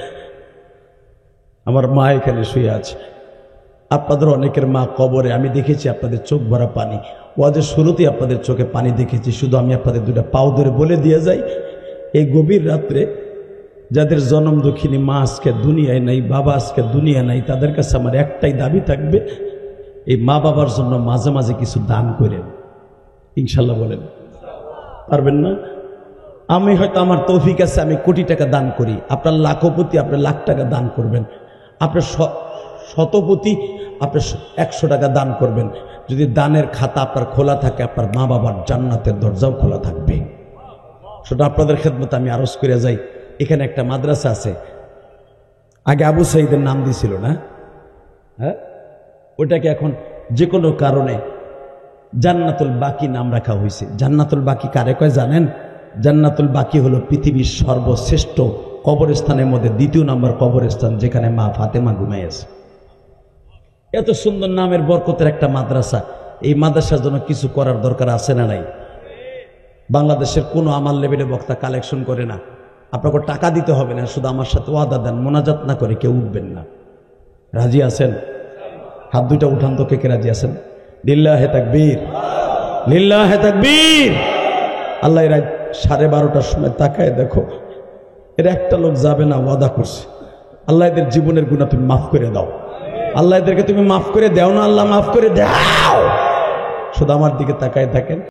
আমার মা এখানে শুয়ে আছে, আপনাদের অনেকের মা কবরে। আমি দেখেছি আপনাদের চোখ ভরা পানি, ওয়াজের শুরুতেই আপনাদের চোখে পানি দেখেছি। শুধু আমি আপনাদের 2টা পাও ধরে বলে দিয়ে যাই, এই গভীর রাত্রে যাদের জনম দুঃখিনী মা আজকে দুনিয়ায় নাই, বাবা আজকে দুনিয়া নাই, তাদের কাছে আমার একটাই দাবি থাকবে, এই মা বাবার জন্য মাঝে মাঝে কিছু দান করেন। ইনশাল্লাহ বলেন, পারবেন না? আমি হয়তো আমার তৌফিক আছে, আমি কোটি টাকা দান করি, আপনার লাখপতি আপনি লাখ টাকা দান করবেন, আপনার শতপতি আপনি 100 টাকা দান করবেন। যদি দানের খাতা আপনার খোলা থাকে, আপনার মা বাবার জান্নাতের দরজাও খোলা থাকবে। সেটা আপনাদের খেদমতে আমি আরজ করে যাই। এখানে একটা মাদ্রাসা আছে, আগে আবু সাইদের নাম দিছিল না, হ্যাঁ, ওটাকে এখন যে কোনো কারণে জান্নাতুল বাকি নাম রাখা হয়েছে। জান্নাতুল বাকি কারে কয় জানেন? জান্নাতুল বাকি হলো পৃথিবীর সর্বশ্রেষ্ঠ কবরস্থানের মধ্যে 2য় নম্বর কবরস্থান, যেখানে মা ফাতেমা ঘুমাই আছে। এত সুন্দর নামের বরকতের একটা মাদ্রাসা, এই মাদ্রাসার জন্য কিছু করার দরকার আছে না নাই? বাংলাদেশের কোনো আমার লেভেলে বক্তা কালেকশন করে না, আপনাকে টাকা দিতে হবে না, শুধু আমার সাথে ওয়াদা দেন, মোনাজাত না করে কেউ উঠবেন না। রাজি আছেন? হাত 2টা উঠান তো, কে কে রাজি আছেন? লিল্লাহে তাকবীর, লিল্লাহে তাকবীর। আল্লাহ রাত 12:30টার সময় তাকায় দেখো, এর একটা লোক যাবে না, ওয়াদা করছে। আল্লাহ এদের জীবনের গুনাহ তুমি মাফ করে দাও, আল্লাহ এদেরকে তুমি মাফ করে দাও না, আল্লাহ মাফ করে দাও। শুধু আমার দিকে তাকায় থাকেন।